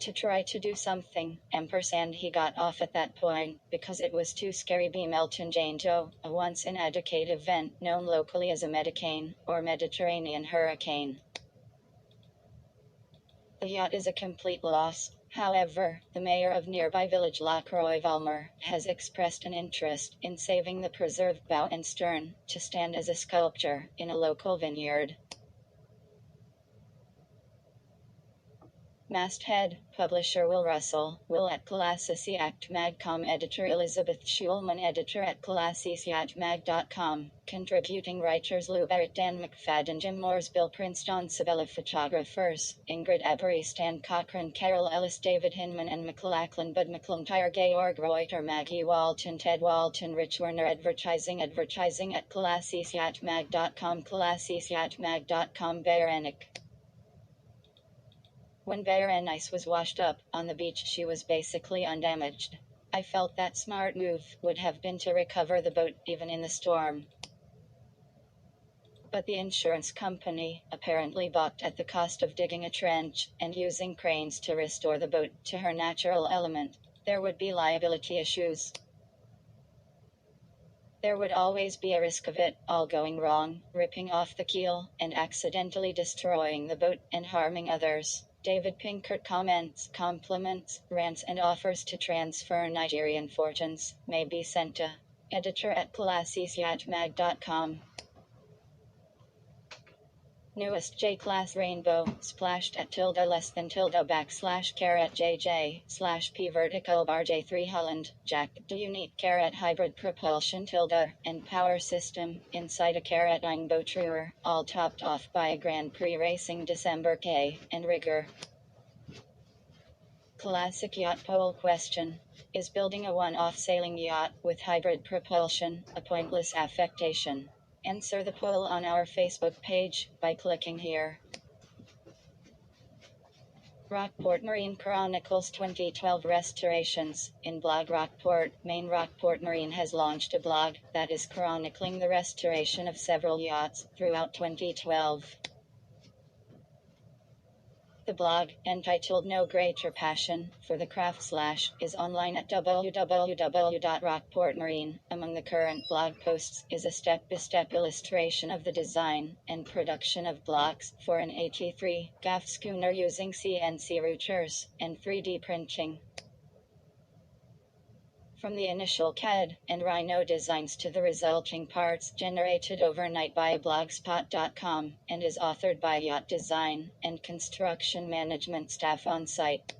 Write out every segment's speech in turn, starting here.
to try to do something, ampersand he got off at that point, because it was too scary. B. Melton Jane Doe, a once-in-a-decade event known locally as a Medicane, or Mediterranean hurricane. The yacht is a complete loss. However, the mayor of nearby village La Croix-Valmer has expressed an interest in saving the preserved bow and stern to stand as a sculpture in a local vineyard. Masthead, publisher Will Russell, Will at classiciactmag.com, editor Elizabeth Schulman, editor at classiciactmag.com, contributing writers Lou Barrett, Dan McFadden, Jim Moores, Bill Princeton, Sabella, photographers Ingrid Ebery, Stan Cochran, Carol Ellis, David Hinman and McLachlan, Bud McCluntyre, Georg Reuter, Maggie Walton, Ted Walton, Rich Werner. Advertising at classiciactmag.com, classiciactmag.com. Baranek. When Berenice was washed up on the beach, she was basically undamaged. I felt that smart move would have been to recover the boat, even in the storm. But the insurance company apparently balked at the cost of digging a trench and using cranes to restore the boat to her natural element. There would be liability issues. There would always be a risk of it all going wrong, ripping off the keel, and accidentally destroying the boat and harming others. David Pinkert comments, compliments, rants and offers to transfer Nigerian fortunes may be sent to editor at classiciactmag.com. Newest J-Class Rainbow, splashed at ~_JJ/P vertical bar J3 Holland, Jack. Do you need hybrid propulsion and power system inside a Boat Truer, all topped off by a Grand Prix Racing December K and rigger? Classic yacht poll question. Is building a one-off sailing yacht with hybrid propulsion a pointless affectation? Answer the poll on our Facebook page by clicking here. Rockport Marine Chronicles 2012 Restorations. In blog Rockport, Maine, Rockport Marine has launched a blog that is chronicling the restoration of several yachts throughout 2012. The blog, entitled No Greater Passion for the Craft / is online at www.rockportmarine. Among the current blog posts is a step-by-step illustration of the design and production of blocks for an 83 gaff schooner using CNC routers and 3D printing. From the initial CAD and Rhino designs to the resulting parts generated overnight by blogspot.com, and is authored by yacht design and construction management staff on site.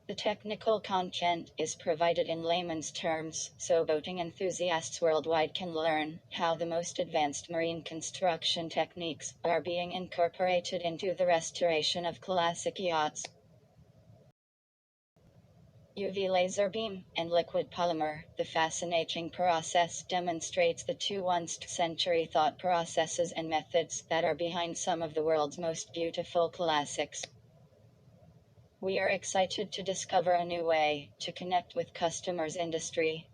The technical content is provided in layman's terms, so boating enthusiasts worldwide can learn how the most advanced marine construction techniques are being incorporated into the restoration of classic yachts. UV laser beam and liquid polymer. The fascinating process demonstrates the two once-century thought processes and methods that are behind some of the world's most beautiful classics. We are excited to discover a new way to connect with customers' industry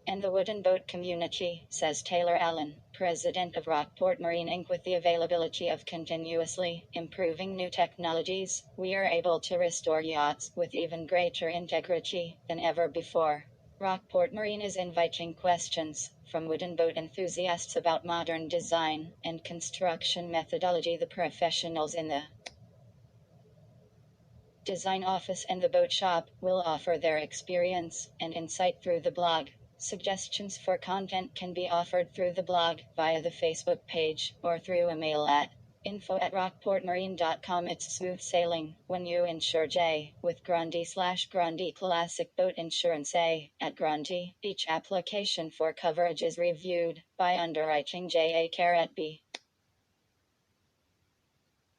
and the wooden boat community, says Taylor Allen, president of Rockport Marine Inc. With the availability of continuously improving new technologies, we are able to restore yachts with even greater integrity than ever before. Rockport Marine is inviting questions from wooden boat enthusiasts about modern design and construction methodology. The professionals in the design office and the boat shop will offer their experience and insight through the blog. Suggestions for content can be offered through the blog, via the Facebook page, or through email at info@rockportmarine.com. It's smooth sailing when you insure J with Grundy Classic Boat Insurance A at Grundy. Each application for coverage is reviewed by underwriting JA-B.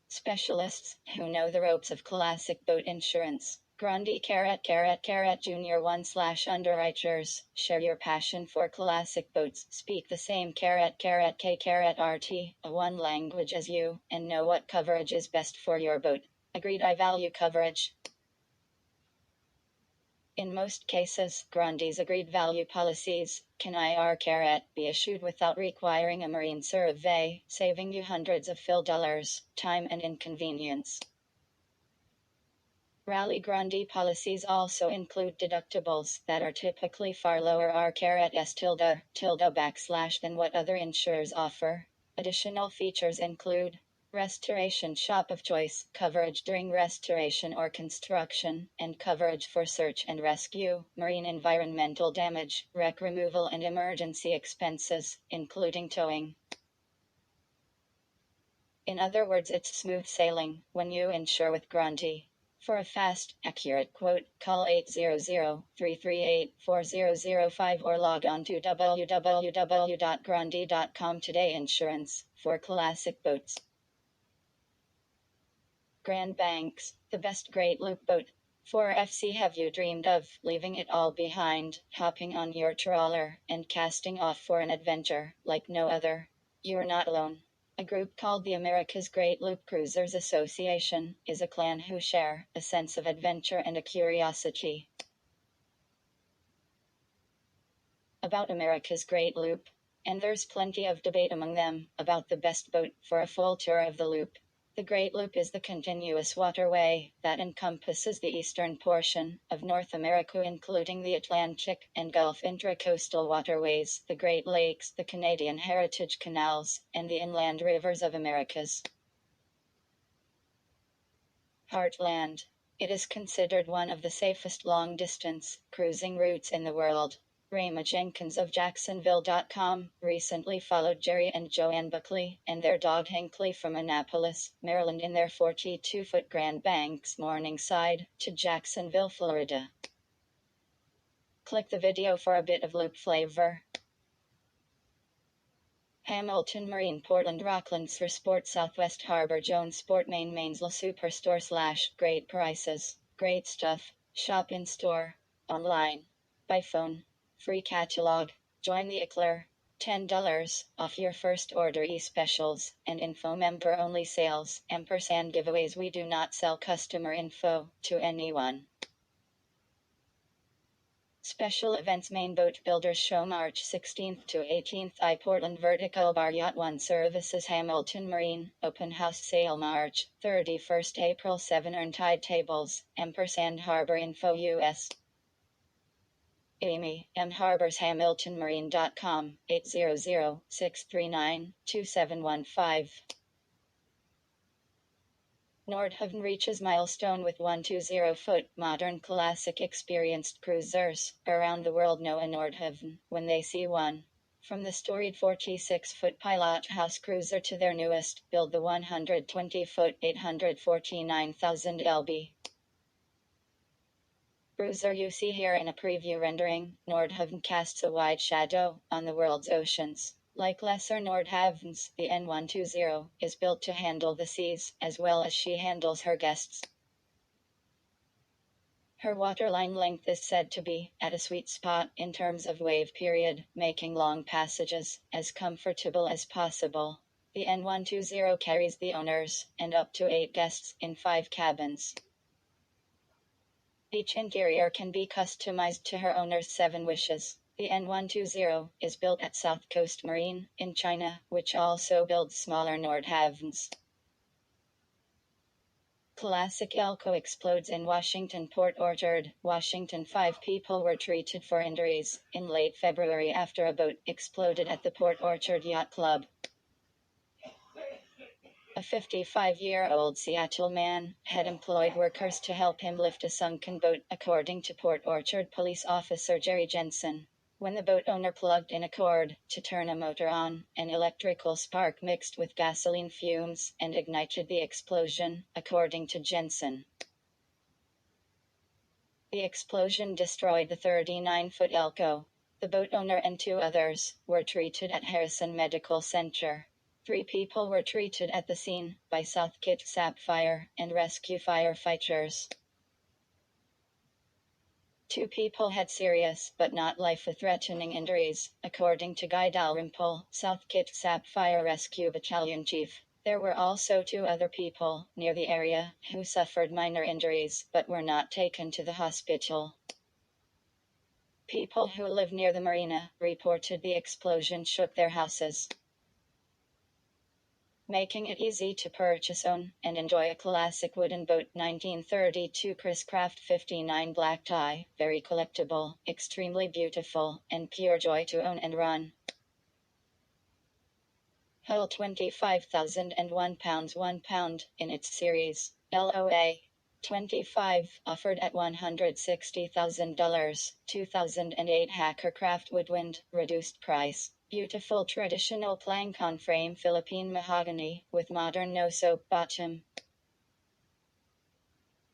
Specialists who know the ropes of classic boat insurance. Grundy Junior 1/underwriters. Share your passion for classic boats. Speak the same K RT, a one language as you, and know what coverage is best for your boat. Agreed. I value coverage. In most cases, Grundy's agreed value policies can be issued without requiring a marine survey, saving you hundreds of dollars, time and inconvenience. Rally Grundy policies also include deductibles that are typically far lower than what other insurers offer. Additional features include restoration shop of choice, coverage during restoration or construction, and coverage for search and rescue, marine environmental damage, wreck removal and emergency expenses, including towing. In other words, it's smooth sailing when you insure with Grundy. For a fast, accurate quote, call 800-338-4005 or log on to www.grundy.com today. Insurance for classic boats. Grand Banks, the best great loop boat. For FC, have you dreamed of leaving it all behind, hopping on your trawler, and casting off for an adventure like no other? You're not alone. A group called the America's Great Loop Cruisers Association is a clan who share a sense of adventure and a curiosity about America's Great Loop. And there's plenty of debate among them about the best boat for a full tour of the loop. The Great Loop is the continuous waterway that encompasses the eastern portion of North America, including the Atlantic and Gulf intracoastal waterways, the Great Lakes, the Canadian Heritage Canals, and the inland rivers of Americas heartland. It is considered one of the safest long-distance cruising routes in the world. Rama Jenkins of Jacksonville.com recently followed Jerry and Joanne Buckley and their dog Hinkley from Annapolis, Maryland in their 42-foot Grand Banks Morningside to Jacksonville, Florida. Click the video for a bit of loop flavor. Hamilton Marine, Portland, Rocklands for Sport, Southwest Harbor, Jones Sport, Maine's La Superstore / great prices, great stuff, shop in store, online, by phone. Free catalog. Join the Eclair. $10 off your first order. E-specials and info member only sales. Ampersand giveaways. We do not sell customer info to anyone. Special events. Main Boat Builders Show March 16th to 18th. Portland Vertical Bar Yacht 1 Services. Hamilton Marine Open House Sale March 31st April 7 Earn Tide Tables. Ampersand Harbor Info US. Amy M. Harbors. HamiltonMarine.com 800-639-2715. Nordhaven reaches milestone with 120-foot modern classic experienced cruisers around the world know a Nordhaven when they see one. From the storied 46-foot Pilot House cruiser to their newest build, the 120-foot 849,000 lb cruiser you see here in a preview rendering. Nordhaven casts a wide shadow on the world's oceans. Like lesser Nordhavens, the N120 is built to handle the seas as well as she handles her guests. Her waterline length is said to be at a sweet spot in terms of wave period, making long passages as comfortable as possible. The N120 carries the owners and up to 8 guests in 5 cabins. Each interior can be customized to her owner's 7 wishes. The N120 is built at South Coast Marine in China, which also builds smaller Nordhavens. Classic Elko explodes in Washington Port Orchard, Washington. 5 people were treated for injuries in late February after a boat exploded at the Port Orchard Yacht Club. A 55-year-old Seattle man had employed workers to help him lift a sunken boat, according to Port Orchard police officer Jerry Jensen. When the boat owner plugged in a cord to turn a motor on, an electrical spark mixed with gasoline fumes and ignited the explosion, according to Jensen. The explosion destroyed the 39-foot Elko. The boat owner and 2 others were treated at Harrison Medical Center. 3 people were treated at the scene by South Kitts Sapphire and rescue firefighters. 2 people had serious but not life-threatening injuries, according to Guy Dalrymple, South Kitts Sapphire Rescue Battalion Chief. There were also 2 other people near the area who suffered minor injuries but were not taken to the hospital. People who live near the marina reported the explosion shook their houses, making it easy to purchase, own, and enjoy a classic wooden boat. 1932 Chris Craft 59 black tie, very collectible, extremely beautiful, and pure joy to own and run. Hull 25,001 pounds, £1 in its series. LOA 25, offered at $160,000. 2008 Hackercraft Woodwind, reduced price. Beautiful traditional plank on frame Philippine mahogany, with modern no-soap bottom.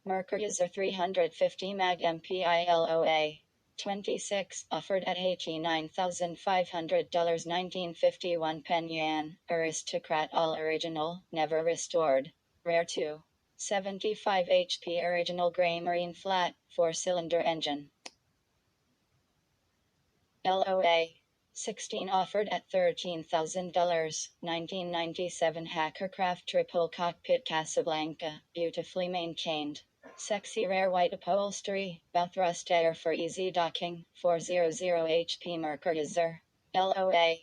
Mercury's 350 mag MPILOA 26, offered at $89,500. 1951 Penyan, Aristocrat All Original, never restored. Rare 2. 75 HP original gray marine flat, 4-cylinder engine. LOA 16, offered at $13,000. 1997 Hackercraft Triple Cockpit Casablanca, beautifully maintained. Sexy rare white upholstery, bow thrust air for easy docking, 400 HP Mercuryzer. LOA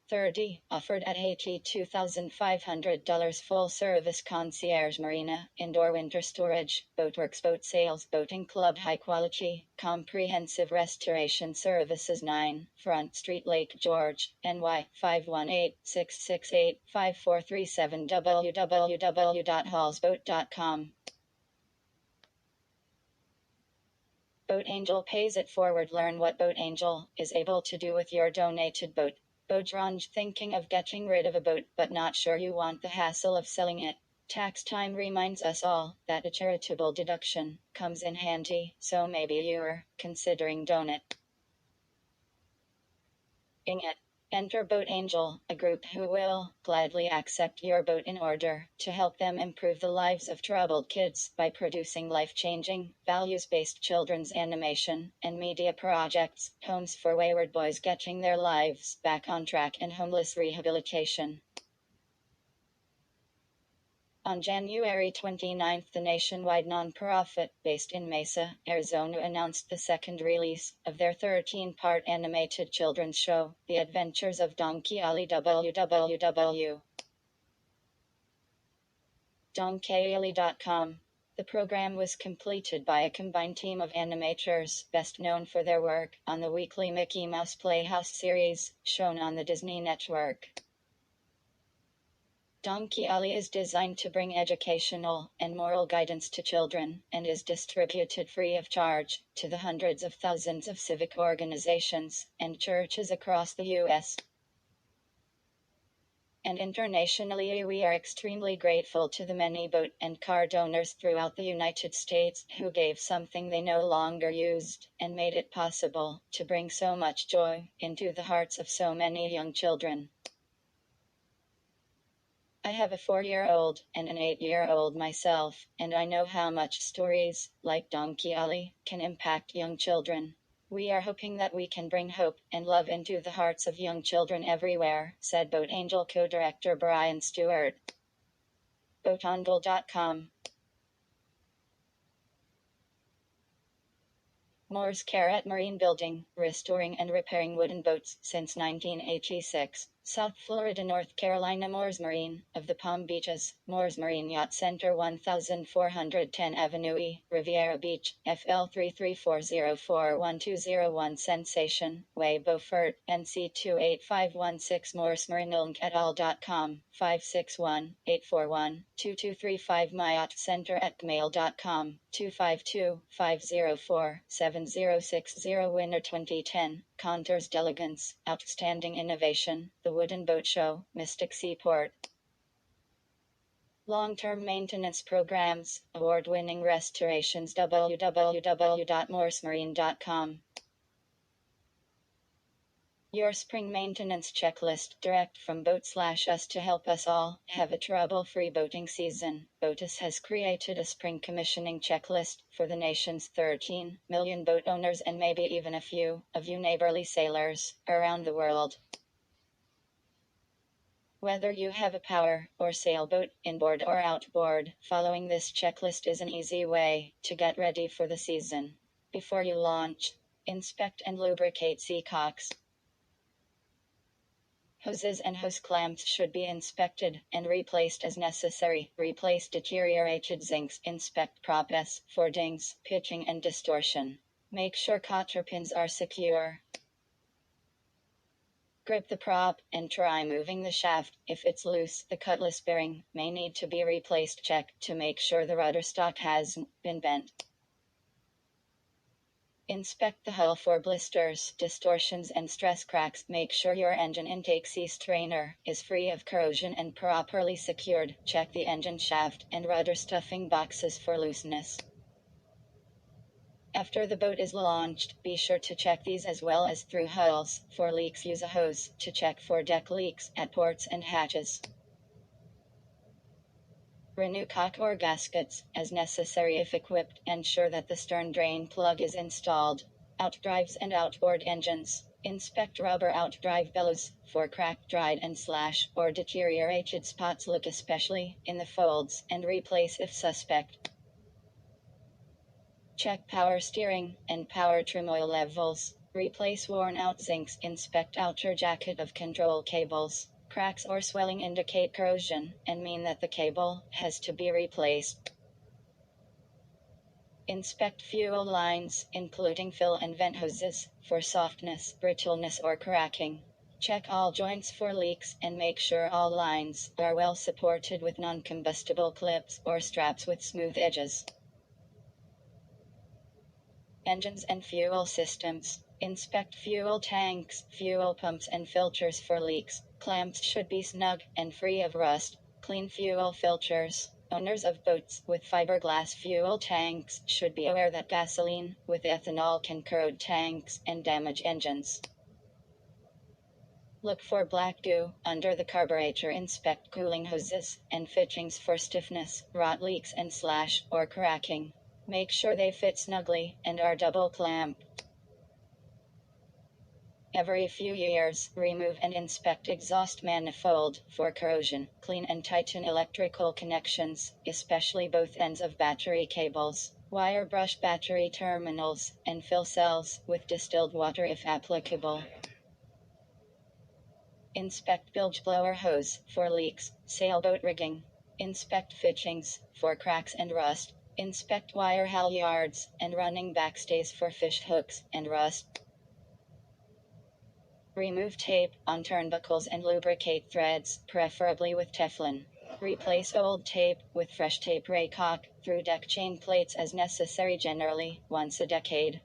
30, offered at $82,500. Full service concierge marina, indoor winter storage, Boatworks boat sales, boating club, high quality, comprehensive restoration services. 9, Front Street, Lake George, NY 518-668-5437. www.hallsboat.com. Boat Angel pays it forward. Learn what Boat Angel is able to do with your donated boat. Boat0 thinking of getting rid of a boat but not sure you want the hassle of selling it? Tax time reminds us all that a charitable deduction comes in handy, so maybe you're considering donating it. Enter Boat Angel, a group who will gladly accept your boat in order to help them improve the lives of troubled kids by producing life-changing, values-based children's animation and media projects, Homes for Wayward Boys getting their lives back on track, and homeless rehabilitation. On January 29, the nationwide nonprofit, based in Mesa, Arizona, announced the second release of their 13-part animated children's show, The Adventures of Donkey Ali. www.donkeyali.com. The program was completed by a combined team of animators, best known for their work on the weekly Mickey Mouse Playhouse series, shown on the Disney Network. Donkey Ali is designed to bring educational and moral guidance to children, and is distributed free of charge to the hundreds of thousands of civic organizations and churches across the U.S. and internationally. We are extremely grateful to the many boat and car donors throughout the United States who gave something they no longer used and made it possible to bring so much joy into the hearts of so many young children. I have a 4-year-old and an 8-year-old myself, and I know how much stories like Donkey Ali can impact young children. We are hoping that we can bring hope and love into the hearts of young children everywhere, said Boat Angel co-director Brian Stewart. Boatangel.com. Moore's Carrot Marine Building, restoring and repairing wooden boats since 1986. South Florida, North Carolina. Moore's Marine, of the Palm Beaches, Moore's Marine Yacht Center, 1410 Avenue E, Riviera Beach, FL 334041201. Sensation, Way Beaufort, NC 28516. Moore's Marine Inc. et al.com, 561-841-2235. My Yacht Center at gmail.com, 252-504-7060. Winner 2010, Contours d'Elegance, Outstanding Innovation, The Wooden Boat Show, Mystic Seaport. Long-term maintenance programs, award-winning restorations. www.mooresmarine.com. Your spring maintenance checklist, direct from Boat/us to help us all have a trouble-free boating season. Boatus has created a spring commissioning checklist for the nation's 13 million boat owners and maybe even a few of you neighborly sailors around the world. Whether you have a power or sailboat, inboard or outboard, following this checklist is an easy way to get ready for the season. Before you launch, Inspect and lubricate seacocks. Hoses and hose clamps should be inspected and replaced as necessary. Replace deteriorated zincs. Inspect prop S for dings, pitching and distortion. Make sure cotter pins are secure. Grip the prop and try moving the shaft. If it's loose, the cutlass bearing may need to be replaced. Check to make sure the rudder stock hasn't been bent. Inspect the hull for blisters, distortions and stress cracks. Make sure your engine intake strainer is free of corrosion and properly secured. Check the engine shaft and rudder stuffing boxes for looseness. After the boat is launched, be sure to check these as well as through hulls. For leaks, use a hose to check for deck leaks at ports and hatches. Renew cock or gaskets, as necessary if equipped. Ensure that the stern drain plug is installed. Outdrives and outboard engines. Inspect rubber outdrive bellows for cracked, dried, and slash or deteriorated spots. Look especially in the folds and replace if suspect. Check power steering and power trim oil levels. Replace worn out zincs. Inspect outer jacket of control cables. Cracks or swelling indicate corrosion and mean that the cable has to be replaced. Inspect fuel lines, including fill and vent hoses, for softness, brittleness, or cracking. Check all joints for leaks and make sure all lines are well supported with non-combustible clips or straps with smooth edges. Engines and fuel systems. Inspect fuel tanks, fuel pumps, and filters for leaks. Clamps should be snug and free of rust. Clean fuel filters. Owners of boats with fiberglass fuel tanks should be aware that gasoline with ethanol can corrode tanks and damage engines. Look for black goo under the carburetor. Inspect cooling hoses and fittings for stiffness, rot leaks, and slash or cracking. Make sure they fit snugly and are double clamped. Every few years, remove and inspect exhaust manifold for corrosion. Clean and tighten electrical connections, especially both ends of battery cables. Wire brush battery terminals and fill cells with distilled water if applicable. Inspect bilge blower hose for leaks. Sailboat rigging. Inspect fittings for cracks and rust. Inspect wire halyards and running backstays for fish hooks and rust. Remove tape on turnbuckles and lubricate threads, preferably with Teflon. Replace old tape with fresh tape. Raycock through deck chain plates as necessary, generally once a decade.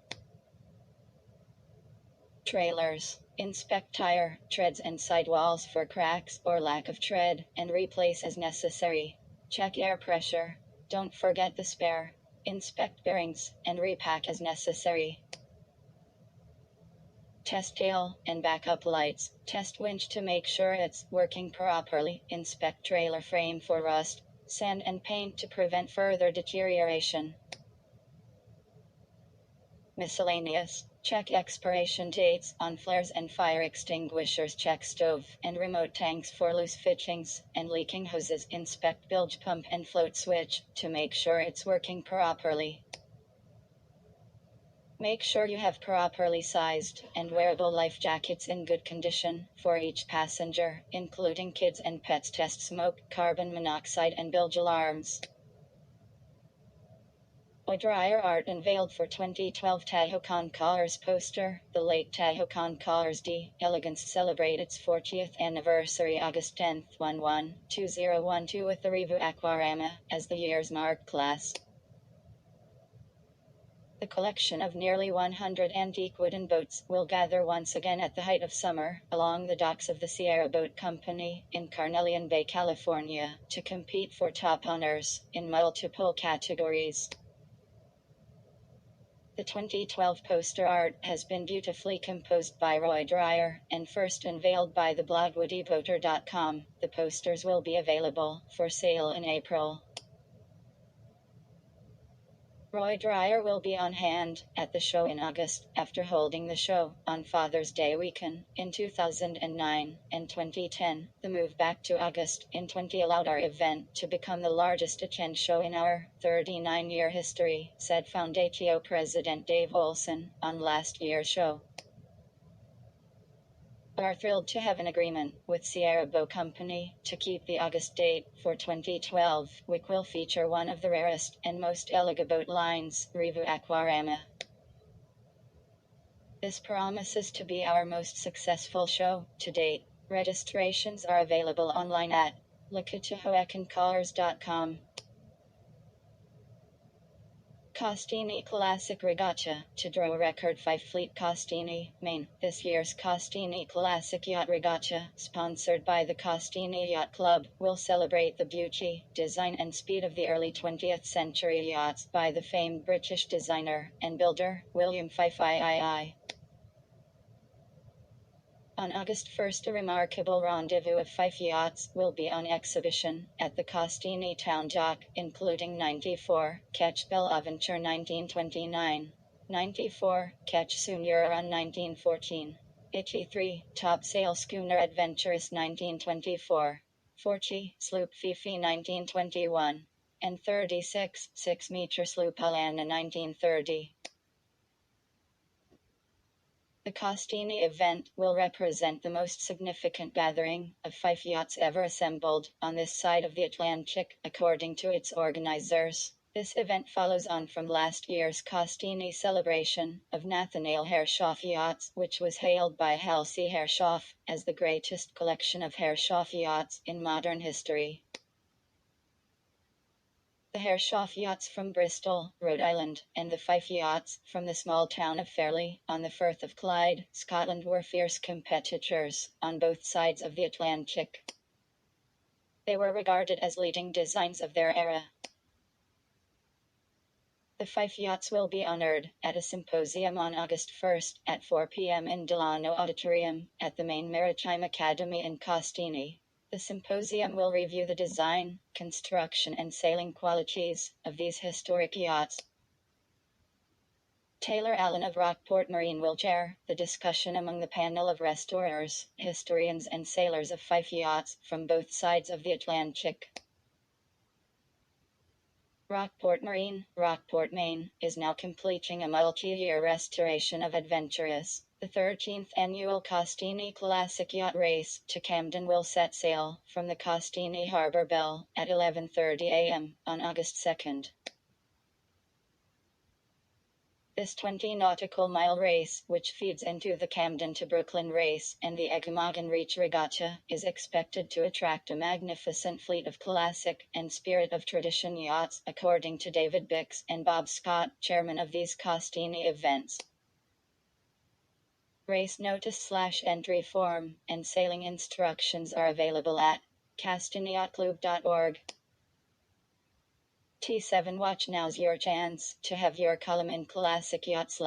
Trailers. Inspect tire treads and sidewalls for cracks or lack of tread, and replace as necessary. Check air pressure. Don't forget the spare. Inspect bearings and repack as necessary. Test tail and backup lights. Test winch to make sure it's working properly. Inspect trailer frame for rust, sand, and paint to prevent further deterioration. Miscellaneous. Check expiration dates on flares and fire extinguishers. Check stove and remote tanks for loose fittings and leaking hoses. Inspect bilge pump and float switch to make sure it's working properly. Make sure you have properly sized and wearable life jackets in good condition for each passenger, including kids and pets. Test smoke, carbon monoxide, and bilge alarms. Boat dryer art unveiled for 2012 Tahoe Concours poster. The late Tahoe Concours d'Elegance celebrate its 40th anniversary August 10, 2012 with the Revu Aquarama as the year's mark class. The collection of nearly 100 antique wooden boats will gather once again at the height of summer along the docks of the Sierra Boat Company in Carnelian Bay, California, to compete for top honors in multiple categories. The 2012 poster art has been beautifully composed by Roy Dreyer and first unveiled by the blog Boat0.com. The posters will be available for sale in April. Roy Dreyer will be on hand at the show in August, after holding the show on Father's Day weekend in 2009 and 2010. The move back to August in 20 allowed our event to become the largest attend show in our 39-year history, said Boat President Dave Olson on last year's show. We are thrilled to have an agreement with Sierra Boat Company to keep the August date for 2012, which will feature one of the rarest and most elegant boat lines, Revu Aquarama. This promises to be our most successful show to date. Registrations are available online at lakatahoecancars.com. Costini Classic Regatta, to draw a record 5-fleet Costini, Maine. This year's Costini Classic Yacht Regatta, sponsored by the Costini Yacht Club, will celebrate the beauty, design and speed of the early 20th century yachts by the famed British designer and builder, William Fyfe III. On August 1st, a remarkable rendezvous of 5 yachts will be on exhibition at the Costini Town Dock, including 94, Catch Belleaventure 1929, 94, Catch Suniran 1914, 83, Topsail Schooner Adventurous 1924, 40, Sloop Fifi 1921, and 36, 6-meter Sloop Alana 1930. The Costini event will represent the most significant gathering of 5 yachts ever assembled on this side of the Atlantic, according to its organizers. This event follows on from last year's Costini celebration of Nathaniel Herreshoff yachts, which was hailed by Halsey Herreshoff as the greatest collection of Herreshoff yachts in modern history. The Herreshoff yachts from Bristol, Rhode Island, and the 5 yachts from the small town of Fairlie, on the Firth of Clyde, Scotland, were fierce competitors on both sides of the Atlantic. They were regarded as leading designs of their era. The 5 yachts will be honored at a symposium on August 1st at 4 p.m. in Delano Auditorium at the Maine Maritime Academy in Costini. The symposium will review the design, construction and sailing qualities of these historic yachts. Taylor Allen of Rockport Marine will chair the discussion among the panel of restorers, historians and sailors of 5 yachts from both sides of the Atlantic. Rockport Marine, Rockport, Maine, is now completing a multi-year restoration of Adventurous. The 13th annual Costini Classic Yacht Race to Camden will set sail from the Costini Harbor Bell at 11:30 a.m. on August 2nd. This 20 nautical mile race, which feeds into the Camden to Brooklyn race and the Eggemogan Reach Regatta, is expected to attract a magnificent fleet of classic and spirit of tradition yachts, according to David Bix and Bob Scott, chairman of these Costini events. Race notice/entry form and sailing instructions are available at castiniyachtclub.org. T7 Watch, now's your chance to have your column in Classic Yacht /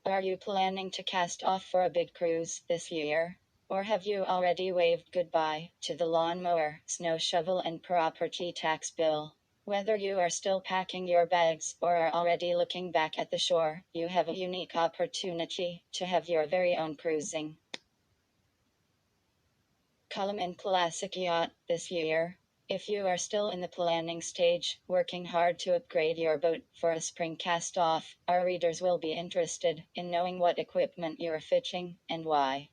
Are you planning to cast off for a big cruise this year? Or have you already waved goodbye to the lawnmower, snow shovel and property tax bill? Whether you are still packing your bags or are already looking back at the shore, you have a unique opportunity to have your very own cruising column in Classic Yacht this year. If you are still in the planning stage, working hard to upgrade your boat for a spring cast-off, our readers will be interested in knowing what equipment you're fitting and why.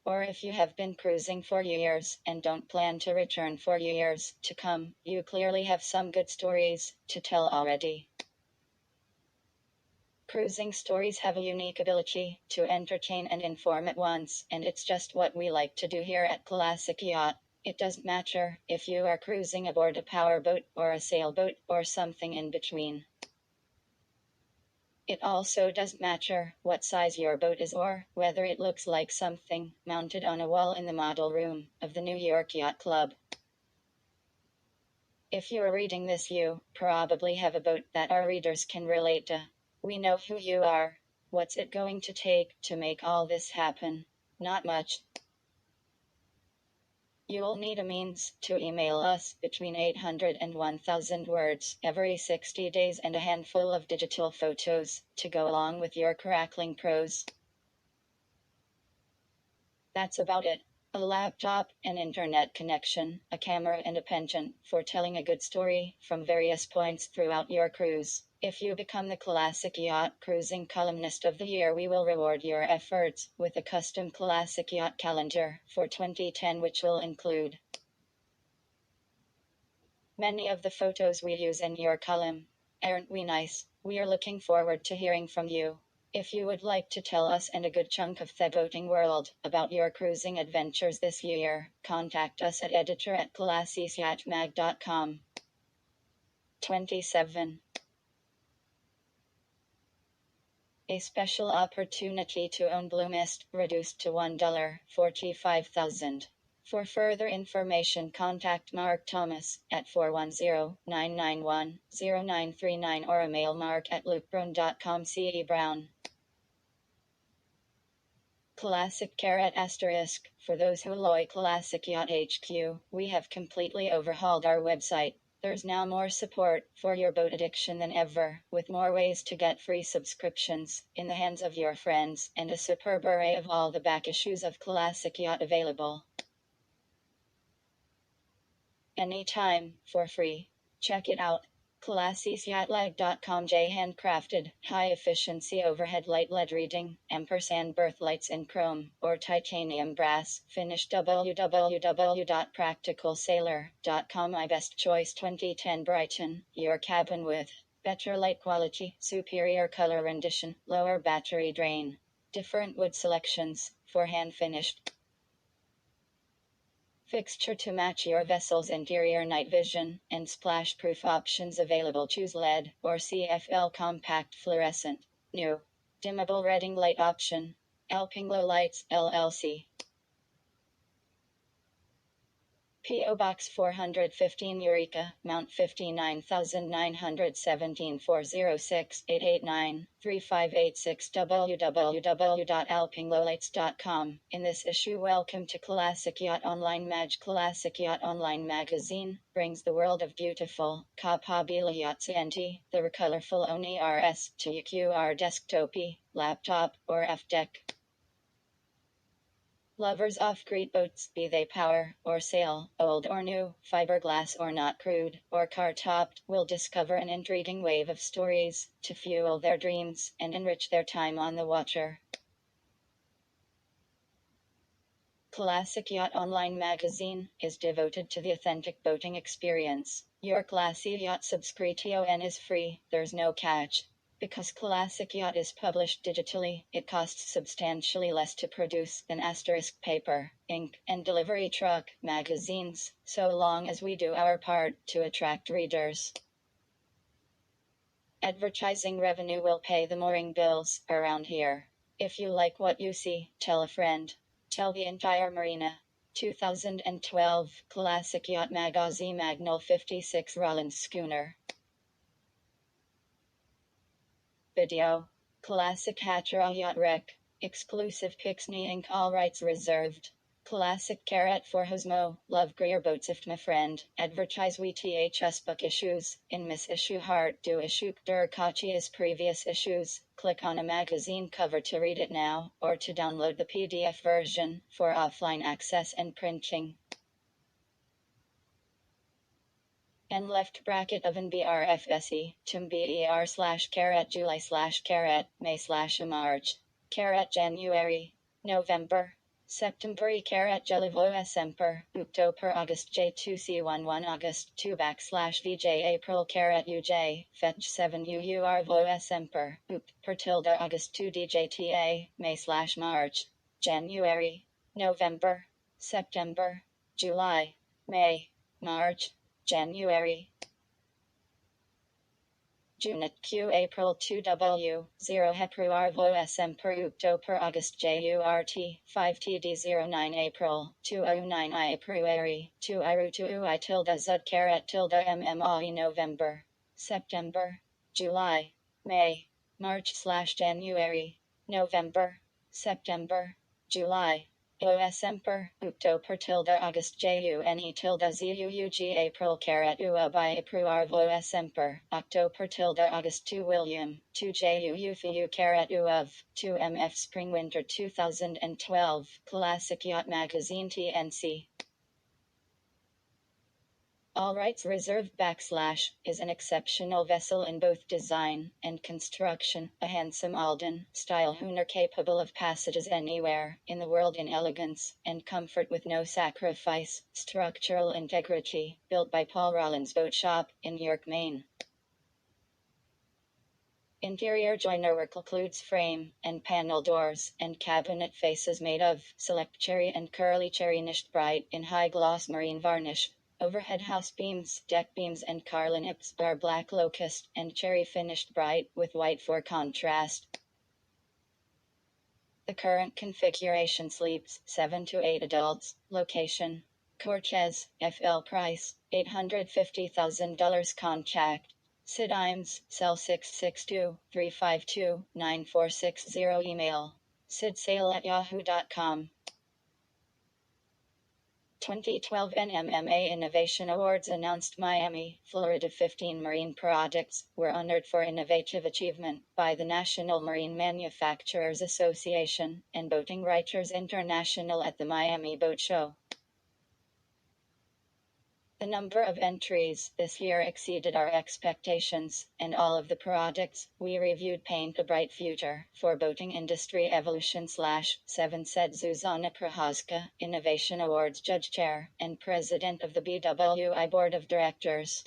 Or if you have been cruising for years and don't plan to return for years to come, you clearly have some good stories to tell already. Cruising stories have a unique ability to entertain and inform at once, and it's just what we like to do here at Classic Yacht. It doesn't matter if you are cruising aboard a powerboat or a sailboat or something in between. It also doesn't matter what size your boat is or whether it looks like something mounted on a wall in the model room of the New York Yacht Club. If you're reading this, you probably have a boat that our readers can relate to. We know who you are. What's it going to take to make all this happen? Not much. You'll need a means to email us between 800 and 1000 words every 60 days and a handful of digital photos to go along with your crackling prose. That's about it. A laptop, an internet connection, a camera, and a penchant for telling a good story from various points throughout your cruise. If you become the Classic Yacht Cruising Columnist of the Year, we will reward your efforts with a custom Classic Yacht calendar for 2010, which will include many of the photos we use in your column. Aren't we nice? We're looking forward to hearing from you. If you would like to tell us and a good chunk of the boating world about your cruising adventures this year, contact us at editor@classicyachtmag.com. 27. A special opportunity to own Blue Mist, reduced to $1 for $45,000. For further information, contact Mark Thomas at 410-991-0939 or email mark@lukebrun.com. C.E. Brown. Classic ***. For those who like Classic Yacht HQ, we have completely overhauled our website. There's now more support for your boat addiction than ever, with more ways to get free subscriptions in the hands of your friends, and a superb array of all the back issues of Classic Yacht available anytime, for free. Check it out. ClassicYachtLag.com. Handcrafted, high-efficiency overhead light LED reading, ampersand berth lights in chrome, or titanium brass, finish. www.practicalsailor.com. My best choice 2010 Brighton, your cabin with better light quality, superior color rendition, lower battery drain. Different wood selections, for hand-finished fixture to match your vessel's interior night vision, and splash-proof options available. Choose LED or CFL compact fluorescent. New. Dimmable reading light option. Alpinglow Lights, LLC. P.O. Box 415 Eureka, Mount 59917 406 889 3586 www.alpinglowlights.com. In this issue, welcome to Classic Yacht Online Mag. Classic Yacht Online Magazine brings the world of beautiful capabila yachts and the colorful ONIRS to your desktopy, laptop, or aft deck. Lovers of great boats, be they power or sail, old or new, fiberglass or not, crude or car-topped, will discover an intriguing wave of stories to fuel their dreams and enrich their time on the water. Classic Yacht Online Magazine is devoted to the authentic boating experience. Your Classy Yacht subscription is free, there's no catch. Because Classic Yacht is published digitally, it costs substantially less to produce than paper, ink, and delivery truck magazines, so long as we do our part to attract readers. Advertising revenue will pay the mooring bills around here. If you like what you see, tell a friend. Tell the entire marina. 2012 Classic Yacht Magazine Magnol 56 Rollins Schooner. Video. Classic Hatteras Yacht Wreck. Exclusive Pixney Inc. All rights reserved. Classic for Hosmo. Love Greer Boats. If my friend. Advertise we THS book issues. In Miss Issue Heart do issue Durkachi's previous issues. Click on a magazine cover to read it now, or to download the PDF version for offline access and printing. And left bracket of an BRFSE, tum BER / July / May / March, January, November, September July Semper, October August J2C11 August 2 / VJ April UJ, Fetch 7 UUR Voa Semper, per tilde August 2 DJTA, May / March, January, November, September, July, May, March, January, June Q April 2W 0 Hepruar Voa Semper October August JURT 5 TD09 April 209 I Pruary 2 Iru 2 I tilde Zud tilde MMAE November, September, July, May, March / January, November, September, July, OS Emper, October tilde August June tilde Zuug April carat Ua by April OS Emper, October tilde August 2 William, 2 Juu Fiu carat Uov, 2 MF Spring Winter 2012, Classic Yacht Magazine TNC. All rights reserved / is an exceptional vessel in both design and construction, a handsome Alden style schooner capable of passages anywhere in the world in elegance and comfort with no sacrifice, structural integrity, built by Paul Rollins Boat Shop in York, Maine. Interior joiner work includes frame and panel doors and cabinet faces made of select cherry and curly cherry nished bright in high gloss marine varnish. Overhead house beams, deck beams and carlinips are black locust and cherry finished bright with white for contrast. The current configuration sleeps 7 to 8 adults. Location: Cortez, FL price $850,000 contract. SID IMS, cell 662-352-9460 email. sidsale@yahoo.com. 2012 NMMA Innovation Awards announced Miami, Florida. 15 marine products were honored for innovative achievement by the National Marine Manufacturers Association and Boating Writers International at the Miami Boat Show. The number of entries this year exceeded our expectations, and all of the products we reviewed paint a bright future for boating industry evolution. 7 said Zuzana Prohaska, Innovation Awards Judge Chair and President of the BWI Board of Directors.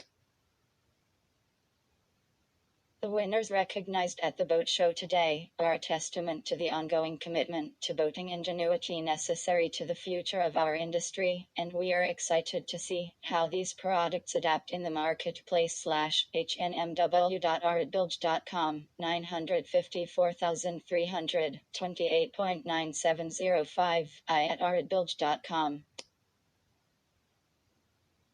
The winners recognized at the boat show today are a testament to the ongoing commitment to boating ingenuity necessary to the future of our industry, and we are excited to see how these products adapt in the marketplace. hnmw.aritbilge.com 954,328.9705 I@aritbilge.com.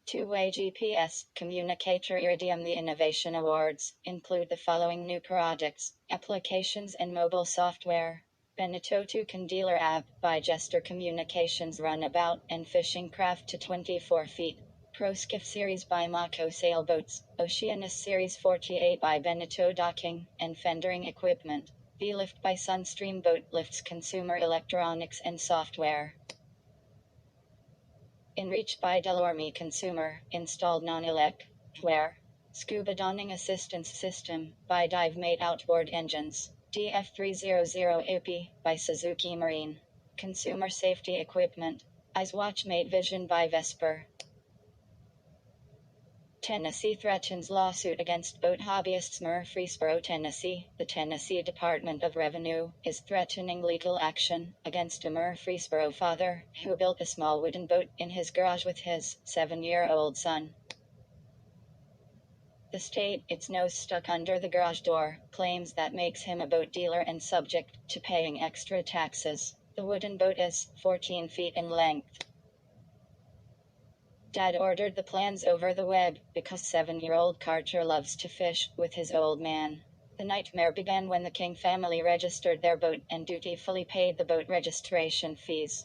Two-way GPS communicator Iridium. The Innovation Awards include the following new products, applications and mobile software. Boat 2 Can Dealer app by Jester Communications, runabout and fishing craft to 24 feet. ProSkiff series by Mako Sailboats, Oceanus series 48 by Boat docking and fendering equipment. V-Lift by Sunstream Boat lifts consumer electronics and software. InReach by Delorme Consumer, installed non-electric. Scuba Donning Assistance System by DiveMate Outboard Engines. DF300 AP by Suzuki Marine. Consumer Safety Equipment. EyesWatchMate Vision by Vesper. Tennessee threatens lawsuit against boat hobbyists. Murfreesboro, Tennessee. The Tennessee Department of Revenue is threatening legal action against a Murfreesboro father who built a small wooden boat in his garage with his 7-year-old son. The state, its nose stuck under the garage door, claims that makes him a boat dealer and subject to paying extra taxes. The wooden boat is 14 feet in length. Dad ordered the plans over the web because 7-year-old Carter loves to fish with his old man. The nightmare began when the King family registered their boat and dutifully paid the boat registration fees.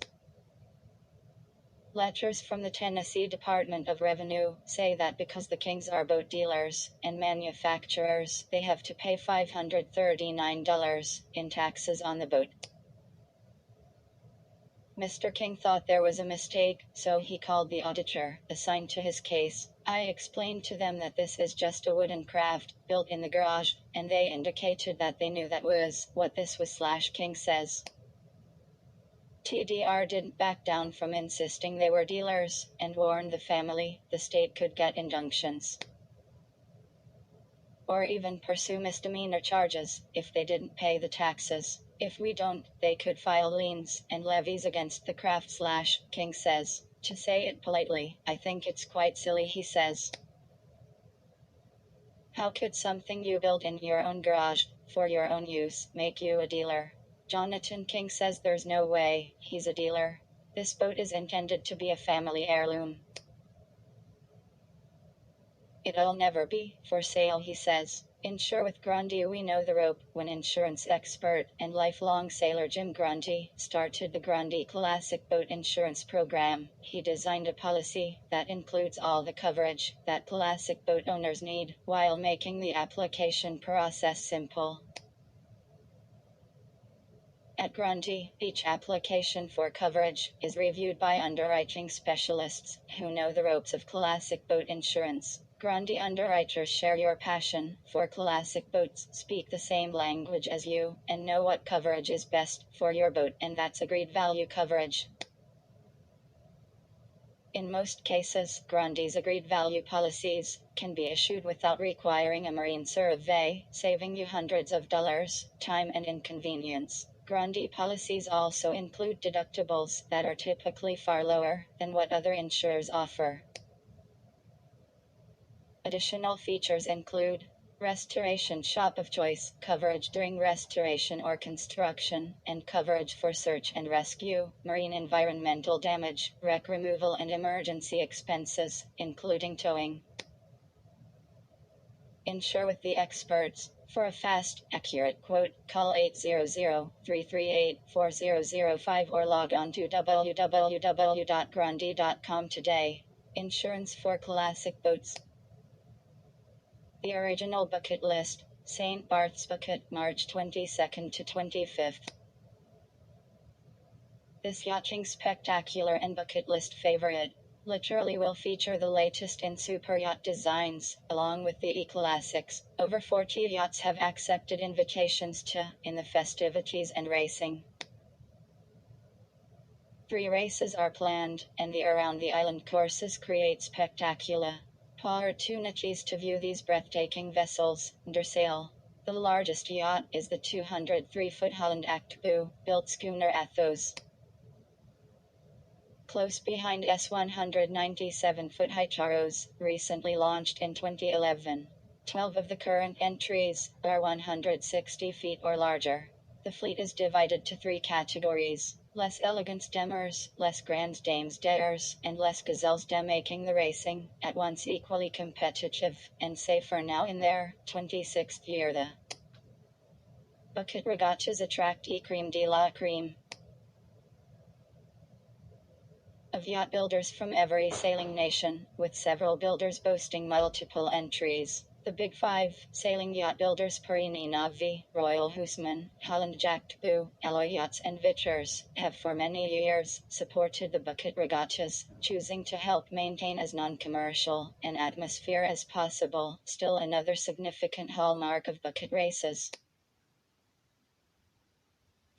Letters from the Tennessee Department of Revenue say that because the Kings are boat dealers and manufacturers, they have to pay $539 in taxes on the boat. Mr. King thought there was a mistake, so he called the auditor assigned to his case. I explained to them that this is just a wooden craft built in the garage, and they indicated that they knew that was what this was. King says. TDR didn't back down from insisting they were dealers, and warned the family the state could get injunctions or even pursue misdemeanor charges if they didn't pay the taxes. If we don't, they could file liens and levies against the craft. King says. To say it politely, I think it's quite silly, he says. How could something you build in your own garage, for your own use, make you a dealer? Jonathan King says there's no way he's a dealer. This boat is intended to be a family heirloom. It'll never be for sale, he says. Insure with Grundy. We know the rope when insurance expert and lifelong sailor Jim Grundy started the Grundy Classic Boat Insurance Program. He designed a policy that includes all the coverage that classic boat owners need while making the application process simple. At Grundy, each application for coverage is reviewed by underwriting specialists who know the ropes of classic boat insurance. Grundy underwriters share your passion for classic boats, speak the same language as you, and know what coverage is best for your boat, and that's agreed value coverage. In most cases, Grundy's agreed value policies can be issued without requiring a marine survey, saving you hundreds of dollars, time and inconvenience. Grundy policies also include deductibles that are typically far lower than what other insurers offer. Additional features include restoration shop of choice, coverage during restoration or construction, and coverage for search and rescue, marine environmental damage, wreck removal and emergency expenses, including towing. Insure with the experts. For a fast, accurate quote, call 800-338-4005 or log on to www.grundy.com today. Insurance for classic boats. The original bucket list. St. Barth's Bucket, March 22nd to 25th. This yachting spectacular and bucket list favorite literally will feature the latest in super yacht designs, along with the E-Classics. Over 40 yachts have accepted invitations to in the festivities and racing. 3 races are planned, and the around the island courses create spectacular opportunities to view these breathtaking vessels under sail. The largest yacht is the 203-foot Holland Actbu built schooner Athos. Close behind S197-foot Hicharos, recently launched in 2011. 12 of the current entries are 160 feet or larger. The fleet is divided to 3 categories: less elegant stemmers, less grand dames dares, and less gazelles de, making the racing at once equally competitive and safer now in their 26th year. The bucket regattas attract creme de la creme of yacht builders from every sailing nation, with several builders boasting multiple entries. The Big Five sailing yacht builders Perini Navi, Royal Hoosman, Holland Actbu, Alloy Yachts and Vickers have for many years supported the bucket regattas, choosing to help maintain as non-commercial an atmosphere as possible. Still another significant hallmark of bucket races.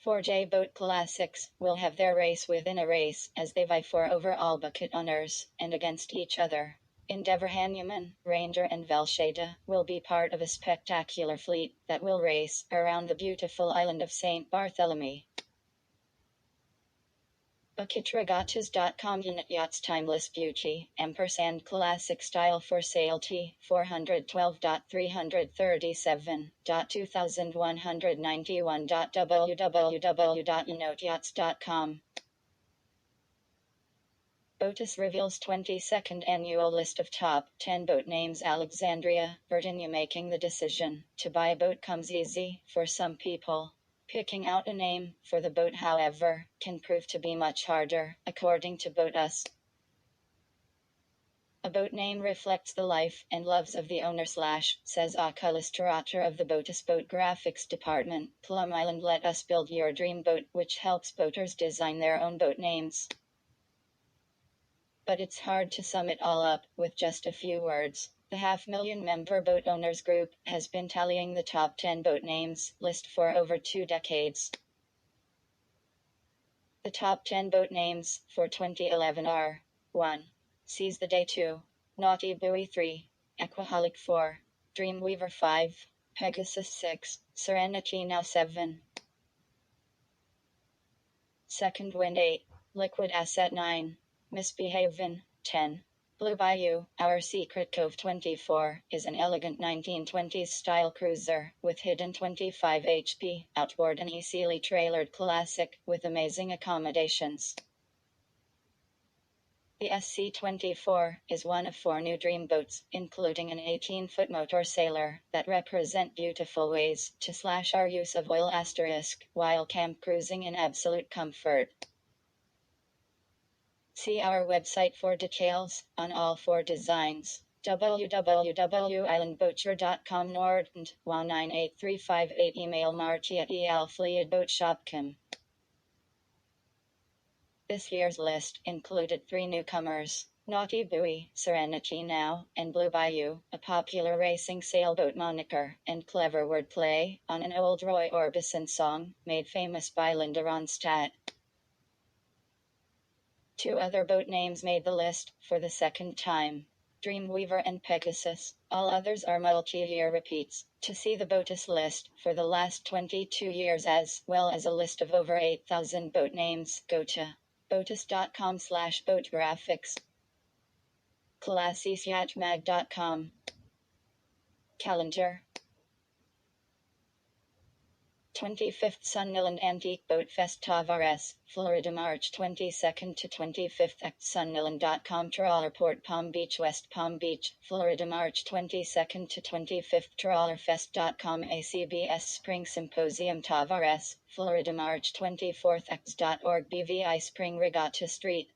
4J Boat Classics will have their race within a race as they vie for overall bucket honors and against each other. Endeavour Hanuman, Ranger and Velshada will be part of a spectacular fleet that will race around the beautiful island of St. Bartholomew. BucketRegattas.com Unit Yachts Timeless Beauty, ampersand Classic Style for Sale T, 412.337.2191. www.unotyachts.com. Boat0 reveals 22nd annual list of top 10 boat names. Alexandria, Virginia. Making the decision to buy a boat comes easy for some people. Picking out a name for the boat, however, can prove to be much harder, according to Boat0. A boat name reflects the life and loves of the owner says a illustrator of the Boat0 boat graphics department. Plum Island, let us build your dream boat, which helps boaters design their own boat names. But it's hard to sum it all up with just a few words. The 500,000 member boat owners group has been tallying the top 10 boat names list for over 2 decades. The top 10 boat names for 2011 are 1. Seize the Day 2. Naughty Buoy 3. Aquaholic 4. Dreamweaver 5. Pegasus 6. Serenity Now 7. Second Wind 8. Liquid Asset 9. Misbehavin' 10. Blue Bayou, Our Secret Cove 24, is an elegant 1920s style cruiser with hidden 25 HP outboard and easily trailered classic with amazing accommodations. The SC-24 is one of 4 new dream boats, including an 18-foot motor sailor, that represent beautiful ways to slash our use of oil * while camp cruising in absolute comfort. See our website for details on all 4 designs. www.islandboater.com Nordend 198358 Email marty@ealfleetboatshop.com. This year's list included 3 newcomers: Naughty Buoy, Serenity Now, and Blue Bayou, a popular racing sailboat moniker and clever wordplay on an old Roy Orbison song, made famous by Linda Ronstadt. 2 other boat names made the list for the second time: Dreamweaver and Pegasus. All others are multi-year repeats. To see the Boatus list for the last 22 years as well as a list of over 8,000 boat names, go to boatus.com/boatgraphics. ClassySyatMag.com. Calendar. 25th Sunnyland Antique Boat Fest Tavares, Florida, March 22nd to 25th at Sunnyland.com. Trawler Port Palm Beach, West Palm Beach, Florida, March 22nd to 25th. TrawlerFest.com. ACBS Spring Symposium Tavares, Florida, March 24th. X.org. BVI Spring Regatta Street.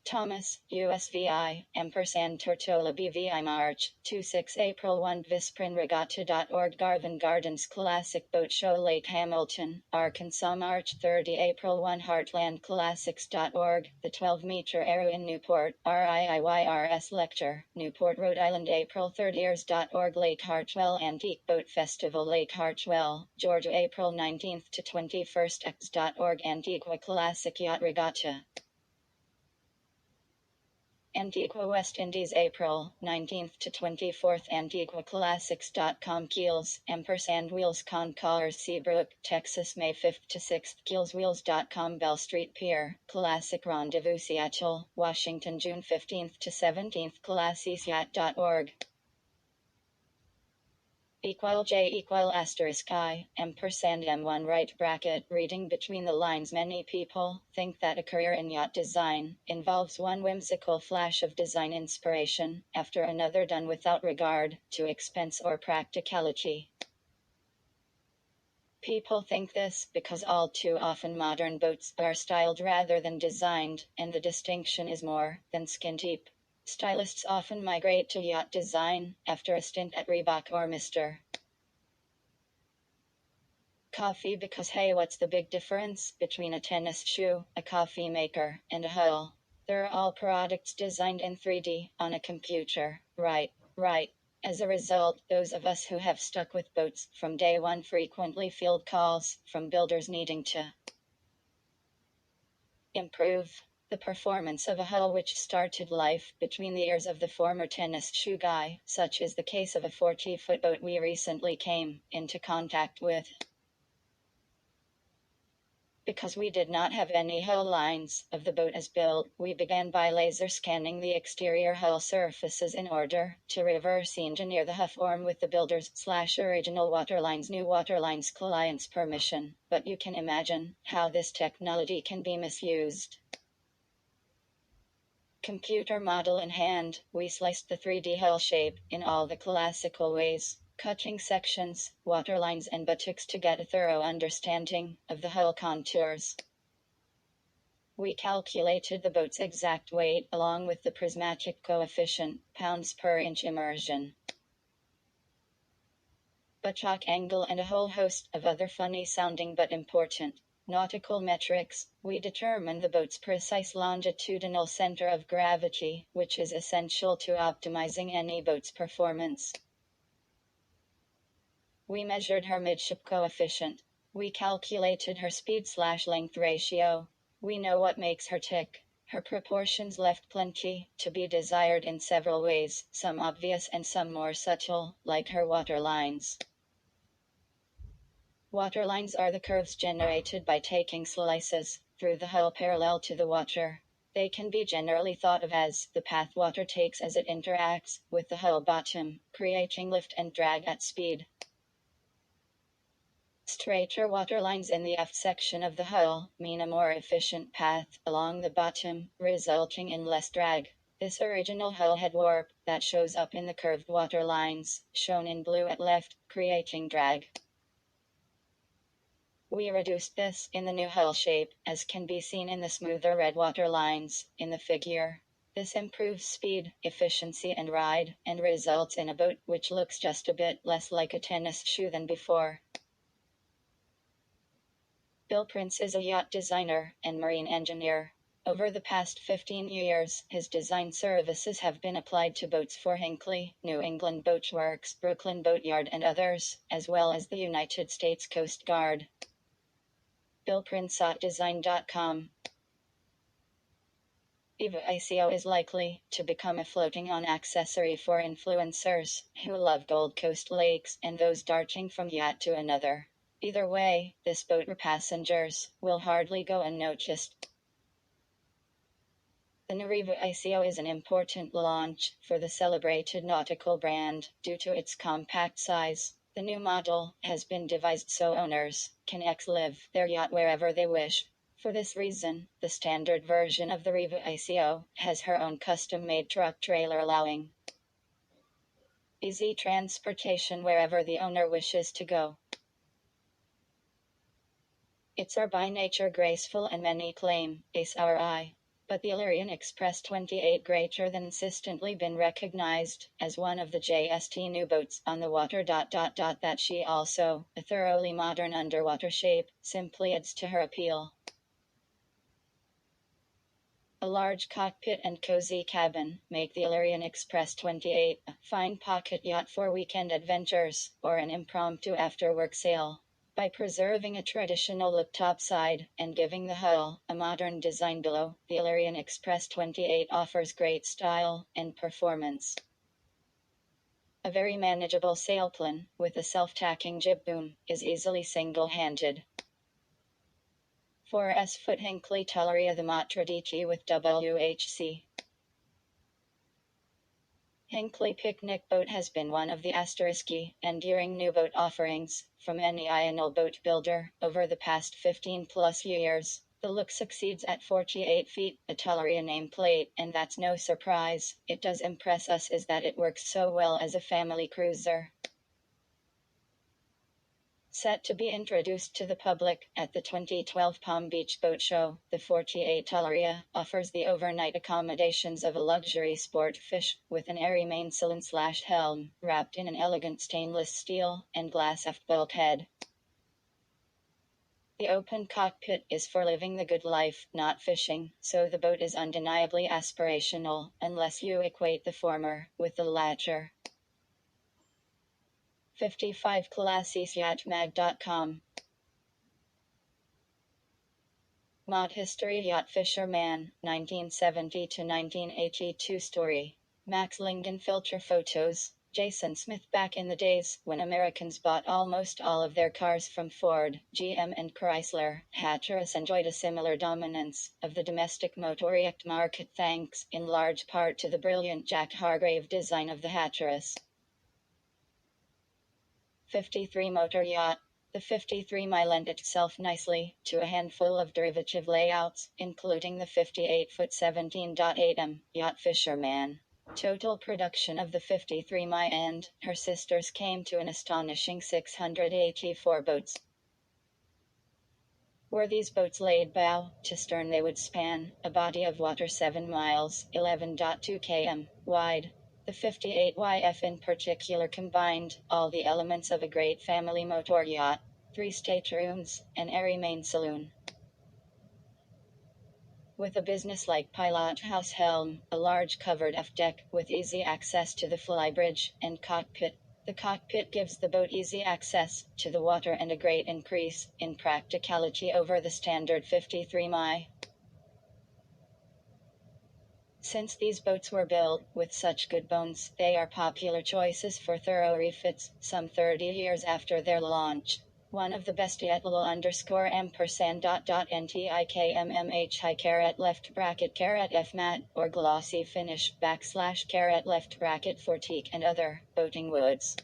Thomas, USVI, Tortola BVI March 26 April 1 Visprinregatta.org. Garvin Gardens Classic Boat Show Lake Hamilton, Arkansas March 30 April 1 HeartlandClassics.org. The 12-meter Arrow in Newport, RIIYRS Lecture, Newport, Rhode Island April 30 Years.org. Lake Hartwell Antique Boat Festival Lake Hartwell, Georgia April 19th to 21st X.org. Antigua Classic Yacht Regatta, Antigua, West Indies April 19th to 24th. AntiguaClassics.com. Keels, Wheels Concours Seabrook, Texas May 5th to 6th. KeelsWheels.com. Bell Street Pier, Classic Rendezvous Seattle, Washington June 15th to 17th. ClassySyat.org. =J=*I, M1 right bracket. Reading between the lines, many people think that a career in yacht design involves one whimsical flash of design inspiration after another, done without regard to expense or practicality. People think this because all too often modern boats are styled rather than designed, and the distinction is more than skin deep. Stylists often migrate to yacht design after a stint at Reebok or Mr. Coffee, because hey, what's the big difference between a tennis shoe, a coffee maker, and a hull? They're all products designed in 3D on a computer, right? As a result, those of us who have stuck with boats from day one frequently field calls from builders needing to improve the performance of a hull which started life between the ears of the former tennis shoe guy. Such is the case of a 40-foot boat we recently came into contact with. Because we did not have any hull lines of the boat as built, we began by laser scanning the exterior hull surfaces in order to reverse engineer the hull form with the builders/original waterlines new waterlines client's permission. But you can imagine how this technology can be misused. Computer model in hand, we sliced the 3D hull shape in all the classical ways, cutting sections, waterlines and buttocks to get a thorough understanding of the hull contours. We calculated the boat's exact weight along with the prismatic coefficient, pounds per inch immersion, buttock angle and a whole host of other funny sounding but important nautical metrics. We determine the boat's precise longitudinal center of gravity, which is essential to optimizing any boat's performance. We measured her midship coefficient. We calculated her speed/length ratio. We know what makes her tick. Her proportions left plenty to be desired in several ways, some obvious and some more subtle, like her waterlines. Waterlines are the curves generated by taking slices through the hull parallel to the water. They can be generally thought of as the path water takes as it interacts with the hull bottom, creating lift and drag at speed. Straighter waterlines in the aft section of the hull mean a more efficient path along the bottom, resulting in less drag. This original hull head warp that shows up in the curved waterlines, shown in blue at left, creating drag. We reduced this in the new hull shape, as can be seen in the smoother red waterlines in the figure. This improves speed, efficiency and ride, and results in a boat which looks just a bit less like a tennis shoe than before. Bill Prince is a yacht designer and marine engineer. Over the past 15 years, his design services have been applied to boats for Hinckley, New England Boat Works, Brooklyn Boatyard and others, as well as the United States Coast Guard. BillPrince.design.com. Boat is likely to become a floating-on accessory for influencers who love Gold Coast lakes and those darting from yacht to another. Either way, this boat for passengers will hardly go unnoticed. The new Boat is an important launch for the celebrated nautical brand due to its compact size. The new model has been devised so owners can live their yacht wherever they wish. For this reason, the standard version of the Boat has her own custom-made truck trailer allowing easy transportation wherever the owner wishes to go. It's our by nature graceful and many claim ace our eye. But the Illyrian Express 28 greater than consistently been recognized as one of the JST new boats on the water. That she also, a thoroughly modern underwater shape, simply adds to her appeal. A large cockpit and cozy cabin make the Illyrian Express 28 a fine pocket yacht for weekend adventures or an impromptu after-work sail. By preserving a traditional look topside and giving the hull a modern design below, the Illyrian Express 28 offers great style and performance. A very manageable sailplane with a self-tacking jib boom is easily single-handed. 4S-foot Hinckley Tulleria the Matradici with WHC. Hinckley Picnic Boat has been one of the enduring new boat offerings from any INL boat builder over the past 15+ years. The look succeeds at 48 feet, a Tulleria nameplate, and that's no surprise. It does impress us is that it works so well as a family cruiser. Set to be introduced to the public at the 2012 Palm Beach Boat Show, the 48 Tulleria offers the overnight accommodations of a luxury sport fish with an airy mainsail/helm, wrapped in an elegant stainless steel and glass aft bulkhead. The open cockpit is for living the good life, not fishing, so the boat is undeniably aspirational, unless you equate the former with the latter. 55 ClassicYachtMag.com. Mod History Yacht Fisherman, 1970 to 1982 story. Max Lingen filter photos. Jason Smith back in the days when Americans bought almost all of their cars from Ford, GM and Chrysler, Hatteras enjoyed a similar dominance of the domestic motor yacht market thanks in large part to the brilliant Jack Hargrave design of the Hatteras. 53 Motor Yacht. The 53Mi lent itself nicely to a handful of derivative layouts, including the 58-foot 17.8m Yacht Fisherman. Total production of the 53Mi and her sisters came to an astonishing 684 boats. Were these boats laid bow to stern, they would span a body of water 7 miles, 11.2 km, wide. The 58YF in particular combined all the elements of a great family motor yacht: 3 staterooms, an airy main saloon with a business-like pilot house helm, a large covered aft deck with easy access to the flybridge and cockpit. The cockpit gives the boat easy access to the water and a great increase in practicality over the standard 53Mi. Since these boats were built with such good bones, they are popular choices for thorough refits some 30 years after their launch. One of the best yet _NTIKMMH_left bracket or glossy finish /left bracket for teak and other boating woods.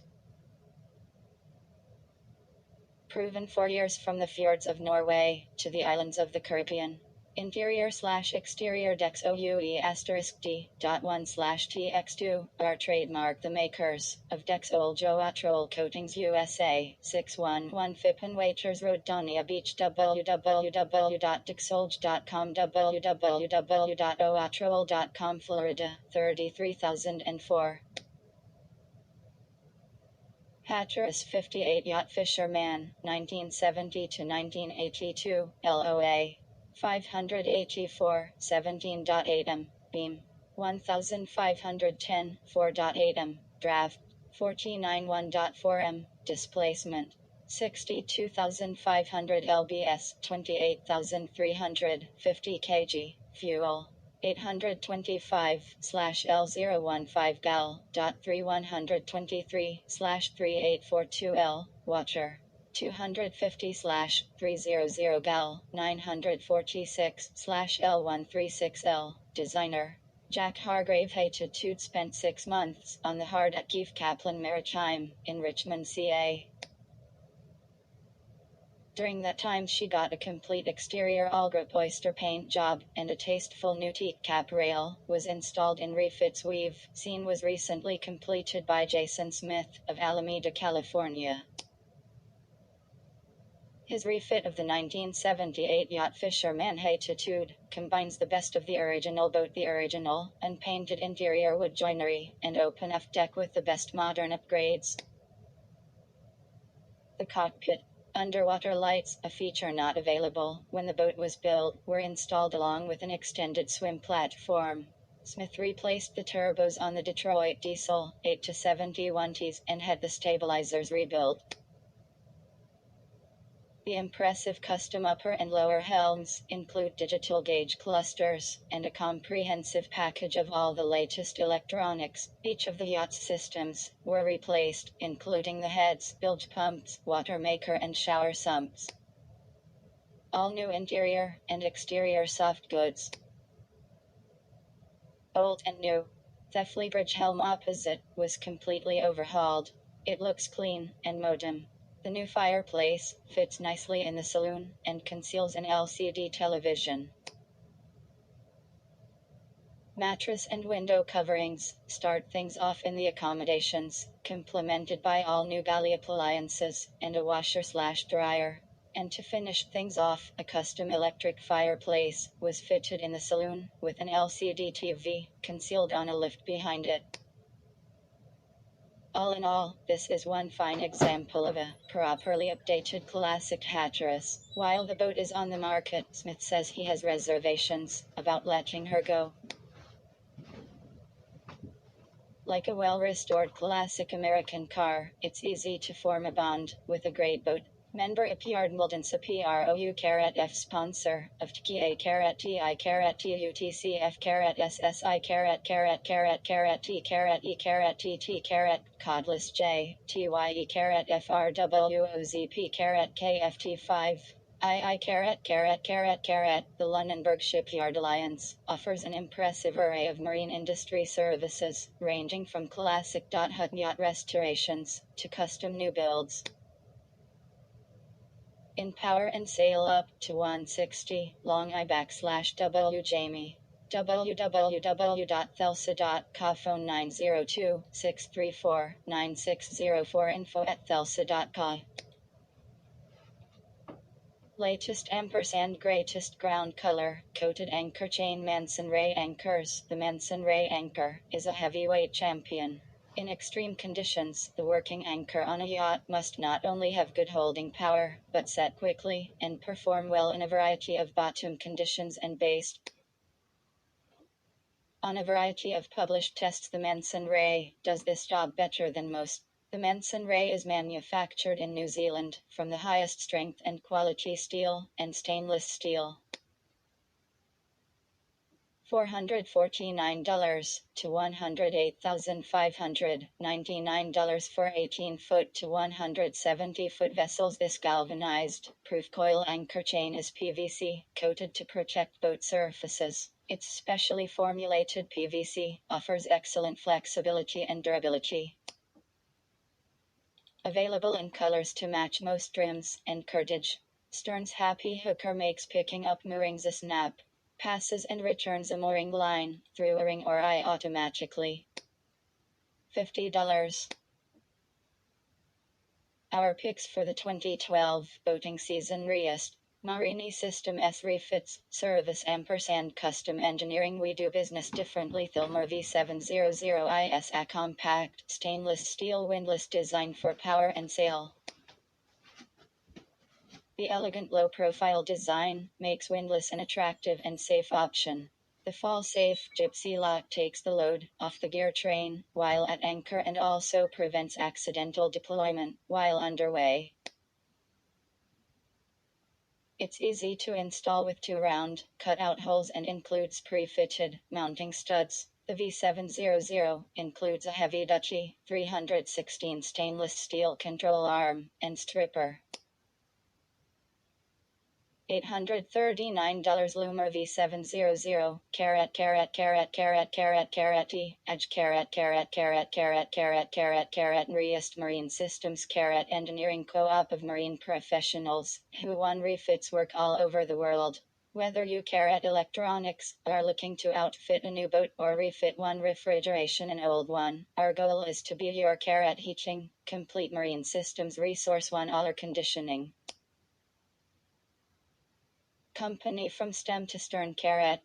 Proven 4 years from the fjords of Norway to the islands of the Caribbean. Interior/exterior decks OUE*D.1/TX2 are trademark the makers of Dexol Joatrol Coatings USA 611 Phippen Waiters Road Donia Beach www.dexolj.com www.oatrol.com Florida 33004 Hatteras 58 Yacht Fisherman 1970 to 1982 LOA 584 17.8 m beam 1510 4.8 m draft 1491.4 m displacement 62,500 lbs 28,350 kg fuel 825/L015 gal.3123/3842L water 250/300 gal 946/L136L designer Jack Hargrave Hatitude spent 6 months on the hard at Keith Kaplan Maritime in Richmond, CA. During that time she got a complete exterior all-grip oyster paint job, and a tasteful new teak cap rail was installed in refits weave. Scene was recently completed by Jason Smith of Alameda, California. His refit of the 1978 Yacht Fisherman Hatitude combines the best of the original boat, the original, unpainted interior wood joinery, and open aft deck with the best modern upgrades. The cockpit. Underwater lights, a feature not available when the boat was built, were installed along with an extended swim platform. Smith replaced the turbos on the Detroit diesel 8 to 71 Ts and had the stabilizers rebuilt. The impressive custom upper and lower helms include digital gauge clusters and a comprehensive package of all the latest electronics. Each of the yacht's systems were replaced, including the heads, bilge pumps, water maker and shower sumps. All new interior and exterior soft goods. Old and new. The Fleabridge helm opposite was completely overhauled. It looks clean and modern. The new fireplace fits nicely in the saloon and conceals an LCD television. Mattress and window coverings start things off in the accommodations, complemented by all new galley appliances and a washer/dryer. And to finish things off, a custom electric fireplace was fitted in the saloon with an LCD TV concealed on a lift behind it. All in all, this is one fine example of a properly updated classic Hatteras. While the boat is on the market, Smith says he has reservations about letting her go. Like a well-restored classic American car, it's easy to form a bond with a great boat. Member Ipyard Muldensa PROU F sponsor of TKA TI TUTCF SSI T TT Codless J TYE FRWOZP KFT5 The Lunenburg Shipyard Alliance offers an impressive array of marine industry services, ranging from classic hut yacht restorations to custom new builds. In power and sail up to 160, long I/W Jamie. www.thelsa.ca phone 902-634-9604 info@thelsa.ca. Latest ampersand greatest ground color coated anchor chain Manson Ray anchors. The Manson Ray anchor is a heavyweight champion. In extreme conditions, the working anchor on a yacht must not only have good holding power, but set quickly and perform well in a variety of bottom conditions. And based on a variety of published tests, the Manson Ray does this job better than most. The Manson Ray is manufactured in New Zealand from the highest strength and quality steel and stainless steel. $449 to $108,599 for 18-foot to 170-foot vessels. This galvanized, proof coil anchor chain is PVC, coated to protect boat surfaces. Its specially formulated PVC offers excellent flexibility and durability. Available in colors to match most trims and cordage. Stern's happy hooker makes picking up moorings a snap. Passes and returns a mooring line through a ring or eye automatically. $50. Our picks for the 2012 boating season: Riest, Marini System S refits, service & custom engineering. We do business differently. Thilmer V700 IS, a compact stainless steel windlass designed for power and sail. The elegant low-profile design makes windlass an attractive and safe option. The fall-safe gypsy lock takes the load off the gear train while at anchor and also prevents accidental deployment while underway. It's easy to install with 2 round, cut-out holes and includes pre-fitted mounting studs. The V700 includes a heavy-duty 316 stainless steel control arm and stripper. $839 Loomer V700 Edge Riest Marine Systems Engineering Co-op of marine professionals who refits work all over the world. Whether you electronics are looking to outfit a new boat or refit refrigeration an old one, our goal is to be your heating complete marine systems resource. All conditioning company from stem to stern.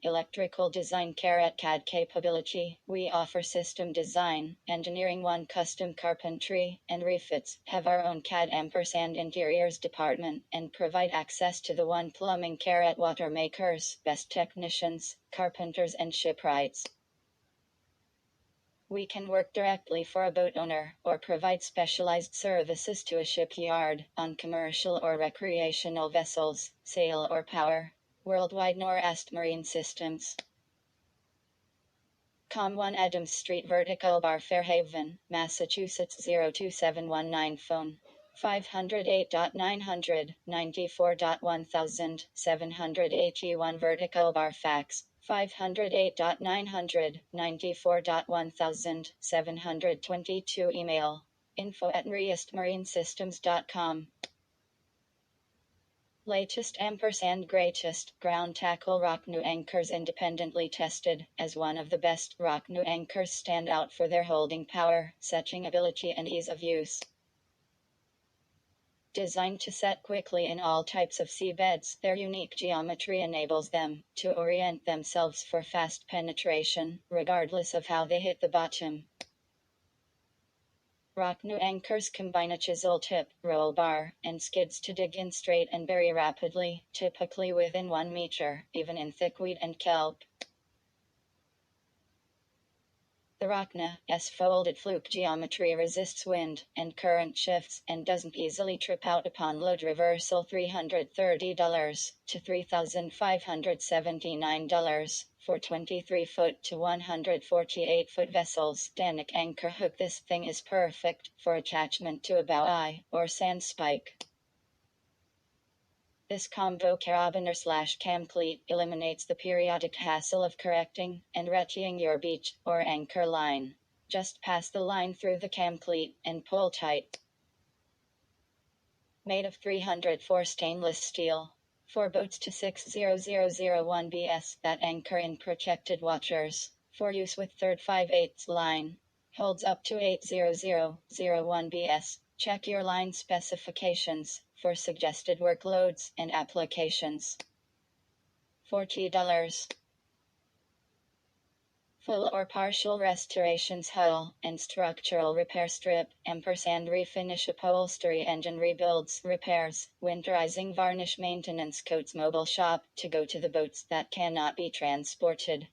Electrical design. CAD capability. We offer system design, engineering, custom carpentry, and refits. Have our own CAD & interiors department, and provide access to the plumbing. Water makers, best technicians, carpenters and shipwrights. We can work directly for a boat owner or provide specialized services to a shipyard on commercial or recreational vessels, sail or power. Worldwide Norest Marine Systems. 1 Adams Street, Vertical Bar, Fairhaven, Massachusetts 02719. Phone 508.994.1000, 781. Vertical Bar, fax 508.994.1000, 722. Email info@riestmarinesystems.com. Latest & greatest ground tackle. Rocknu anchors, independently tested as one of the best. Rocknu anchors stand out for their holding power, setting ability and ease of use. Designed to set quickly in all types of seabeds, their unique geometry enables them to orient themselves for fast penetration, regardless of how they hit the bottom. Rocknu anchors combine a chisel tip, roll bar, and skids to dig in straight and very rapidly, typically within 1 meter, even in thick weed and kelp. The Rocknu's folded fluke geometry resists wind and current shifts and doesn't easily trip out upon load reversal. $330 to $3,579 for 23-foot to 148-foot vessels. Danik anchor hook. This thing is perfect for attachment to a bow eye or sand spike. This combo carabiner/cam cleat eliminates the periodic hassle of correcting and rettying your beach or anchor line. Just pass the line through the cam cleat and pull tight. Made of 304 stainless steel. For boats to 60001 BS that anchor in protected waters. For use with 3/5/8 line. Holds up to 80001 BS. Check your line specifications for suggested workloads and applications. $40. Full or partial restorations. Hull and structural repair. Strip & refinish upholstery. Engine rebuilds, repairs, winterizing, varnish, maintenance. Coats. Mobile shop to go to the boats that cannot be transported.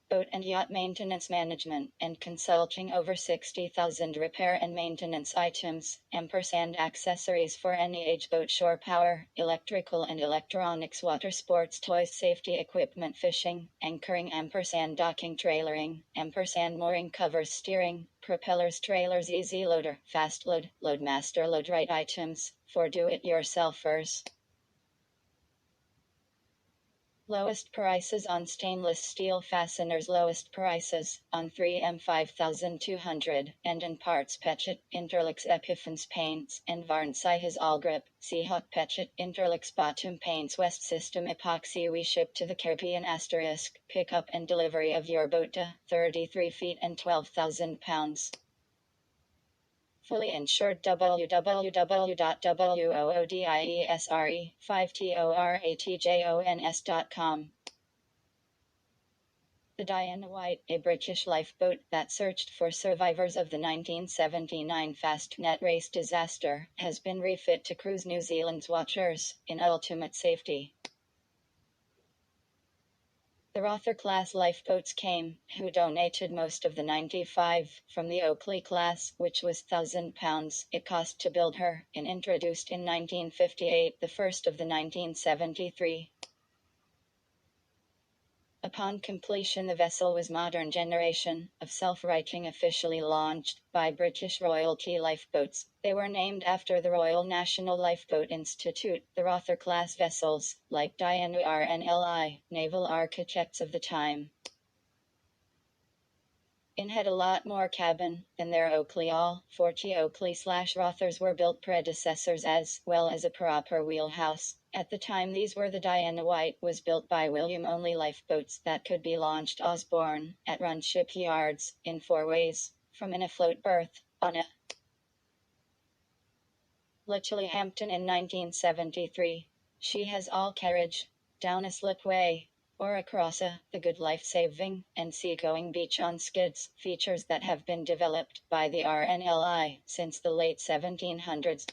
Boat and yacht maintenance management and consulting. Over 60,000 repair and maintenance items, & accessories for any age boat. Shore power, electrical and electronics, water sports, toys, safety equipment, fishing, anchoring, & docking, trailering, & mooring covers, steering, propellers, trailers, easy loader, fast load, loadmaster, load right items for do-it-yourselfers. Lowest prices on stainless steel fasteners. Lowest prices on 3M 5200 and in parts Petchet, Interlix Epiphanes paints and Varnsai has all grip. Seahawk Petchet, Interlix Bottom paints West System Epoxy. We ship to the Caribbean. Asterisk. Pickup and delivery of your boat to 33 feet and 12,000 pounds. Fully insured. www.woodiesre5toratjons.com. The Diana White, a British lifeboat that searched for survivors of the 1979 Fastnet race disaster, has been refit to cruise New Zealand's watchers in ultimate safety. The Rother-class lifeboats came, who donated most of the 95 from the Oakley class, which was £1,000 it cost to build her, and introduced in 1958, the first of the 1973. Upon completion, the vessel was modern generation of self-righting officially launched by British Royalty Lifeboats. They were named after the Royal National Lifeboat Institute. The Rother-class vessels, like Diana RNLI, naval architects of the time, had a lot more cabin than their Oakley. All 40 Oakley/Rothers were built predecessors as well as a proper wheelhouse. At the time, these were the Diana White was built by William only lifeboats that could be launched Osborne at run shipyards in 4 ways from an afloat berth on a Hampton in 1973. She has all carriage down a slipway or across the good life-saving and seagoing beach on skids, features that have been developed by the RNLI since the late 1700s.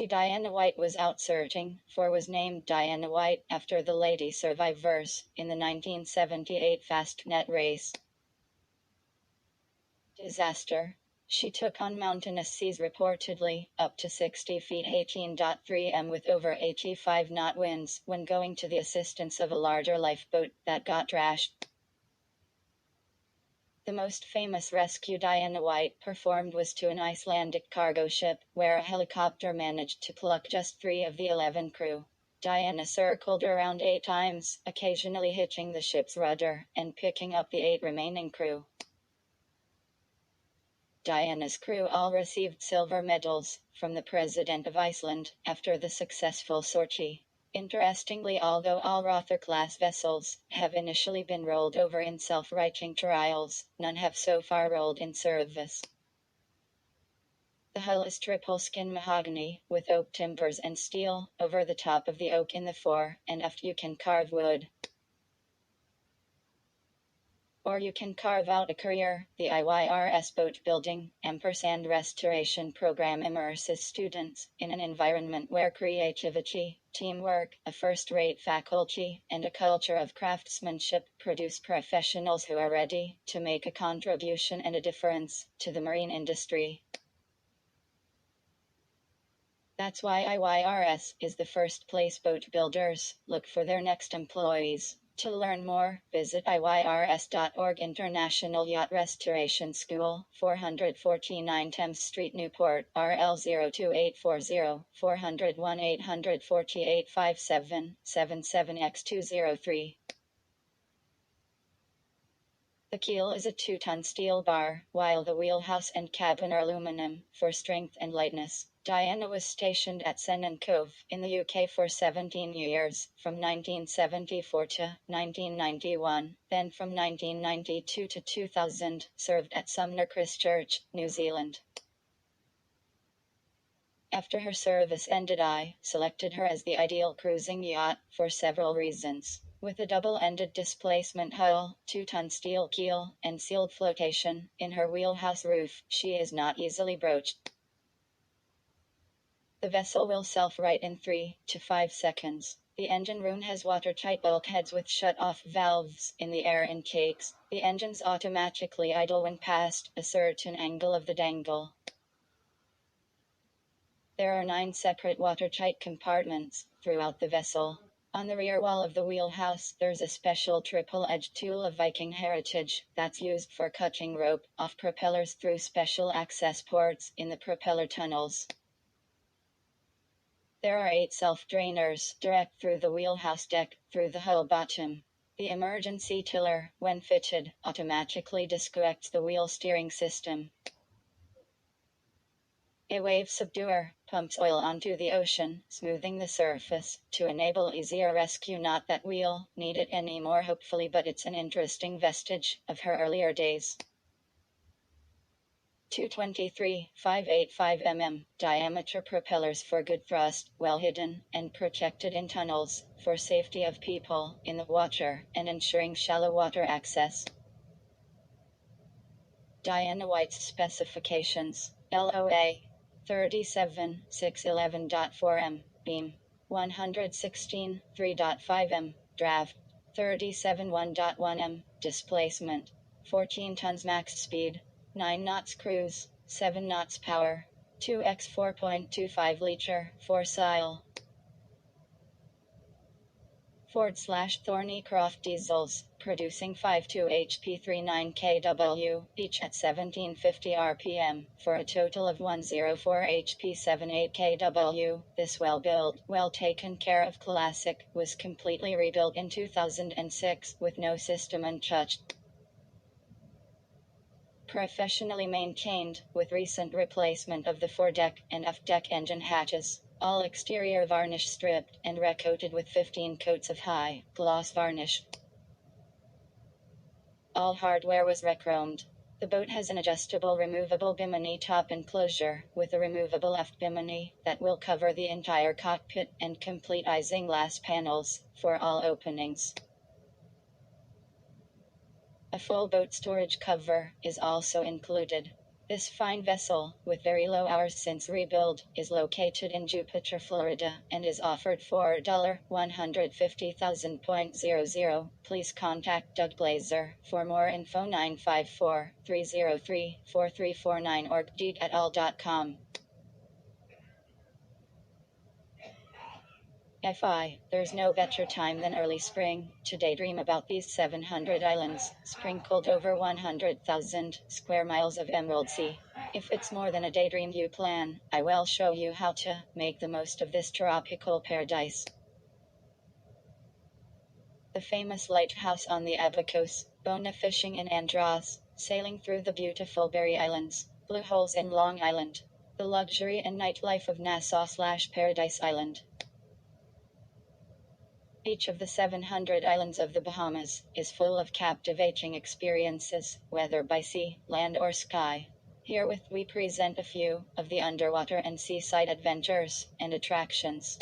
Diana White was out searching for was named Diana White after the lady survivors in the 1978 Fastnet race disaster. She took on mountainous seas, reportedly up to 60 feet 18.3 m with over 85 knot winds when going to the assistance of a larger lifeboat that got trashed. The most famous rescue Diana White performed was to an Icelandic cargo ship, where a helicopter managed to pluck just 3 of the 11 crew. Diana circled around 8 times, occasionally hitching the ship's rudder and picking up the 8 remaining crew. Diana's crew all received silver medals from the President of Iceland after the successful sortie. Interestingly, although all Rother-class vessels have initially been rolled over in self-righting trials, none have so far rolled in service. The hull is triple skin mahogany, with oak timbers and steel over the top of the oak in the fore and aft. You can carve wood, or you can carve out a career. The IYRS boat building & restoration program immerses students in an environment where creativity, teamwork, a first-rate faculty, and a culture of craftsmanship produce professionals who are ready to make a contribution and a difference to the marine industry. That's why IYRS is the first place boat builders look for their next employees. To learn more, visit iyrs.org. International Yacht Restoration School, 449 Thames Street, Newport, RL 02840 401 848 5777 X203. The keel is a 2-ton steel bar, while the wheelhouse and cabin are aluminum, for strength and lightness. Diana was stationed at Sennen Cove, in the UK for 17 years, from 1974 to 1991, then from 1992 to 2000, served at Sumner Christchurch, New Zealand. After her service ended, I selected her as the ideal cruising yacht, for several reasons. With a double-ended displacement hull, 2-ton steel keel, and sealed flotation in her wheelhouse roof, she is not easily broached. The vessel will self-right in 3 to 5 seconds. The engine room has watertight bulkheads with shut-off valves in the air intakes. The engines automatically idle when past a certain angle of the dangle. There are 9 separate watertight compartments throughout the vessel. On the rear wall of the wheelhouse, there's a special triple-edged tool of Viking heritage that's used for cutting rope off propellers through special access ports in the propeller tunnels. There are 8 self-drainers direct through the wheelhouse deck, through the hull bottom. The emergency tiller, when fitted, automatically disconnects the wheel steering system. A wave subduer pumps oil onto the ocean, smoothing the surface, to enable easier rescue. Not that we'll need it anymore hopefully, but it's an interesting vestige of her earlier days. 223, 585 mm diameter propellers for good thrust, well hidden and protected in tunnels, for safety of people in the water and ensuring shallow water access. Diana White's specifications: LOA 37.611.4 m, beam 116, 3.5 m, draft 37.1.1 m, displacement 14 tons, max speed 9 knots, cruise 7 knots, power 2x 4.25 liter 4-sile. Ford/Thornycroft diesels, producing 52 HP 39 kW, each at 1750 RPM, for a total of 104 HP 78 kW. This well-built, well-taken care of classic was completely rebuilt in 2006 with no system untouched. Professionally maintained, with recent replacement of the foredeck and aft-deck engine hatches. All exterior varnish stripped and recoated with 15 coats of high gloss varnish. All hardware was rechromed. The boat has an adjustable removable bimini top enclosure, with a removable aft bimini that will cover the entire cockpit, and complete isinglass panels for all openings. A full boat storage cover is also included. This fine vessel, with very low hours since rebuild, is located in Jupiter, Florida, and is offered for $150,000.00. Please contact Doug Glazer for more info. 954-303-4349 or deed@all.com. There's no better time than early spring to daydream about these 700 islands, sprinkled over 100,000 square miles of emerald sea. If it's more than a daydream you plan, I will show you how to make the most of this tropical paradise. The famous lighthouse on the Abacos, Bona fishing in Andros, sailing through the beautiful Berry Islands, Blue Holes in Long Island. The luxury and nightlife of Nassau/Paradise Island. Each of the 700 islands of the Bahamas is full of captivating experiences, whether by sea, land or sky. Herewith we present a few of the underwater and seaside adventures and attractions.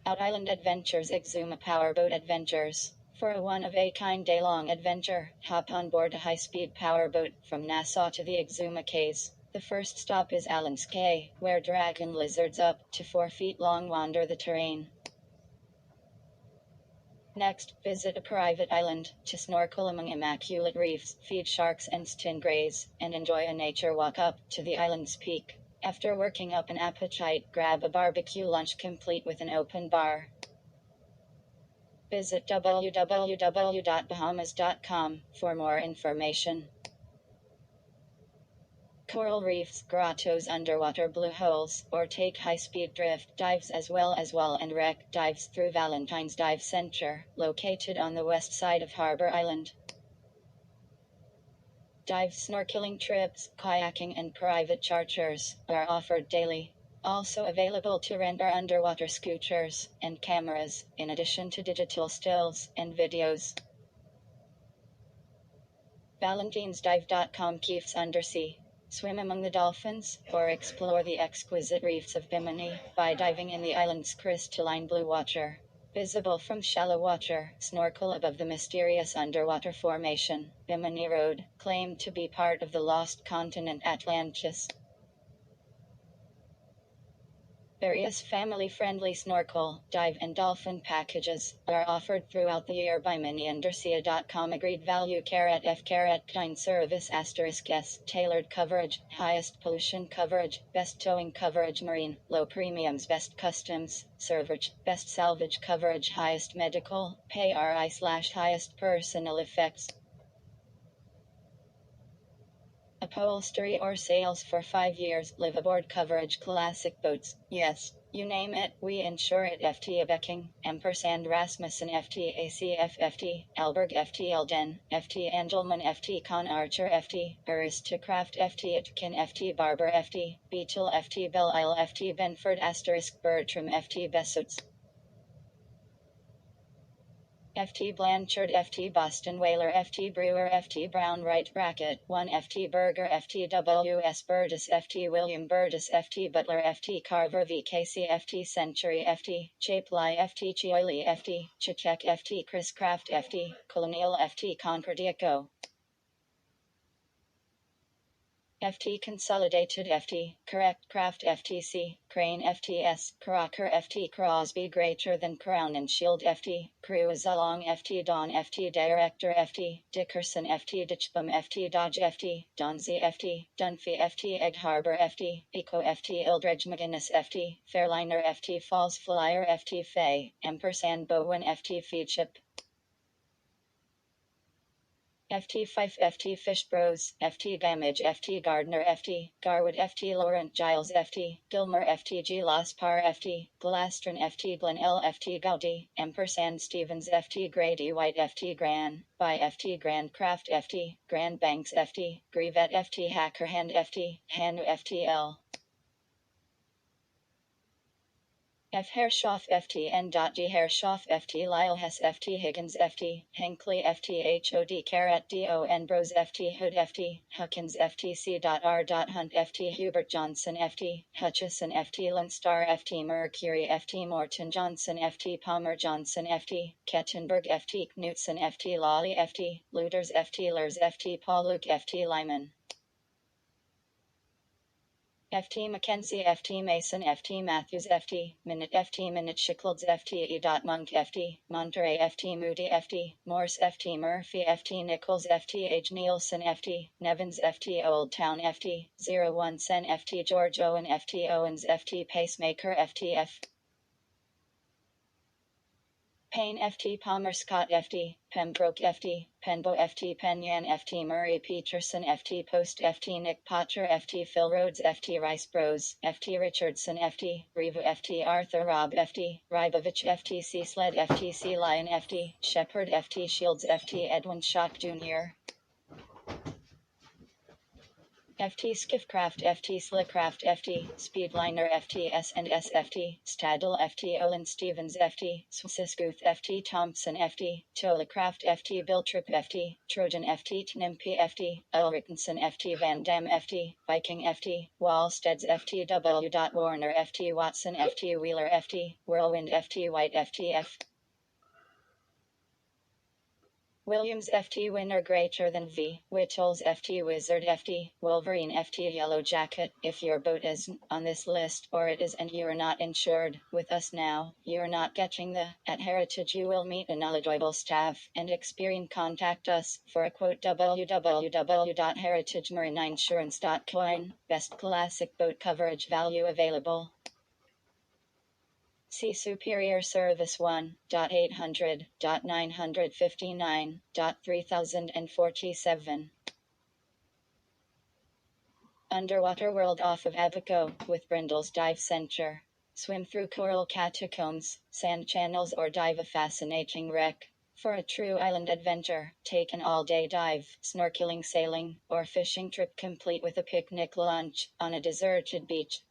Out Island Adventures Exuma Powerboat Adventures. For a one-of-a-kind day-long adventure, hop on board a high-speed powerboat from Nassau to the Exuma Cays. The first stop is Allen's Cay, where dragon lizards up to 4 feet long wander the terrain. Next, visit a private island to snorkel among immaculate reefs, feed sharks and stingrays, and enjoy a nature walk up to the island's peak. After working up an appetite, grab a barbecue lunch complete with an open bar. Visit www.bahamas.com for more information. Coral reefs, grottos, underwater blue holes, or take high-speed drift dives as well as wall and wreck dives through Valentine's Dive Center, located on the west side of Harbor Island. Dive snorkeling trips, kayaking and private charters are offered daily. Also available to rent are underwater scooters and cameras, in addition to digital stills and videos. Valentine'sDive.com keeps undersea. Swim among the dolphins, or explore the exquisite reefs of Bimini by diving in the island's crystalline blue water. Visible from shallow water, snorkel above the mysterious underwater formation, Bimini Road, claimed to be part of the lost continent Atlantis. Various family-friendly snorkel, dive and dolphin packages are offered throughout the year by miniundersea.com. Agreed value F kind service *S tailored coverage, highest pollution coverage, best towing coverage, marine, low premiums, best customs, servage, best salvage coverage, highest medical, pay RI/highest personal effects. A upholstery or sales for 5 years, live aboard coverage, classic boats, yes, you name it, we insure it. FT Becking, Ampersand Rasmussen, FT ACF, FT Alberg, FT Elden, FT Angelman, FT Con Archer, FT Aristocraft, FT Itkin, FT Barber, FT Beetle, FT Belle Isle, FT Benford, Asterisk Bertram, FT Bessots, FT Blanchard, FT Boston Whaler, FT Brewer, FT Brown, right bracket 1, FT Berger, FT WS Burgess, FT William Burgess, FT Butler, FT Carver, VKC, FT Century, FT Chapely, FT Chioili, FT Chichek, FT Chris Craft, FT Colonial, FT Concordia Co. FT Consolidated, FT Correct Craft, FTC Crane, FTS Crocker, FT Crosby, Greater than Crown and Shield, FT Cruise Along, FT Don, FT Director, FT Dickerson, FT Ditchbum, FT Dodge, FT Donzi, FT Dunphy, FT Egg Harbor, FT Eco, FT Eldridge McGuinness, FT Fairliner, FT Falls Flyer, FT Fay Ampersand Bowen, FT Feedship, FT Fife, FT Fish Bros, FT Gamage, FT Gardner, FT Garwood, FT Laurent Giles, FT Gilmer, FT Loss Par, FT Glastron, FT Glen L, FT Gaudi, Ampersand Stevens, FT Grady White, FT Gran by FT Grand Craft, FT Grand Banks, FT Grivet, FT Hackerhand, FT Hanu, FTL F. Hershoff, FT N.G. Hershoff, FT Lyle Hess, FT Higgins, FT Hinckley, FT HOD Carat DON Bros, FT Hood, FT Huckins, FTC.R. Hunt, FT Hubert Johnson, FT Hutchison, FT Linstar, FT Mercury, FT Morton Johnson, FT Palmer Johnson, FT Kettenberg, FT Knutson, FT Lawley, FT Luders, FT Lers, FT Paul Luke, FT Lyman, FT Mackenzie, FT Mason, FT Matthews, FT Minute, FT Minute Shickles, FT E. Monk, FT Monterey, FT Moody, FT Morse, FT Murphy, FT Nichols, FT H. Nielsen, FT Nevins, FT Old Town, FT 01 Sen, FT George Owen, FT Owens, FT Pacemaker, FTF Payne, FT Palmer Scott, FT Pembroke, FT Penbo, FT Penyan, FT Murray Peterson, FT Post, FT Nick Potter, FT Phil Rhodes, FT Rice Bros, FT Richardson, FT Revu, FT Arthur Rob, FT Rybovich, FT C Sled, FT C Lion, FT Shepard, FT Shields, FT Edwin Shock Jr. FT Skiffcraft, FT Slickcraft, FT Speedliner, FT S&S, FT Stadel, FT Olin Stevens, FT Swissisguth, FT Thompson, FT Tolecraft, FT Biltrip, FT Trojan, FT Tnimpi, FT Ulrichsen, FT Van Dam, FT Viking, FT Wallsteads, FT W. Warner, FT Watson, FT Wheeler, FT Whirlwind, FT White, FTF Williams, FT Winner greater than V. Whittles, FT Wizard, FT Wolverine, FT Yellow Jacket. If your boat isn't on this list or it is and you are not insured with us now, you're not getting the at Heritage. You will meet a knowledgeable staff and experience. Contact us for a quote. www.heritagemarininsurance.coin. Best classic boat coverage value available. See Superior Service 1.800.959.3047. Underwater World off of Abaco, with Brindle's Dive Center. Swim through coral catacombs, sand channels or dive a fascinating wreck. For a true island adventure, take an all-day dive, snorkeling, sailing, or fishing trip complete with a picnic lunch on a deserted beach.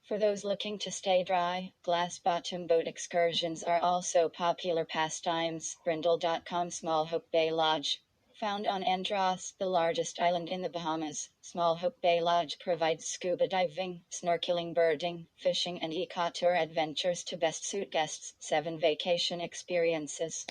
For those looking to stay dry, glass-bottom boat excursions are also popular pastimes. Brindle.com Small Hope Bay Lodge. Found on Andros, the largest island in the Bahamas, Small Hope Bay Lodge provides scuba diving, snorkeling, birding, fishing and eco-tour adventures to best suit guests. 7 vacation experiences.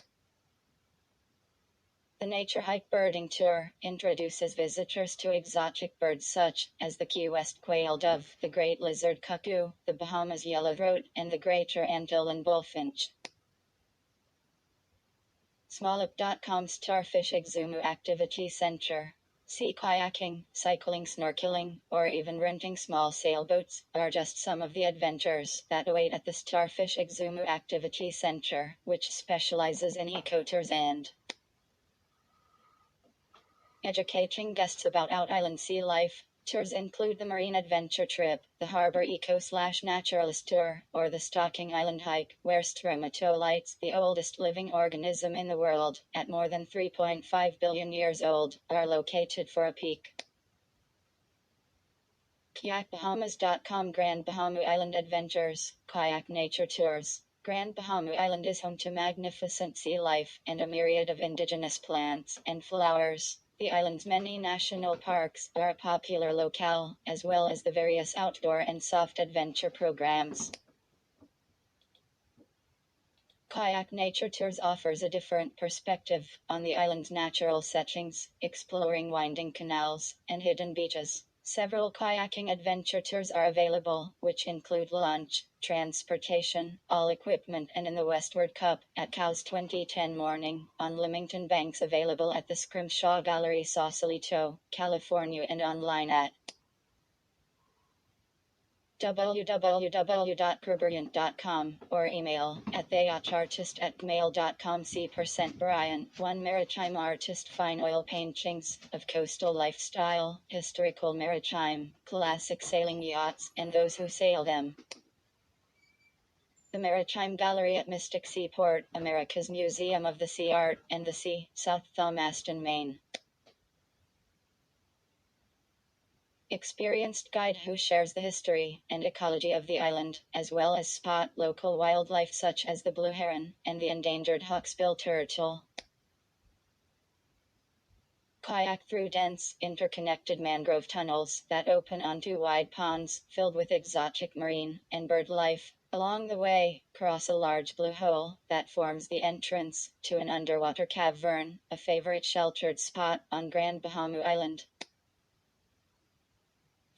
The Nature Hike Birding Tour introduces visitors to exotic birds such as the Key West quail dove, the great lizard cuckoo, the Bahamas yellowthroat, and the greater Antillean bullfinch. Smallup.com Starfish Exumu Activity Center. Sea kayaking, cycling, snorkeling, or even renting small sailboats are just some of the adventures that await at the Starfish Exumu Activity Center, which specializes in eco-tours and Educating guests about out-island sea life. Tours include the Marine Adventure Trip, the Harbor Eco/Naturalist Tour, or the Stalking Island Hike, where stromatolites, the oldest living organism in the world, at more than 3.5 billion years old, are located for a peek. KayakBahamas.com Grand Bahama Island Adventures, Kayak Nature Tours. Grand Bahama Island is home to magnificent sea life and a myriad of indigenous plants and flowers. The island's many national parks are a popular locale, as well as the various outdoor and soft adventure programs. Kayak Nature Tours offers a different perspective on the island's natural settings, exploring winding canals and hidden beaches. Several kayaking adventure tours are available, which include launch, transportation, all equipment, and in the Westward Cup at Cow's 2010 morning on Leamington Banks, available at the Scrimshaw Gallery, Sausalito, California, and online at www.kerbrilliant.com or email at theyartist@gmail.com. C. Brian, one maritime artist. Fine oil paintings of coastal lifestyle, historical maritime, classic sailing yachts, and those who sail them. The Maritime Gallery at Mystic Seaport, America's Museum of the Sea Art and the Sea, South Thomaston, Maine. Experienced guide who shares the history and ecology of the island, as well as spot local wildlife such as the blue heron and the endangered hawksbill turtle. Kayak through dense, interconnected mangrove tunnels that open onto wide ponds filled with exotic marine and bird life. Along the way, cross a large blue hole that forms the entrance to an underwater cavern, a favorite sheltered spot on Grand Bahama Island.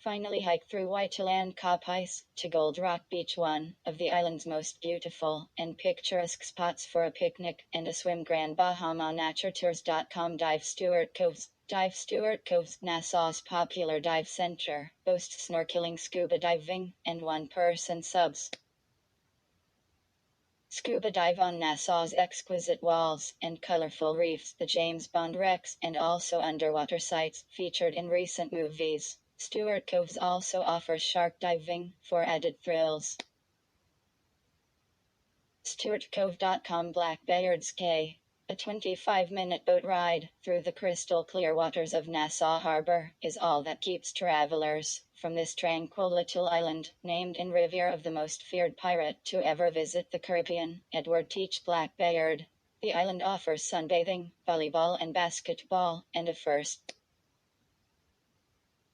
Finally, hike through Whiteland Cop Ice to Gold Rock Beach, one of the island's most beautiful and picturesque spots for a picnic and a swim. Grand Bahama Naturetours.com. Dive Stewart Coves. Dive Stewart Coves, Nassau's popular dive center, boasts snorkeling, scuba diving, and one-person subs. Scuba dive on Nassau's exquisite walls and colorful reefs, the James Bond wrecks, and also underwater sites featured in recent movies. Stewart Coves also offers shark diving for added thrills. StewartCove.com. Blackbeard's Cay. A 25-minute boat ride through the crystal clear waters of Nassau Harbor is all that keeps travelers from this tranquil little island, named in revere of the most feared pirate to ever visit the Caribbean, Edward Teach Blackbeard. The island offers sunbathing, volleyball and basketball, and a first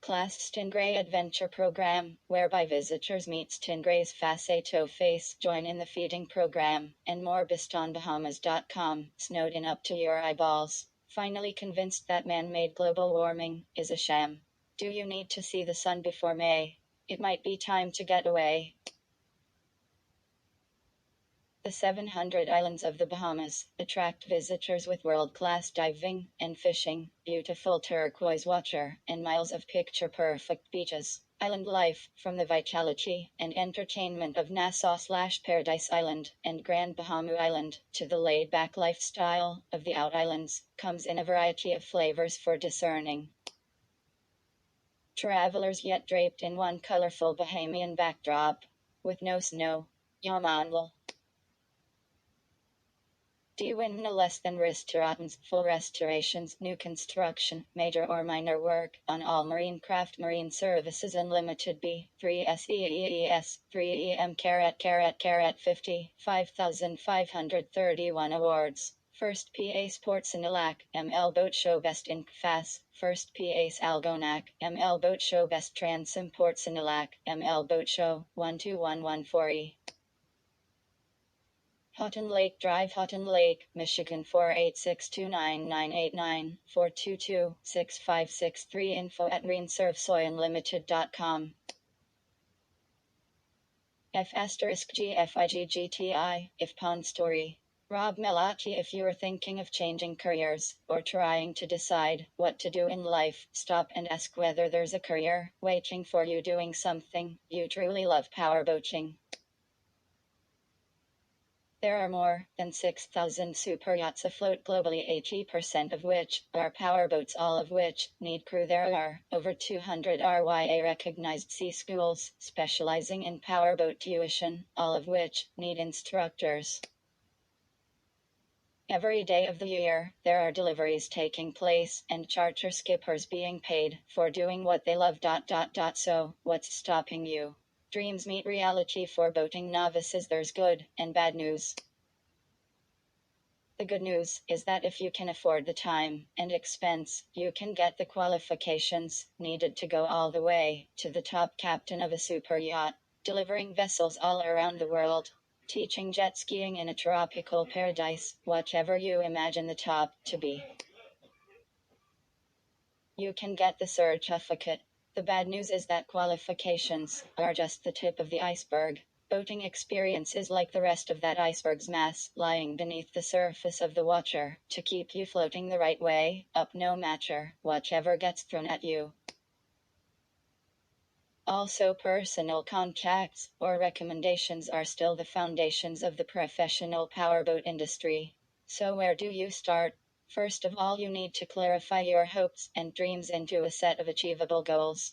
class stingray adventure program, whereby visitors meet stingrays face to face, join in the feeding program, and more. BistonBahamas.com. Snowed in up to your eyeballs. Finally convinced that man-made global warming is a sham. Do you need to see the sun before May? It might be time to get away. The 700 islands of the Bahamas attract visitors with world-class diving and fishing, beautiful turquoise water, and miles of picture-perfect beaches. Island life, from the vitality and entertainment of Nassau/Paradise Island and Grand Bahama Island to the laid-back lifestyle of the out-islands, comes in a variety of flavors for discerning travelers, yet draped in one colorful Bahamian backdrop. With no snow, Yamanlal. Doing no less than restaurants, full restorations, new construction, major or minor work on all marine craft. Marine Services Unlimited B3SEES 3EM 50 5,531 awards. First PA Sports Sinilac, ML Boat Show Best in FAS. First PA Salgonac, ML Boat Show Best Transimport Sinilac, ML Boat Show 12114E. Houghton Lake Drive, Houghton Lake, Michigan 486299989 422-6563. Info at marinesurfsoyunlimited.com. F*GFIGGTI, if Pond Story. Rob Melati. If you are thinking of changing careers or trying to decide what to do in life, stop and ask whether there's a career waiting for you doing something you truly love. Powerboating. There are more than 6,000 super yachts afloat globally, 80% of which are powerboats, all of which need crew. There are over 200 RYA recognized sea schools specializing in powerboat tuition, all of which need instructors. Every day of the year, there are deliveries taking place and charter skippers being paid for doing what they love. So, what's stopping you? Dreams meet reality for boating novices. There's good and bad news. The good news is that if you can afford the time and expense, you can get the qualifications needed to go all the way to the top, captain of a super yacht, delivering vessels all around the world. Teaching jet skiing in a tropical paradise, whatever you imagine the top to be. You can get the certificate. The bad news is that qualifications are just the tip of the iceberg. Boating experience is like the rest of that iceberg's mass lying beneath the surface of the water to keep you floating the right way up, no matter whatever gets thrown at you. Also, personal contacts or recommendations are still the foundations of the professional powerboat industry. So where do you start? First of all, you need to clarify your hopes and dreams into a set of achievable goals.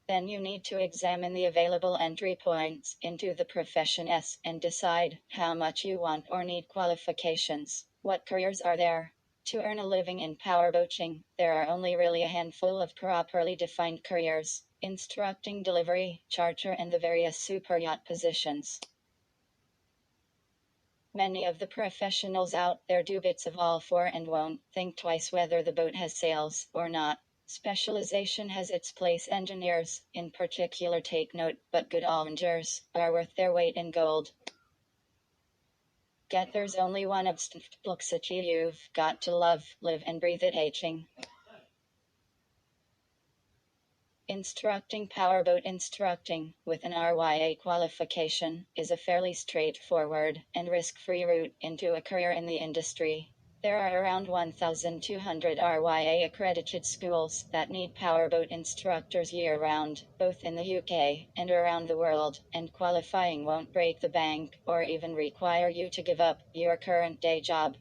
Then you need to examine the available entry points into the profession and decide how much you want or need qualifications. What careers are there? To earn a living in powerboating, there are only really a handful of properly defined careers: instructing, delivery, charter, and the various super yacht positions. Many of the professionals out there do bits of all four and won't think twice whether the boat has sails or not. Specialization has its place. Engineers, in particular, take note, but good all-rounders are worth their weight in gold. There's only one obstacle you've got to love, live, and breathe it: aging. Instructing. Powerboat instructing with an RYA qualification is a fairly straightforward and risk-free route into a career in the industry. There are around 1,200 RYA accredited schools that need powerboat instructors year-round, both in the UK and around the world, and qualifying won't break the bank or even require you to give up your current day job.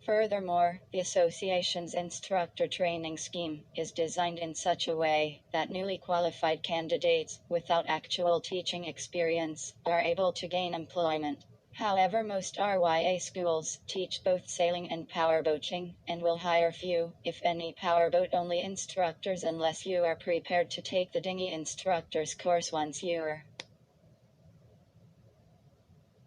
Furthermore, the association's instructor training scheme is designed in such a way that newly qualified candidates without actual teaching experience are able to gain employment. However, most RYA schools teach both sailing and powerboating, and will hire few, if any, powerboat-only instructors unless you are prepared to take the dinghy instructor's course once you're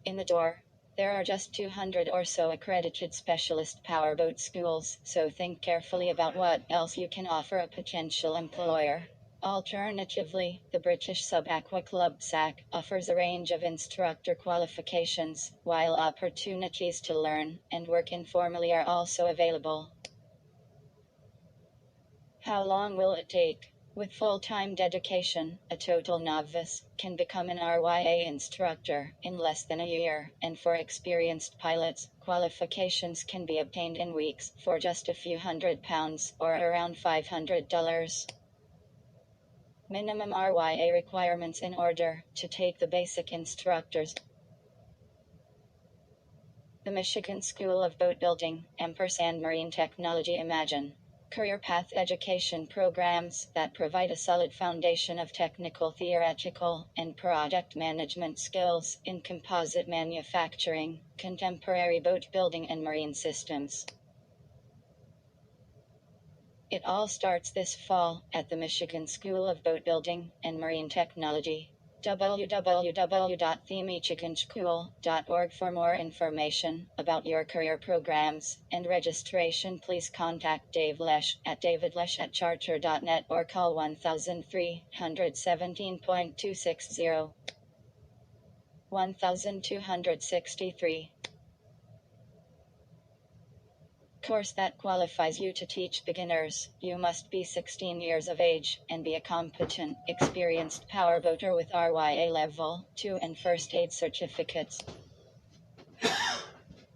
in the door. There are just 200 or so accredited specialist powerboat schools, so think carefully about what else you can offer a potential employer. Alternatively, the British Sub-Aqua Club SAC offers a range of instructor qualifications, while opportunities to learn and work informally are also available. How long will it take? With full-time dedication, a total novice can become an RYA instructor in less than a year, and for experienced pilots, qualifications can be obtained in weeks for just a few £100 or around $500. Minimum RYA requirements in order to take the basic instructors. The Michigan School of Boat Building, & Marine Technology. Imagine career path education programs that provide a solid foundation of technical, theoretical, and project management skills in composite manufacturing, contemporary boat building, and marine systems. It all starts this fall at the Michigan School of Boat Building and Marine Technology. www.themichiganschool.org. For more information about your career programs and registration, please contact Dave Lesh at davidlesh@charter.net or call 1317.260 1263. Course that qualifies you to teach beginners. You must be 16 years of age and be a competent, experienced powerboater with RYA Level 2 and First Aid certificates.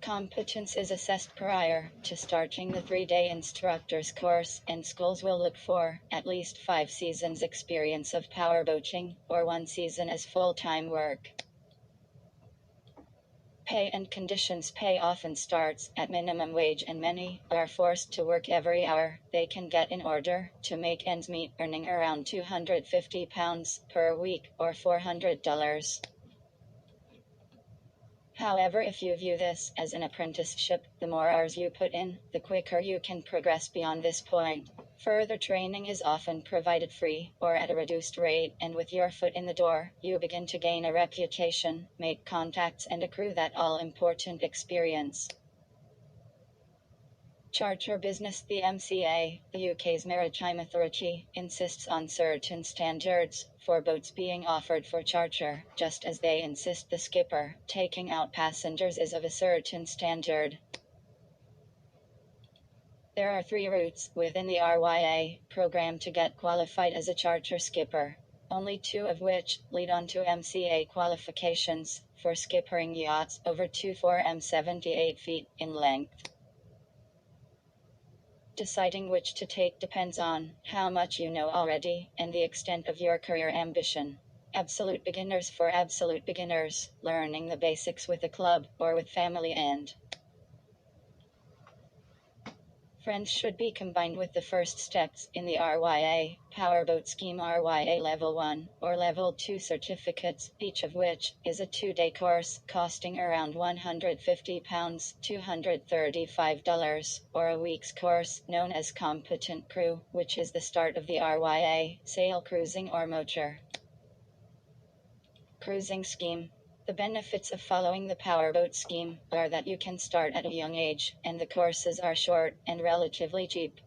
Competence is assessed prior to starting the 3-day instructor's course, and schools will look for at least 5 seasons experience of powerboating, or 1 season as full-time work. Pay and conditions. Pay often starts at minimum wage, and many are forced to work every hour they can get in order to make ends meet, earning around £250 per week, or $400. However, if you view this as an apprenticeship, the more hours you put in, the quicker you can progress beyond this point. Further training is often provided free, or at a reduced rate, and with your foot in the door, you begin to gain a reputation, make contacts, and accrue that all-important experience. Charter business. The MCA, the UK's maritime authority, insists on certain standards for boats being offered for charter, just as they insist the skipper taking out passengers is of a certain standard. There are 3 routes within the RYA program to get qualified as a charter skipper, only 2 of which lead on to MCA qualifications for skippering yachts over 2,478 feet in length. Deciding which to take depends on how much you know already and the extent of your career ambition. Absolute beginners. For absolute beginners, learning the basics with a club or with family and friends should be combined with the first steps in the RYA Powerboat Scheme. RYA Level 1 or Level 2 certificates, each of which is a 2-day course costing around £150, $235, or a week's course known as Competent Crew, which is the start of the RYA Sail, Cruising, or Motor Cruising Scheme. The benefits of following the powerboat scheme are that you can start at a young age, and the courses are short and relatively cheap.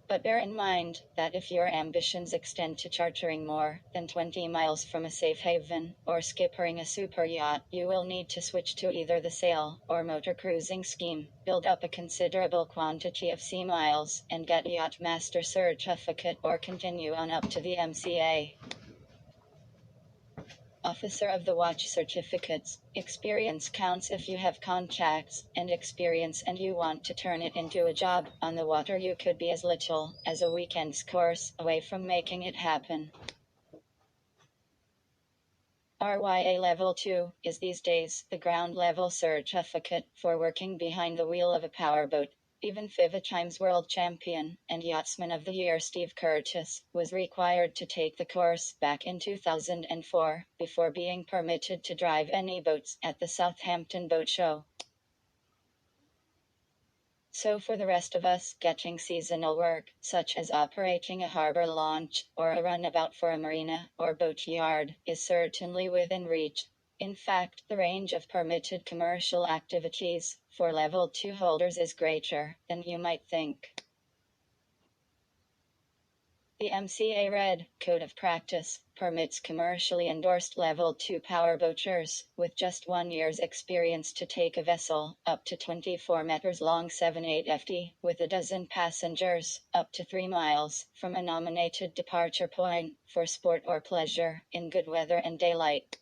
But bear in mind that if your ambitions extend to chartering more than 20 miles from a safe haven, or skippering a super yacht, you will need to switch to either the sail or motor cruising scheme, build up a considerable quantity of sea miles, and get a yacht master certificate, or continue on up to the MCA Officer of the Watch certificates. Experience counts. If you have contacts and experience and you want to turn it into a job on the water, you could be as little as a weekend's course away from making it happen. RYA Level 2 is these days the ground level certificate for working behind the wheel of a powerboat. Even 5 times world champion and Yachtsman of the Year Steve Curtis was required to take the course back in 2004 before being permitted to drive any boats at the Southampton Boat Show. So for the rest of us, getting seasonal work, such as operating a harbor launch or a runabout for a marina or boatyard, is certainly within reach. In fact, the range of permitted commercial activities for Level 2 holders is greater than you might think. The MCA Red Code of Practice permits commercially endorsed Level 2 powerboaters with just 1 year's experience to take a vessel up to 24 meters long 7-8 ft with a dozen passengers up to 3 miles from a nominated departure point for sport or pleasure in good weather and daylight.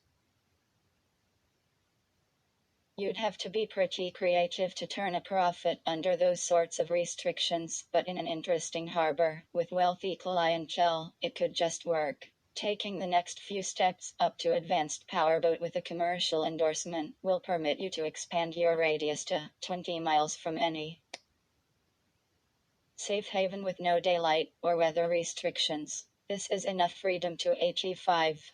You'd have to be pretty creative to turn a profit under those sorts of restrictions, but in an interesting harbor, with wealthy clientele, it could just work. Taking the next few steps up to advanced powerboat with a commercial endorsement will permit you to expand your radius to 20 miles from any safe haven with no daylight or weather restrictions. This is enough freedom to achieve 5.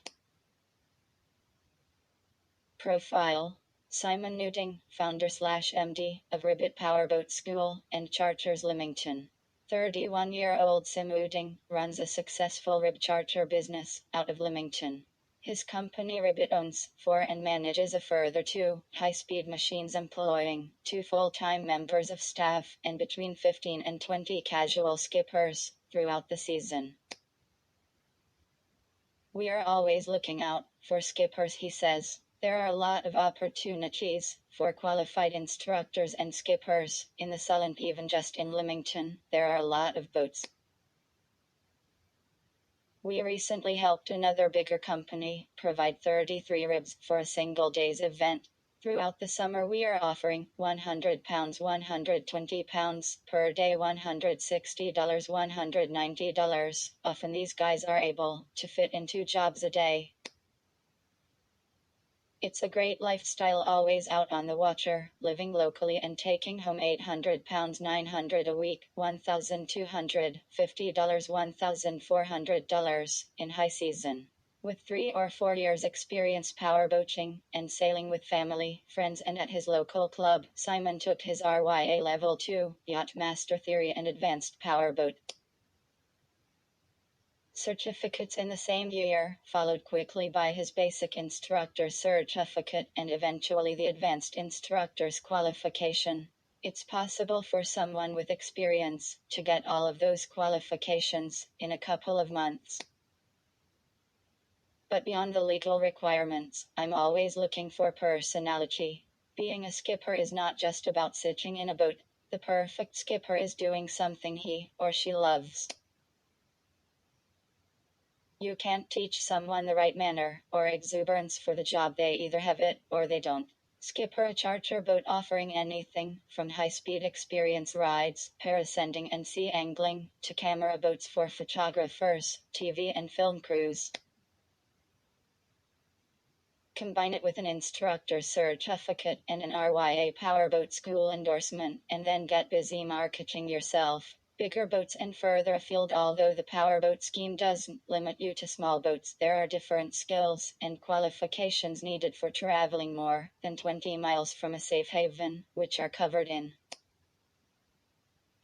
Profile. Simon Newding, founder/MD of Ribbit Powerboat School and Charters Lymington. 31-year-old Sim Newding runs a successful rib charter business out of Lymington. His company Ribbit owns 4 and manages a further 2 high-speed machines, employing 2 full-time members of staff and between 15 and 20 casual skippers throughout the season. We are always looking out for skippers, he says. There are a lot of opportunities for qualified instructors and skippers in the Solent. Even just in Lymington, there are a lot of boats. We recently helped another bigger company provide 33 ribs for a single day's event. Throughout the summer we are offering £100, £120 per day, $160, $190. Often these guys are able to fit in 2 jobs a day. It's a great lifestyle, always out on the water, living locally and taking home £800, $900 a week, $1,250, $1,400 in high season. With 3 or 4 years experience powerboating and sailing with family, friends and at his local club, Simon took his RYA Level 2, Yacht Master Theory and Advanced Powerboat certificates in the same year, followed quickly by his basic instructor certificate and eventually the advanced instructor's qualification. It's possible for someone with experience to get all of those qualifications in a couple of months. But beyond the legal requirements, I'm always looking for personality. Being a skipper is not just about sitting in a boat. The perfect skipper is doing something he or she loves. You can't teach someone the right manner or exuberance for the job. They either have it or they don't. Skipper a charter boat offering anything from high-speed experience rides, parasending and sea angling, to camera boats for photographers, TV and film crews. Combine it with an instructor certificate and an RYA powerboat school endorsement, and then get busy marketing yourself. Bigger boats and further afield. Although the powerboat scheme doesn't limit you to small boats, there are different skills and qualifications needed for traveling more than 20 miles from a safe haven, which are covered in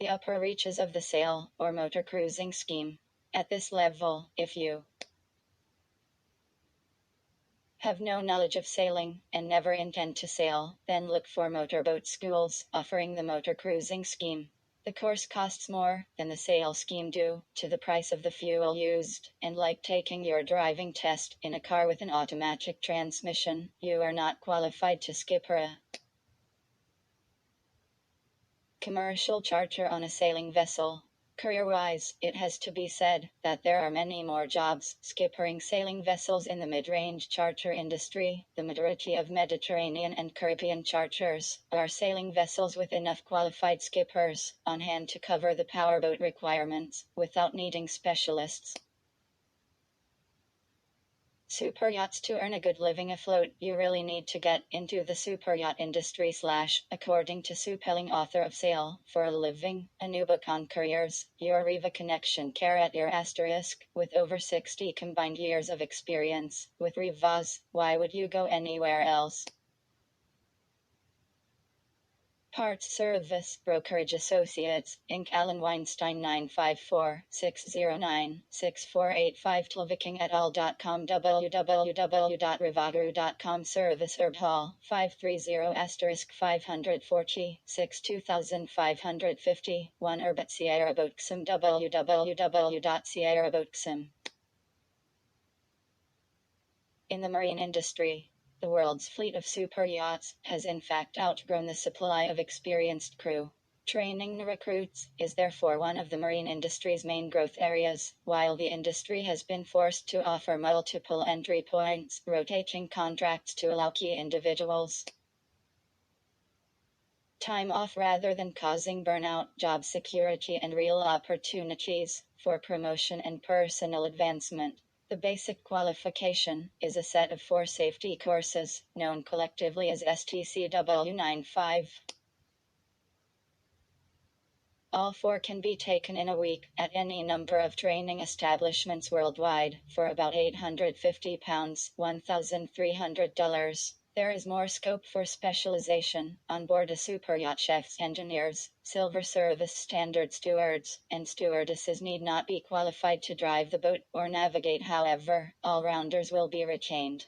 the upper reaches of the sail or motor cruising scheme. At this level, if you have no knowledge of sailing and never intend to sail, then look for motorboat schools offering the motor cruising scheme. The course costs more than the sail scheme due to the price of the fuel used, and like taking your driving test in a car with an automatic transmission, you are not qualified to skipper a commercial charter on a sailing vessel. Career-wise, it has to be said that there are many more jobs skippering sailing vessels in the mid-range charter industry. The majority of Mediterranean and Caribbean charters are sailing vessels with enough qualified skippers on hand to cover the powerboat requirements without needing specialists. Super yachts. To earn a good living afloat, you really need to get into the super yacht industry / according to Sue Pelling, author of Sail for a Living, a new book on careers, your Riva connection ***, with over 60 combined years of experience with Rivas, why would you go anywhere else? Parts Service Brokerage Associates, Inc. Alan Weinstein 954-609-6485 Tleviking et al.com www.rivaguru.com Service Herb Hall 530*540 62550 1 Herb at Sierra Boatsum www.sierraboatsum. In the marine industry, the world's fleet of super yachts has in fact outgrown the supply of experienced crew. Training new recruits is therefore one of the marine industry's main growth areas, while the industry has been forced to offer multiple entry points, rotating contracts to allow key individuals time off rather than causing burnout, job security and real opportunities for promotion and personal advancement. The basic qualification is a set of 4 safety courses, known collectively as STCW95. All 4 can be taken in a week at any number of training establishments worldwide for about £850, $1,300. There is more scope for specialization on board a super yacht. Chefs, engineers, silver service standard stewards, and stewardesses need not be qualified to drive the boat or navigate. However, all-rounders will be retained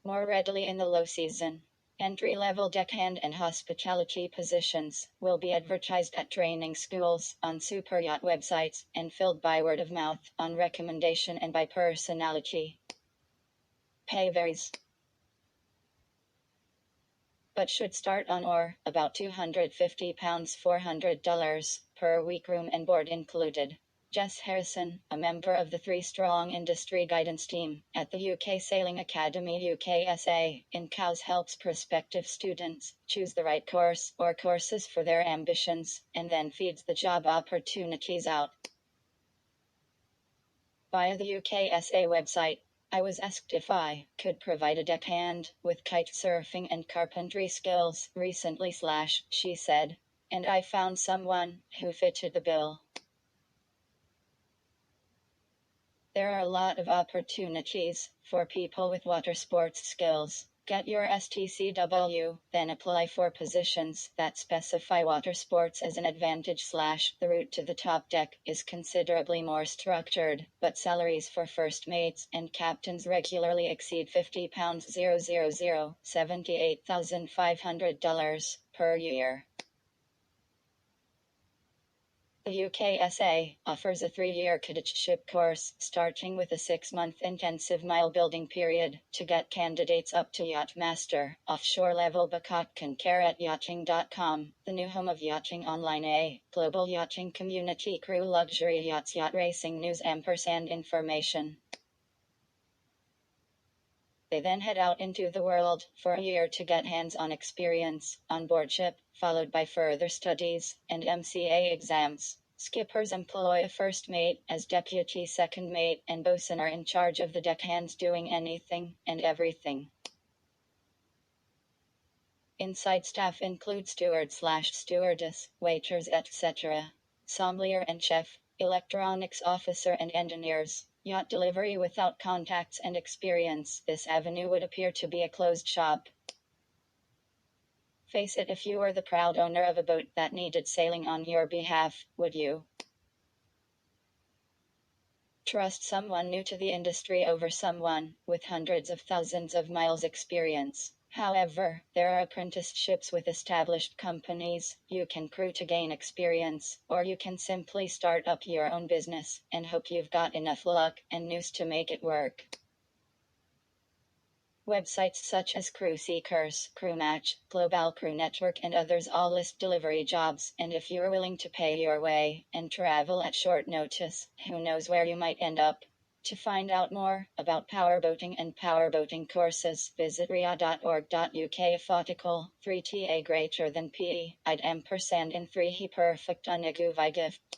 more readily in the low season. Entry-level deckhand and hospitality positions will be advertised at training schools, on super yacht websites, and filled by word of mouth, on recommendation and by personality. Pay varies, but should start on or about £250, $400 per week, room and board included. Jess Harrison, a member of the three-strong industry guidance team at the UK Sailing Academy UKSA, in COWS helps prospective students choose the right course or courses for their ambitions, and then feeds the job opportunities out. Via the UKSA website, I was asked if I could provide a deckhand with kite surfing and carpentry skills recently, she said, and I found someone who fitted the bill. There are a lot of opportunities for people with water sports skills. Get your STCW, then apply for positions that specify water sports as an advantage. The route to the top deck is considerably more structured, but salaries for first mates and captains regularly exceed £50,000, $78,500 per year. The UKSA offers a 3-year cadetship course, starting with a 6-month intensive mile-building period, to get candidates up to Yacht Master, offshore level. Yachting.com, the new home of Yachting Online, a global yachting community. Crew luxury yachts, yacht racing news, information. They then head out into the world for a year to get hands-on experience on board ship, followed by further studies and MCA exams. Skippers employ a first mate as deputy second mate, and bosun are in charge of the deckhands doing anything and everything. Inside staff include steward/stewardess, waiters, etc., sommelier and chef, electronics officer and engineers. Yacht delivery without contacts and experience. This avenue would appear to be a closed shop. Face it, if you were the proud owner of a boat that needed sailing on your behalf, would you trust someone new to the industry over someone with hundreds of thousands of miles experience? However, there are apprenticeships with established companies. You can crew to gain experience, or you can simply start up your own business and hope you've got enough luck and nous to make it work. Websites such as Crew Seekers, Crew Match, Global Crew Network and others all list delivery jobs, and if you're willing to pay your way and travel at short notice, who knows where you might end up. To find out more about powerboating and powerboating courses, visit ria.org.uk. Fotical, 3TA greater than PE, I'd ampersand in 3 he perfect uniguvi gift.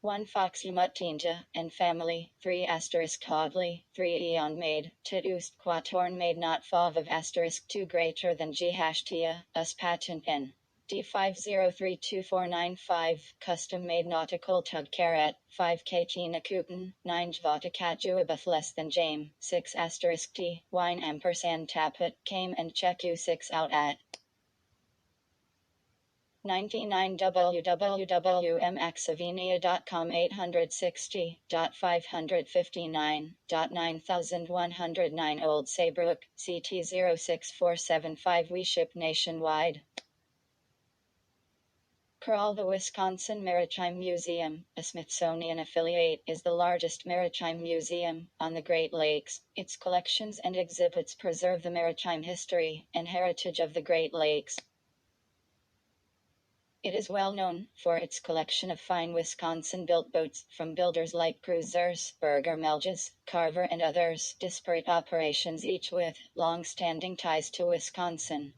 1 Fox Mutinja and family, 3 Hoddley, 3 Eon made, tit ust quatorn made not fav of *2 greater than G #tia, us patent N. D503245, custom made nautical tug carat, 5 Katina Kutan, 9 Jvatakatuabeth less than Jame, 6 *T, wine ampersand tappet, came and check you 6 out at 99 www.maxavinia.com 860.559.9109 Old Saybrook, CT 06475. We ship nationwide. CRAL. The Wisconsin Maritime Museum, a Smithsonian affiliate, is the largest maritime museum on the Great Lakes. Its collections and exhibits preserve the maritime history and heritage of the Great Lakes. It is well known for its collection of fine Wisconsin-built boats from builders like Cruisers, Berger Melges, Carver and others, disparate operations each with long-standing ties to Wisconsin.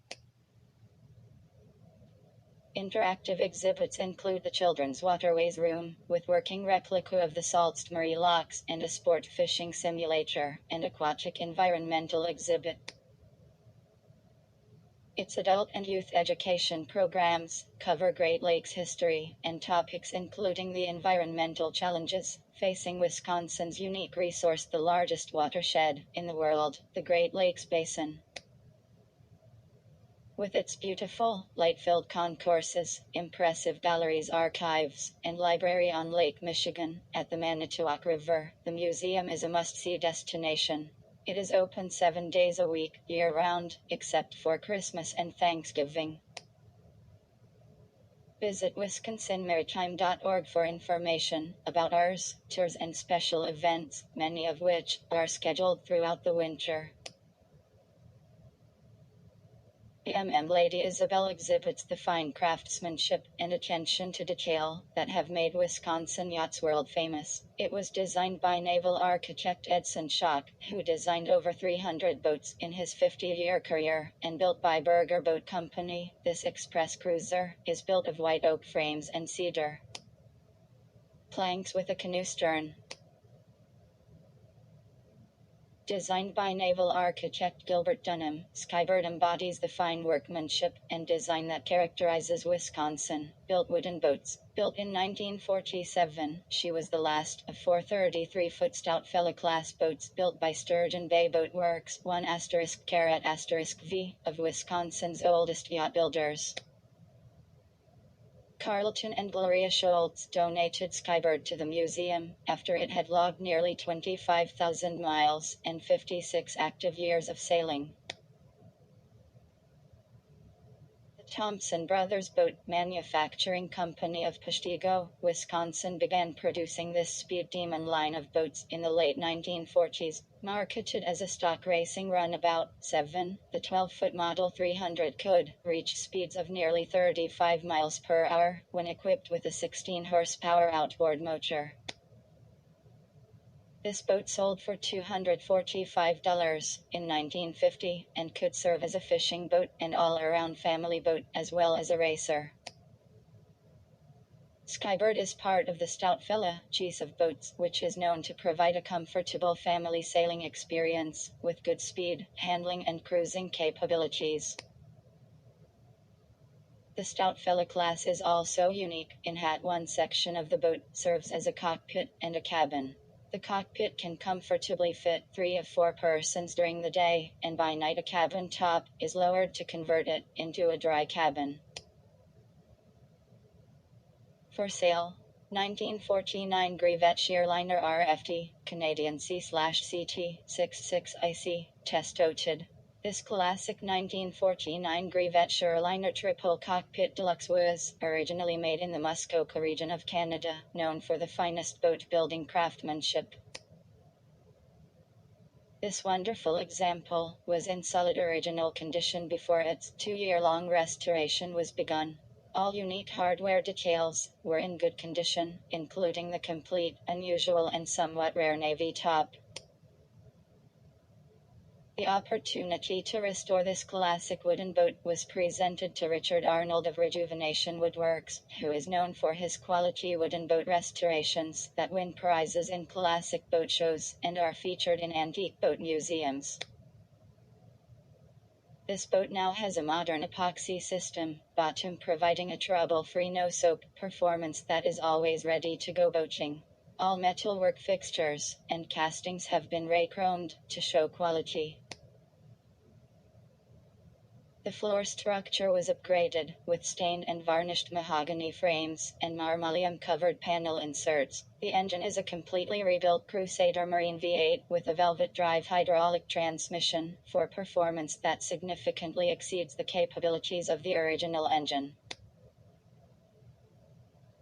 Interactive exhibits include the Children's Waterways Room, with working replica of the Sault Ste. Marie locks, and a sport fishing simulator, and aquatic environmental exhibit. Its adult and youth education programs cover Great Lakes history and topics including the environmental challenges facing Wisconsin's unique resource, the largest watershed in the world, the Great Lakes Basin. With its beautiful, light-filled concourses, impressive galleries, archives, and library on Lake Michigan, at the Manitowoc River, the museum is a must-see destination. It is open 7 days a week, year-round, except for Christmas and Thanksgiving. Visit wisconsinmaritime.org for information about ours, tours and special events, many of which are scheduled throughout the winter. Lady Isabel exhibits the fine craftsmanship and attention to detail that have made Wisconsin yachts world famous. It was designed by naval architect Edson Schock, who designed over 300 boats in his 50-year career, and built by Berger Boat Company. This express cruiser is built of white oak frames and cedar planks with a canoe stern. Designed by naval architect Gilbert Dunham, Skybird embodies the fine workmanship and design that characterizes Wisconsin. Built wooden boats. Built in 1947, she was the last of four 33-foot stout Fella-class boats built by Sturgeon Bay Boat Works, 1*V, of Wisconsin's oldest yacht builders. Carlton and Gloria Schultz donated Skybird to the museum after it had logged nearly 25,000 miles and 56 active years of sailing. The Thompson Brothers Boat Manufacturing Company of Peshtigo, Wisconsin began producing this Speed Demon line of boats in the late 1940s. Marketed as a stock racing runabout, 7, the 12-foot Model 300 could reach speeds of nearly 35 miles per hour when equipped with a 16-horsepower outboard motor. This boat sold for $245 in 1950 and could serve as a fishing boat and all-around family boat as well as a racer. Skybird is part of the Stout Fella cheese of boats, which is known to provide a comfortable family sailing experience, with good speed, handling and cruising capabilities. The Stout Fella class is also unique, in that one section of the boat serves as a cockpit and a cabin. The cockpit can comfortably fit 3 of 4 persons during the day, and by night a cabin top is lowered to convert it into a dry cabin. For sale. 1949 Grevette Shearliner RFT, Canadian C/CT, 66IC, test-toted. This classic 1949 Grevette Shearliner triple cockpit deluxe was originally made in the Muskoka region of Canada, known for the finest boat-building craftsmanship. This wonderful example was in solid original condition before its 2-year-long restoration was begun. All unique hardware details were in good condition, including the complete, unusual and somewhat rare navy top. The opportunity to restore this classic wooden boat was presented to Richard Arnold of Rejuvenation Woodworks, who is known for his quality wooden boat restorations that win prizes in classic boat shows and are featured in antique boat museums. This boat now has a modern epoxy system, bottom providing a trouble-free no-soap performance that is always ready to go boating. All metalwork fixtures and castings have been ray-chromed to show quality. The floor structure was upgraded, with stained and varnished mahogany frames and marmoleum-covered panel inserts. The engine is a completely rebuilt Crusader Marine V8 with a velvet drive hydraulic transmission for performance that significantly exceeds the capabilities of the original engine.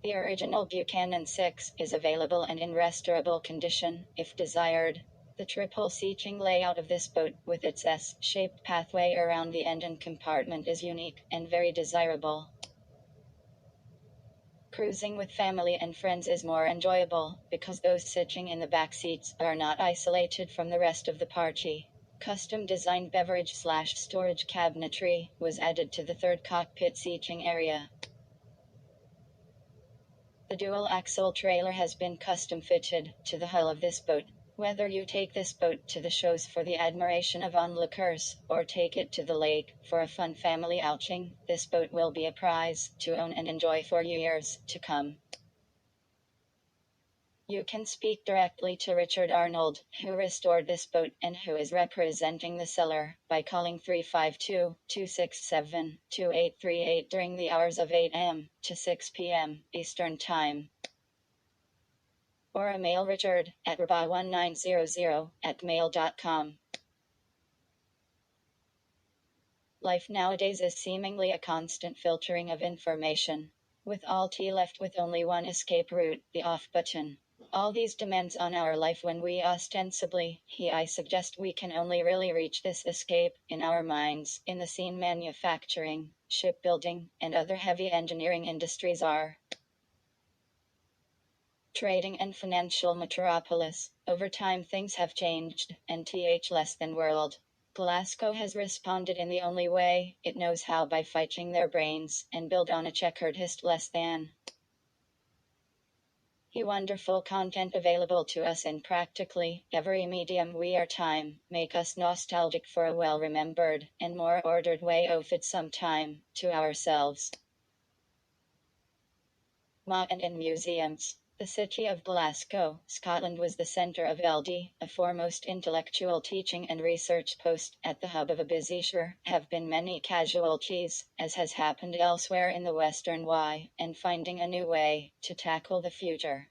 The original Buchanan 6 is available and in restorable condition, if desired. The triple seating layout of this boat, with its S-shaped pathway around the engine compartment, is unique and very desirable. Cruising with family and friends is more enjoyable, because those sitting in the back seats are not isolated from the rest of the party. Custom-designed beverage/storage cabinetry was added to the third cockpit seating area. The dual-axle trailer has been custom-fitted to the hull of this boat. Whether you take this boat to the shows for the admiration of onlookers, or take it to the lake for a fun family outing, this boat will be a prize to own and enjoy for years to come. You can speak directly to Richard Arnold, who restored this boat and who is representing the seller, by calling 352-267-2838 during the hours of 8 a.m. to 6 p.m. Eastern Time. Or email Richard at raba1900@mail.com. Life nowadays is seemingly a constant filtering of information, with all T left with only one escape route, the off button. all these demands on our life when we ostensibly, I suggest we can only really reach this escape in our minds. In the scene, manufacturing, shipbuilding, and other heavy engineering industries are trading and financial metropolis. Over time things have changed, and less than world. Glasgow has responded in the only way it knows how, by fighting their brains and build on a checkered hist less than. Wonderful content available to us in practically every medium we are. Time make us nostalgic for a well-remembered and more ordered way of it some time to ourselves. And in museums. The city of Glasgow, Scotland was the centre of a foremost intellectual teaching and research post. At the hub of a busy shore have been many casualties, as has happened elsewhere in the Western and finding a new way to tackle the future.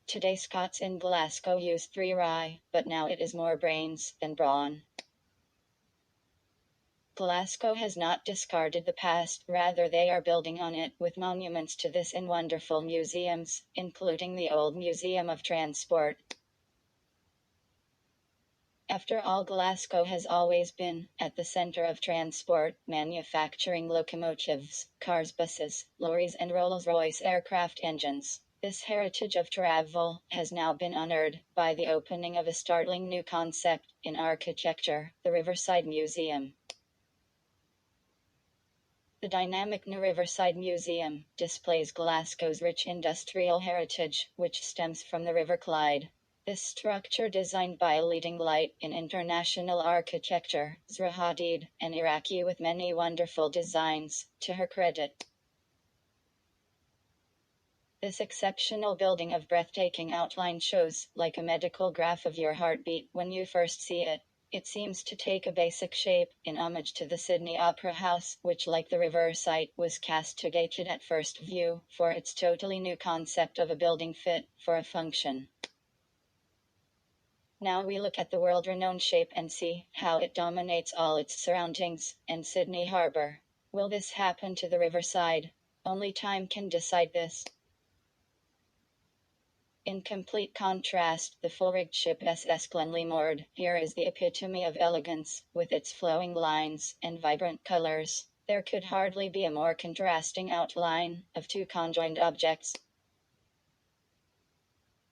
Today Scots in Glasgow use 3 rye, but now it is more brains than brawn. Glasgow has not discarded the past, rather they are building on it, with monuments to this in wonderful museums, including the Old Museum of Transport. After all, Glasgow has always been at the center of transport, manufacturing locomotives, cars, buses, lorries and Rolls-Royce aircraft engines. This heritage of travel has now been honored by the opening of a startling new concept in architecture, the Riverside Museum. The dynamic New Riverside Museum displays Glasgow's rich industrial heritage, which stems from the River Clyde. This structure, designed by a leading light in international architecture, Zahra Hadid, an Iraqi with many wonderful designs, to her credit. This exceptional building of breathtaking outline shows like a medical graph of your heartbeat when you first see it. It seems to take a basic shape, in homage to the Sydney Opera House, which, like the Riverside, was castigated at first view for its totally new concept of a building fit for a function. Now we look at the world-renowned shape and see how it dominates all its surroundings, and Sydney Harbour. Will this happen to the Riverside? Only time can decide this. In complete contrast, the full-rigged ship SS Glenlimord here is the epitome of elegance, with its flowing lines and vibrant colors. There could hardly be a more contrasting outline of 2 conjoined objects.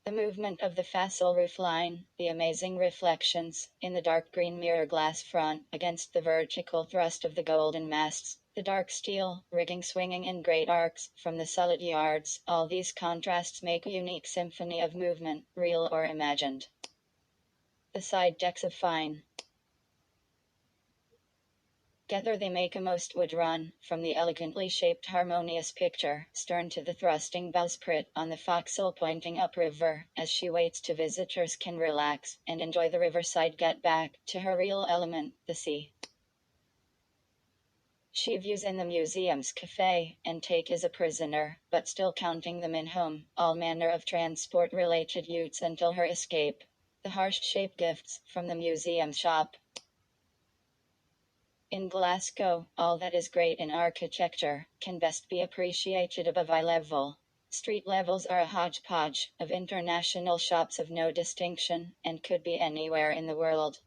The movement of the facile roofline, the amazing reflections in the dark green mirror glass front against the vertical thrust of the golden masts, the dark steel rigging swinging in great arcs from the solid yards, all these contrasts make a unique symphony of movement, real or imagined. The side decks of fine together they make a most would run, from the elegantly shaped harmonious picture, stern to the thrusting bowsprit on the forecastle pointing upriver, as she waits to visitors can relax and enjoy the riverside get back to her real element, the sea. She views in the museum's cafe and take as a prisoner, but still counting them in home, all manner of transport-related utes until her escape. The harsh-shaped gifts from the museum shop. In Glasgow, all that is great in architecture can best be appreciated above eye level. Street levels are a hodgepodge of international shops of no distinction, and could be anywhere in the world.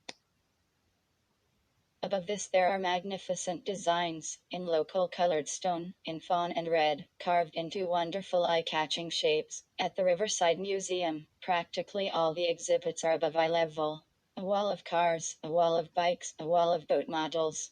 Above this there are magnificent designs, in local colored stone, in fawn and red, carved into wonderful eye-catching shapes. At the Riverside Museum, practically all the exhibits are above eye level. A wall of cars, a wall of bikes, a wall of boat models.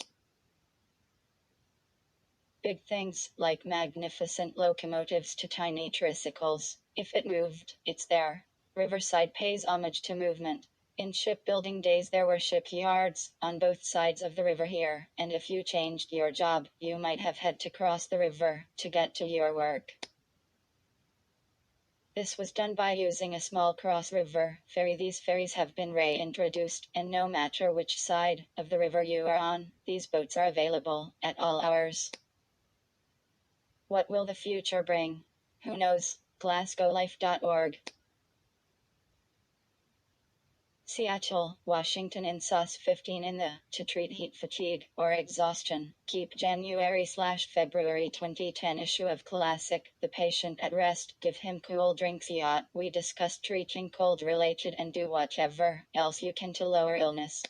Big things, like magnificent locomotives to tiny tricycles. If it moved, it's there. Riverside pays homage to movement. In shipbuilding days there were shipyards on both sides of the river here, and if you changed your job, you might have had to cross the river to get to your work. This was done by using a small cross-river ferry. These ferries have been reintroduced, and no matter which side of the river you are on, these boats are available at all hours. What will the future bring? Who knows? GlasgowLife.org Seattle, Washington in sauce 15 in the to treat heat fatigue or exhaustion. Keep January/February 2010 issue of Classic, The Patient at Rest. Give him cool drinks. Yacht. We discuss treating cold related and do whatever else you can to lower illness.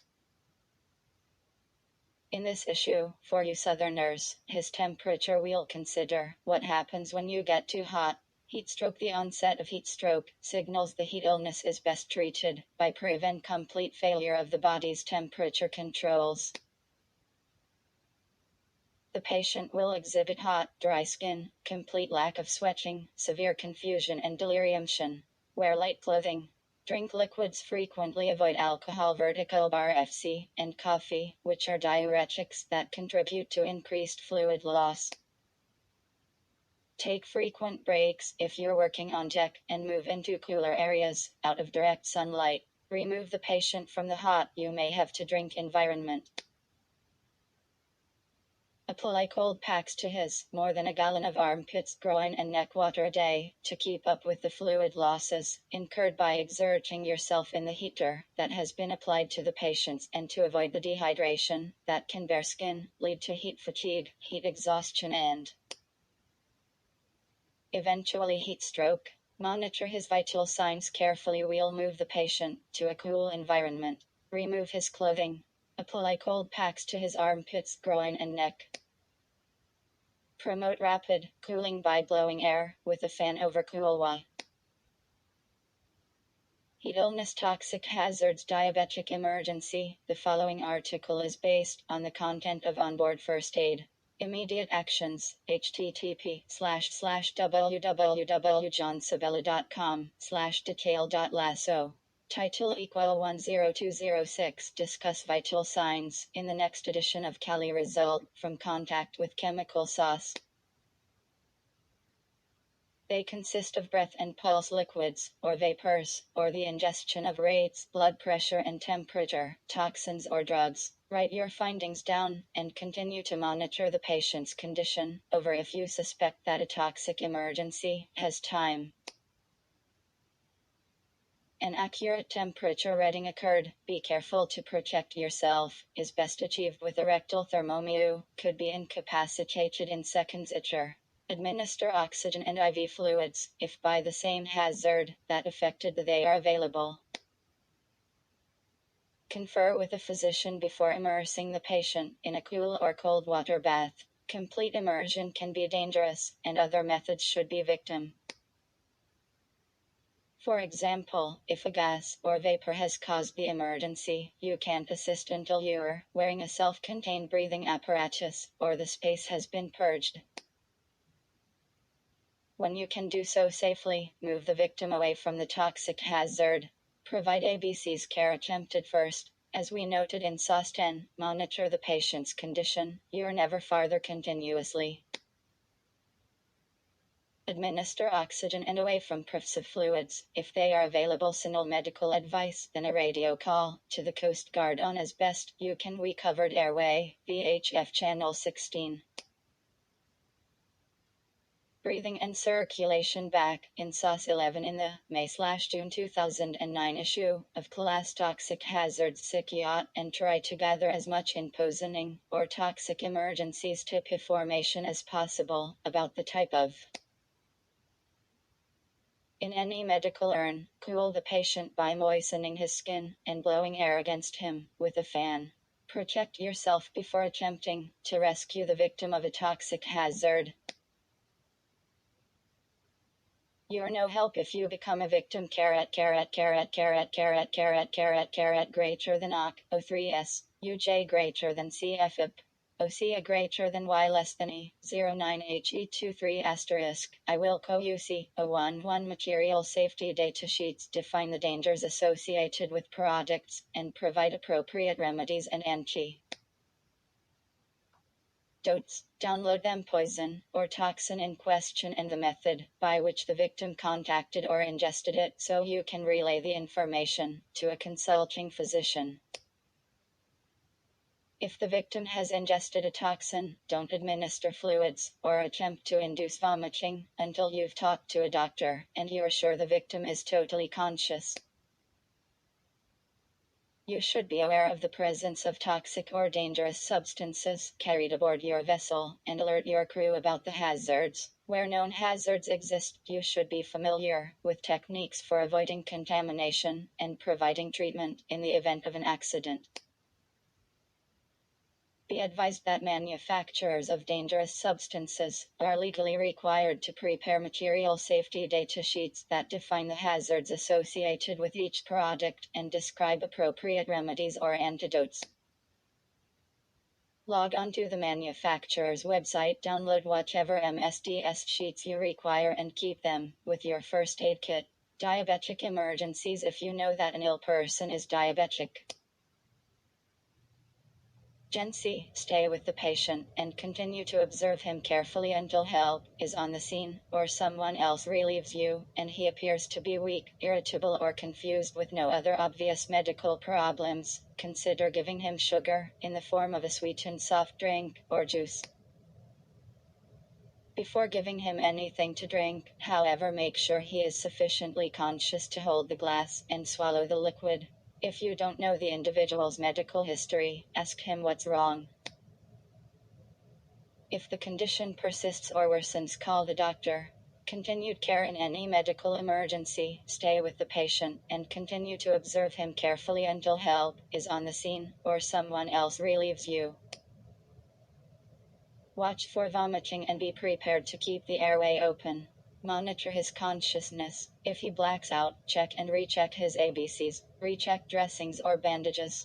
In this issue, for you Southerners, his temperature we'll consider what happens when you get too hot. Heat stroke. The onset of heat stroke signals the heat illness is best treated by prevent complete failure of the body's temperature controls. The patient will exhibit hot, dry skin, complete lack of sweating, severe confusion and delirium. Wear light clothing. Drink liquids frequently. Avoid alcohol, vertical bar FC, and coffee, which are diuretics that contribute to increased fluid loss. Take frequent breaks if you're working on deck and move into cooler areas, out of direct sunlight. Remove the patient from the hot, you may have to drink environment. Apply cold packs to his more than a gallon of armpits, groin and neck water a day to keep up with the fluid losses incurred by exerting yourself in the heater that has been applied to the patients, and to avoid the dehydration that can bare skin, lead to heat fatigue, heat exhaustion and eventually heat stroke. Monitor his vital signs carefully. We'll move the patient to a cool environment. Remove his clothing. Apply cold packs to his armpits, groin and neck. Promote rapid cooling by blowing air with a fan over cool water. Heat illness, toxic hazards, diabetic emergency. The following article is based on the content of Onboard First Aid. Immediate actions. http://www.johnsabella.com/detail.lasso. Title equal 10206. Discuss vital signs in the next edition of Cali Result from contact with chemical sauce. They consist of breath and pulse liquids, or vapors, or the ingestion of rates, blood pressure and temperature, toxins or drugs. Write your findings down, and continue to monitor the patient's condition over if you suspect that a toxic emergency has time. An accurate temperature reading occurred. Be careful to protect yourself. Is best achieved with a rectal thermometer. Could be incapacitated in seconds. Itcher. Administer oxygen and IV fluids, if by the same hazard that affected they are available. Confer with a physician before immersing the patient in a cool or cold water bath. Complete immersion can be dangerous, and other methods should be victim. For example, if a gas or vapor has caused the emergency, you can't assist until you're wearing a self-contained breathing apparatus, or the space has been purged. When you can do so safely, move the victim away from the toxic hazard. Provide ABC's care attempted first. As we noted in SOS 10, monitor the patient's condition. You're never farther continuously. Administer oxygen and away from pervasive fluids, if they are available. Signal medical advice, then a radio call to the Coast Guard on as best you can. We covered airway, VHF channel 16. Breathing and circulation back in SOS 11 in the May/June 2009 issue of Class Toxic Hazards Sick Yacht, and try to gather as much imposing or toxic emergencies tip information as possible about the type of. In any medical urn, cool the patient by moistening his skin and blowing air against him with a fan. Protect yourself before attempting to rescue the victim of a toxic hazard. You're no help if you become a victim. Greater than OC, O3S, UJ greater than CFIP, OCA greater than Y less than E, 09HE23*. I will co-UC, 011 material safety data sheets define the dangers associated with products, and provide appropriate remedies and anti dotes. Download them poison or toxin in question and the method by which the victim contacted or ingested it, so you can relay the information to a consulting physician. If the victim has ingested a toxin, don't administer fluids or attempt to induce vomiting until you've talked to a doctor and you're sure the victim is totally conscious. You should be aware of the presence of toxic or dangerous substances carried aboard your vessel, and alert your crew about the hazards. Where known hazards exist, you should be familiar with techniques for avoiding contamination and providing treatment in the event of an accident. Be advised that manufacturers of dangerous substances are legally required to prepare material safety data sheets that define the hazards associated with each product and describe appropriate remedies or antidotes. Log on to the manufacturer's website, download whatever MSDS sheets you require, and keep them with your first aid kit. Diabetic emergencies: if you know that an ill person is diabetic, Gen C. Stay with the patient and continue to observe him carefully until help is on the scene, or someone else relieves you, and he appears to be weak, irritable, or confused with no other obvious medical problems. Consider giving him sugar, in the form of a sweetened soft drink or juice. Before giving him anything to drink, however, make sure he is sufficiently conscious to hold the glass and swallow the liquid. If you don't know the individual's medical history, ask him what's wrong. If the condition persists or worsens, call the doctor. Continued care: in any medical emergency, stay with the patient and continue to observe him carefully until help is on the scene, or someone else relieves you. Watch for vomiting and be prepared to keep the airway open. Monitor his consciousness. If he blacks out, check and recheck his ABCs. Recheck dressings or bandages.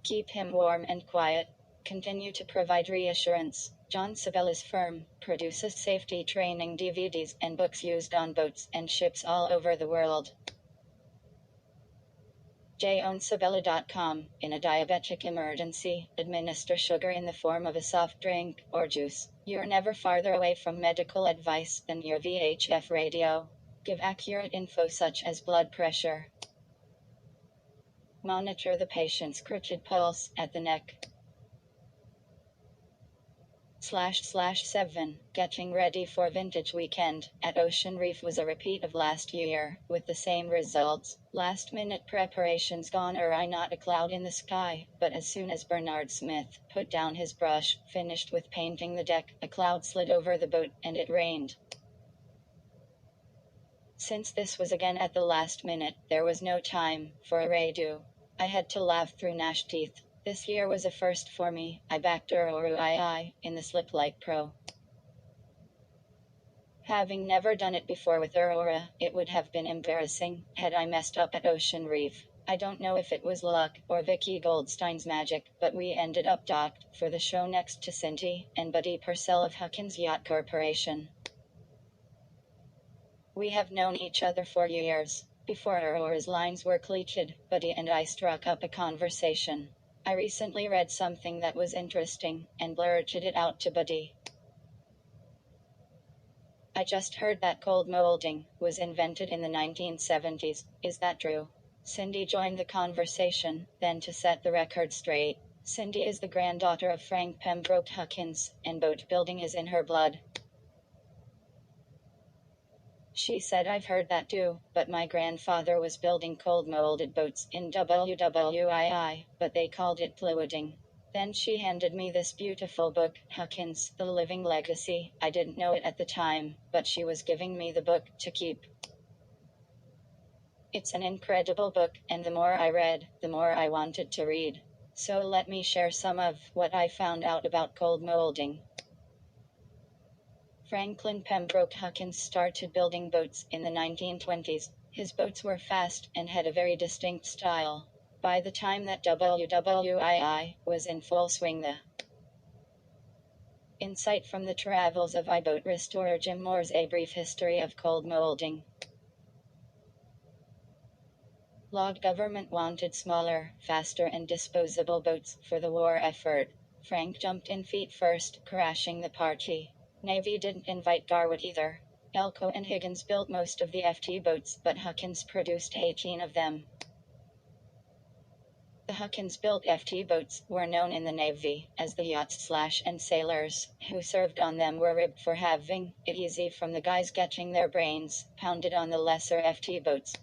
Keep him warm and quiet. Continue to provide reassurance. John Sabella's firm produces safety training DVDs and books used on boats and ships all over the world. JOhnsabella.com. In a diabetic emergency, administer sugar in the form of a soft drink or juice. You're never farther away from medical advice than your VHF radio. Give accurate info such as blood pressure. Monitor the patient's crooked pulse at the neck. /7. Getting ready for Vintage Weekend at Ocean Reef was a repeat of last year, with the same results. Last-minute preparations gone awry, not a cloud in the sky, but as soon as Bernard Smith put down his brush, finished with painting the deck, a cloud slid over the boat, and it rained. Since this was again at the last minute, there was no time for a redo. I had to laugh through gnashed teeth. This year was a first for me. I backed Aurora in the Slip Like Pro. Having never done it before with Aurora, it would have been embarrassing had I messed up at Ocean Reef. I don't know if it was luck or Vicky Goldstein's magic, but we ended up docked for the show next to Cindy and Buddy Purcell of Huckins Yacht Corporation. We have known each other for years. Before Aurora's lines were cleated, Buddy and I struck up a conversation. I recently read something that was interesting, and blurted it out to Buddy. I just heard that cold molding was invented in the 1970s. Is that true? Cindy joined the conversation. Then, to set the record straight, Cindy is the granddaughter of Frank Pembroke Huckins, and boat building is in her blood. She said, I've heard that too, but my grandfather was building cold-molded boats in WWII, but they called it fluiding. Then she handed me this beautiful book, Huckins, The Living Legacy. I didn't know it at the time, but she was giving me the book to keep. It's an incredible book, and the more I read, the more I wanted to read. So let me share some of what I found out about cold molding. Franklin Pembroke Huckins started building boats in the 1920s. His boats were fast and had a very distinct style. By the time that WWII was in full swing, the insight from the travels of iBoat restorer Jim Moore's A Brief History of Cold Molding. Log: government wanted smaller, faster and disposable boats for the war effort. Frank jumped in feet first, crashing the party. Navy didn't invite Garwood either. Elko and Higgins built most of the FT boats, but Huckins produced 18 of them. The Huckins-built FT boats were known in the Navy as the yachts and sailors who served on them were ribbed for having it easy from the guys getting their brains pounded on the lesser FT boats.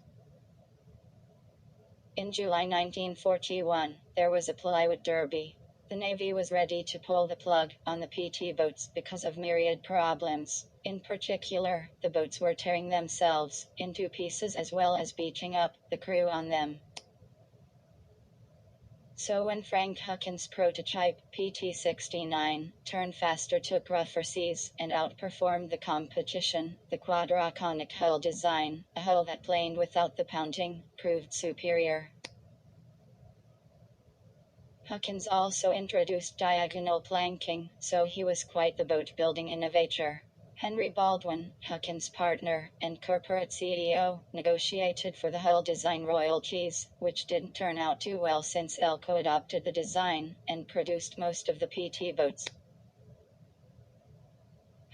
In July 1941, there was a plywood derby. The Navy was ready to pull the plug on the PT boats because of myriad problems. In particular, the boats were tearing themselves into pieces as well as beaching up the crew on them. So when Frank Huckin's prototype, PT-69, turned faster, took rougher seas, and outperformed the competition, the quadraconic hull design, a hull that planed without the pounding, proved superior. Huckins also introduced diagonal planking, so he was quite the boat-building innovator. Henry Baldwin, Huckins' partner and corporate CEO, negotiated for the hull design royalties, which didn't turn out too well since Elco adopted the design and produced most of the PT boats.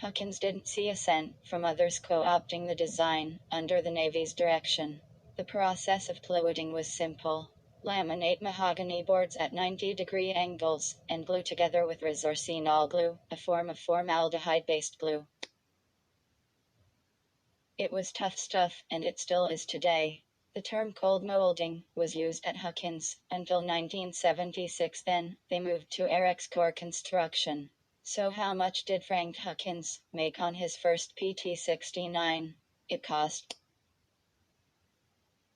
Huckins didn't see a cent from others co-opting the design under the Navy's direction. The process of plywooding was simple. Laminate mahogany boards at 90-degree angles and glue together with resorcinol glue, a form of formaldehyde-based glue. It was tough stuff, and it still is today. The term cold molding was used at Huckins until 1976. Then they moved to Eric's core construction. So how much did Frank Huckins make on his first PT-69? It cost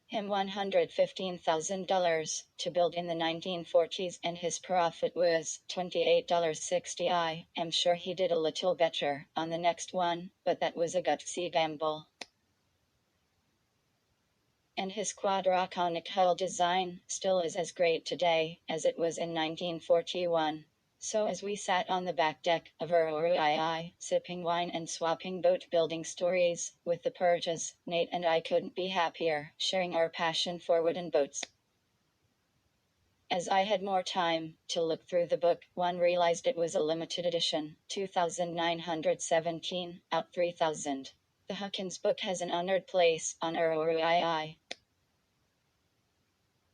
him $115,000 to build in the 1940s, and his profit was $28.60. I am sure he did a little better on the next one, but that was a gutsy gamble. And his quadraconic hull design still is as great today as it was in 1941. So as we sat on the back deck of II, sipping wine and swapping boat-building stories with the Purges, Nate and I couldn't be happier, sharing our passion for wooden boats. As I had more time to look through the book, one realized it was a limited edition, 2,917, out 3,000. The Huckins book has an honored place on II.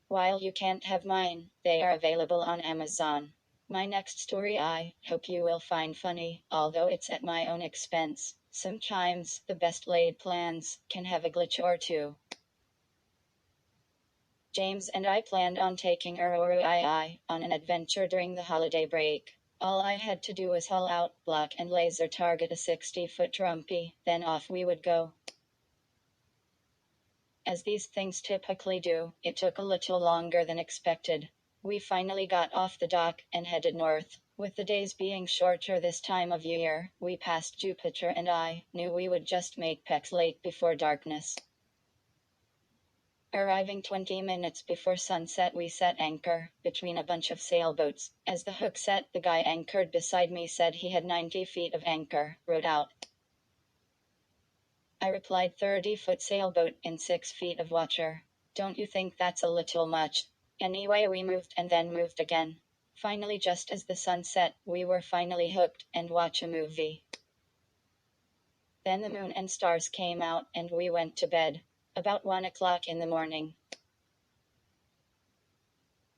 While you can't have mine, they are available on Amazon. My next story I hope you will find funny, although it's at my own expense. Sometimes the best laid plans can have a glitch or two. James and I planned on taking II on an adventure during the holiday break. All I had to do was haul out, block and laser target a 60-foot trumpy, then off we would go. As these things typically do, it took a little longer than expected. We finally got off the dock and headed north. With the days being shorter this time of year, we passed Jupiter, and I knew we would just make Peck's Lake before darkness. Arriving 20 minutes before sunset, we set anchor between a bunch of sailboats. As the hook set, the guy anchored beside me said he had 90 feet of anchor, rode out. I replied, 30-foot sailboat in 6 feet of water. Don't you think that's a little much? Anyway, we moved and then moved again. Finally, just as the sun set, we were finally hooked and watch a movie. Then the moon and stars came out and we went to bed. About 1 o'clock in the morning,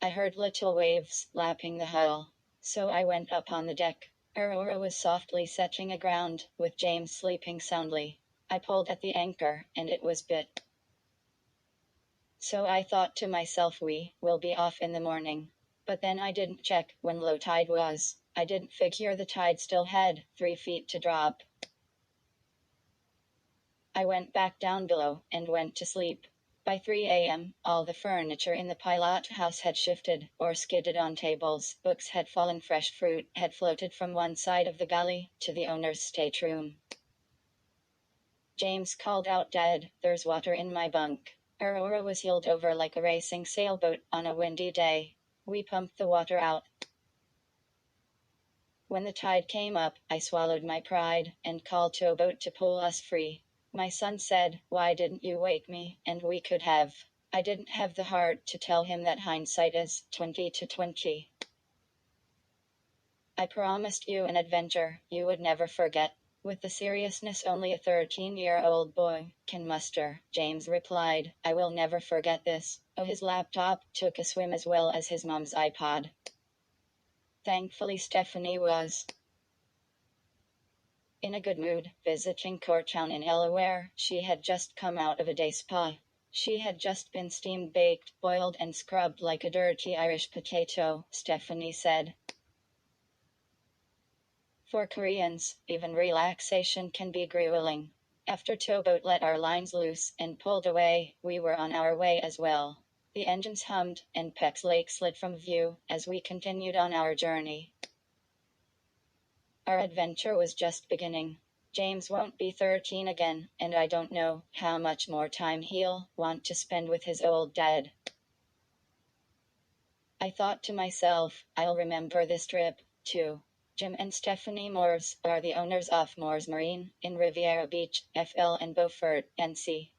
I heard little waves lapping the hull. So I went up on the deck. Aurora was softly setting aground, with James sleeping soundly. I pulled at the anchor, and it was bit. So I thought to myself, we will be off in the morning. But then I didn't check when low tide was. I didn't figure the tide still had 3 feet to drop. I went back down below and went to sleep. By 3 a.m., all the furniture in the pilot house had shifted or skidded on tables. Books had fallen. Fresh fruit had floated from one side of the galley to the owner's stateroom. James called out, "Dad, there's water in my bunk." Aurora was heeled over like a racing sailboat on a windy day. We pumped the water out. When the tide came up, I swallowed my pride and called to a boat to pull us free. My son said, "Why didn't you wake me, and we could have." I didn't have the heart to tell him that hindsight is 20/20. I promised you an adventure you would never forget. With the seriousness only a 13-year-old boy can muster, James replied, "I will never forget this." Oh, his laptop took a swim as well as his mom's iPod. Thankfully, Stephanie was in a good mood, visiting Coretown in Delaware. She had just come out of a day spa. She had just been steamed, baked, boiled, and scrubbed like a dirty Irish potato, Stephanie said. For Koreans, even relaxation can be grueling. After Towboat let our lines loose and pulled away, we were on our way as well. The engines hummed, and Peck's Lake slid from view as we continued on our journey. Our adventure was just beginning. James won't be 13 again, and I don't know how much more time he'll want to spend with his old dad. I thought to myself, I'll remember this trip, too. Jim and Stephanie Moores are the owners of Moores Marine in Riviera Beach, FL, and Beaufort, NC.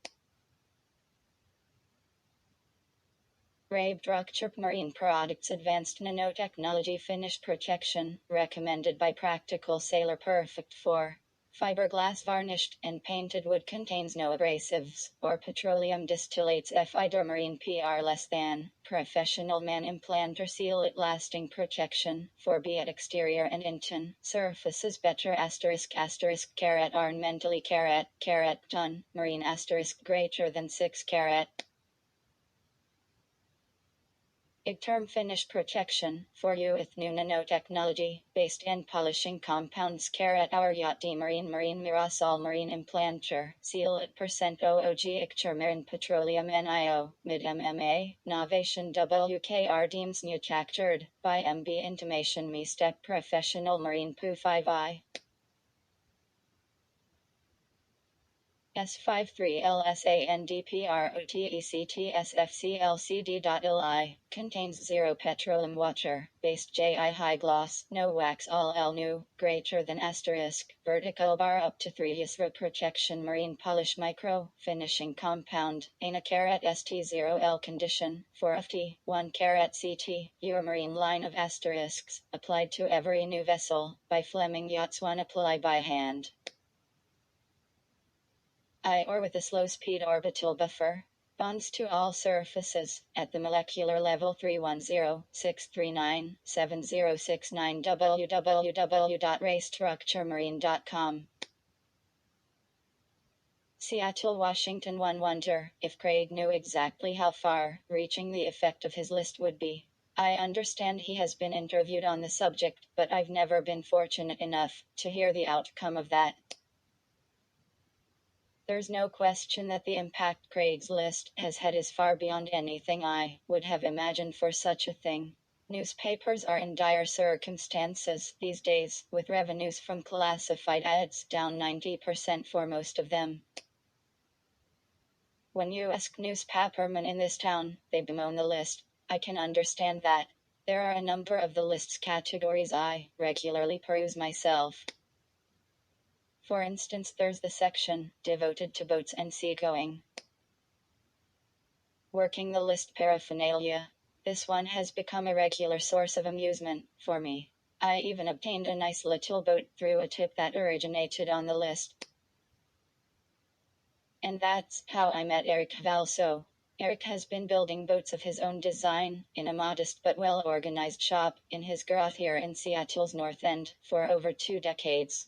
Rabe Structure Marine Products Advanced Nanotechnology Finish Protection, recommended by Practical Sailor, perfect for fiberglass varnished and painted wood, contains no abrasives or petroleum distillates. Marine PR less than professional man implanter seal it, lasting protection for be it exterior and inton surfaces better carat arn mentally carat ton marine greater than 6 carat. Term finish protection for you with new nanotechnology based in polishing compounds. Our yacht marine mirasol marine implanter seal it percent OOG icture marine petroleum NIO mid MMA novation WKR deems new manufactured by MB intimation me step professional marine poo 5I S53LSANDPROTECTSFCLCD.LI contains zero petroleum water, based JI high gloss, no wax, all L new, greater than asterisk, vertical bar up to 3 USRA protection marine polish micro, finishing compound, ANA carat ST0L condition, 4 FT, 1 carat CT, your marine line of asterisks, applied to every new vessel, by Fleming Yachts 1 apply by hand. Or with a slow-speed orbital buffer. Bonds to all surfaces, at the molecular level 310-639-7069 www.raystructuremarine.com. Seattle, Washington. One wonder if Craig knew exactly how far-reaching the effect of his list would be. I understand he has been interviewed on the subject, but I've never been fortunate enough to hear the outcome of that. There's no question that the impact Craig's list has had is far beyond anything I would have imagined for such a thing. Newspapers are in dire circumstances these days, with revenues from classified ads down 90% for most of them. When you ask newspapermen in this town, they bemoan the list. I can understand that. There are a number of the list's categories I regularly peruse myself. For instance, there's the section devoted to boats and seagoing. Working the list paraphernalia. This one has become a regular source of amusement for me. I even obtained a nice little boat through a tip that originated on the list. And that's how I met Eric Valso. Eric has been building boats of his own design in a modest but well-organized shop in his garage here in Seattle's North End for over 2 decades.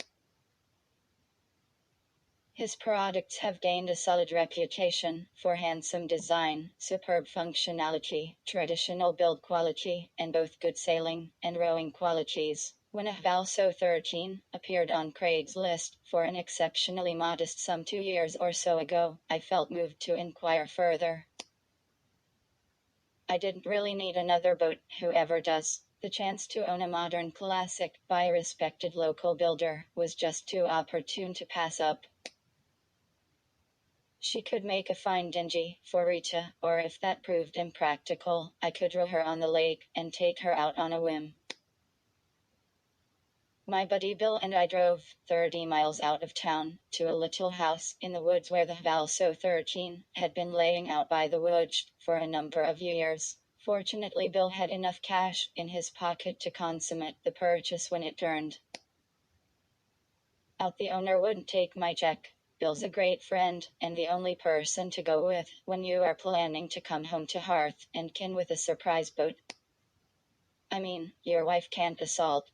His products have gained a solid reputation for handsome design, superb functionality, traditional build quality, and both good sailing and rowing qualities. When a Valso 13 appeared on Craig's list for an exceptionally modest sum 2 years or so ago, I felt moved to inquire further. I didn't really need another boat, whoever does. The chance to own a modern classic by a respected local builder was just too opportune to pass up. She could make a fine dinghy for Rita, or if that proved impractical, I could row her on the lake and take her out on a whim. My buddy Bill and I drove 30 miles out of town to a little house in the woods where the Valso 13 had been laying out by the woods for a number of years. Fortunately, Bill had enough cash in his pocket to consummate the purchase when it turned out the owner wouldn't take my check. Bill's a great friend, and the only person to go with when you are planning to come home to hearth and kin with a surprise boat. I mean, your wife can't assault.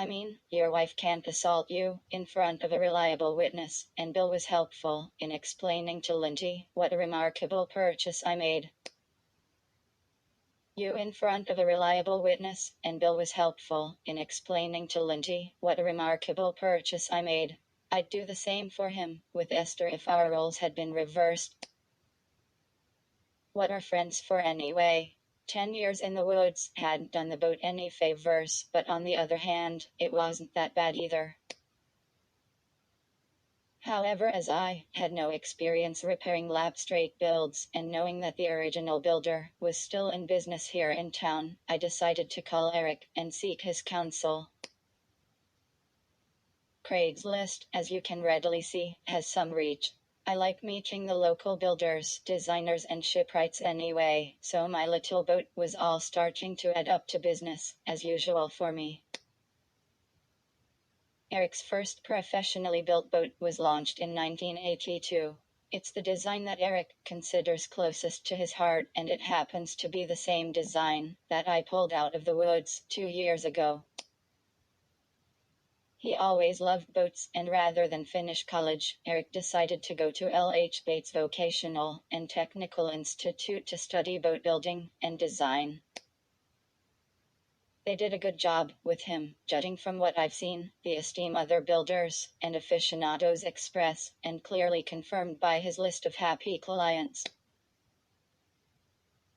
I mean, your wife can't assault you in front of a reliable witness, and Bill was helpful in explaining to Lindsay what a remarkable purchase I made. You in front of a reliable witness, and Bill was helpful in explaining to Lindsay what a remarkable purchase I made. I'd do the same for him with Esther if our roles had been reversed. What are friends for anyway? 10 years in the woods hadn't done the boat any favors, but on the other hand, it wasn't that bad either. However, as I had no experience repairing lap straight builds, and knowing that the original builder was still in business here in town, I decided to call Eric and seek his counsel. Craigslist, as you can readily see, has some reach. I like meeting the local builders, designers, and shipwrights anyway, so my little boat was all starting to add up to business, as usual for me. Eric's first professionally built boat was launched in 1982. It's the design that Eric considers closest to his heart, and it happens to be the same design that I pulled out of the woods 2 years ago. He always loved boats, and rather than finish college, Eric decided to go to L.H. Bates Vocational and Technical Institute to study boat building and design. They did a good job with him, judging from what I've seen, the esteem other builders and aficionados express, and clearly confirmed by his list of happy clients.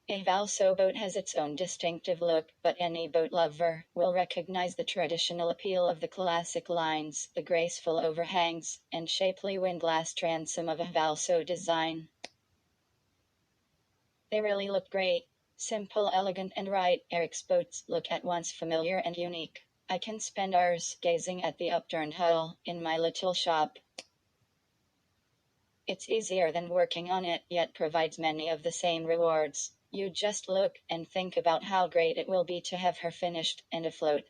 A Valso boat has its own distinctive look, but any boat lover will recognize the traditional appeal of the classic lines, the graceful overhangs, and shapely windlass transom of a Valso design. They really look great. Simple, elegant, and right. Eric's boats look at once familiar and unique. I can spend hours gazing at the upturned hull in my little shop. It's easier than working on it, yet provides many of the same rewards. You just look and think about how great it will be to have her finished and afloat.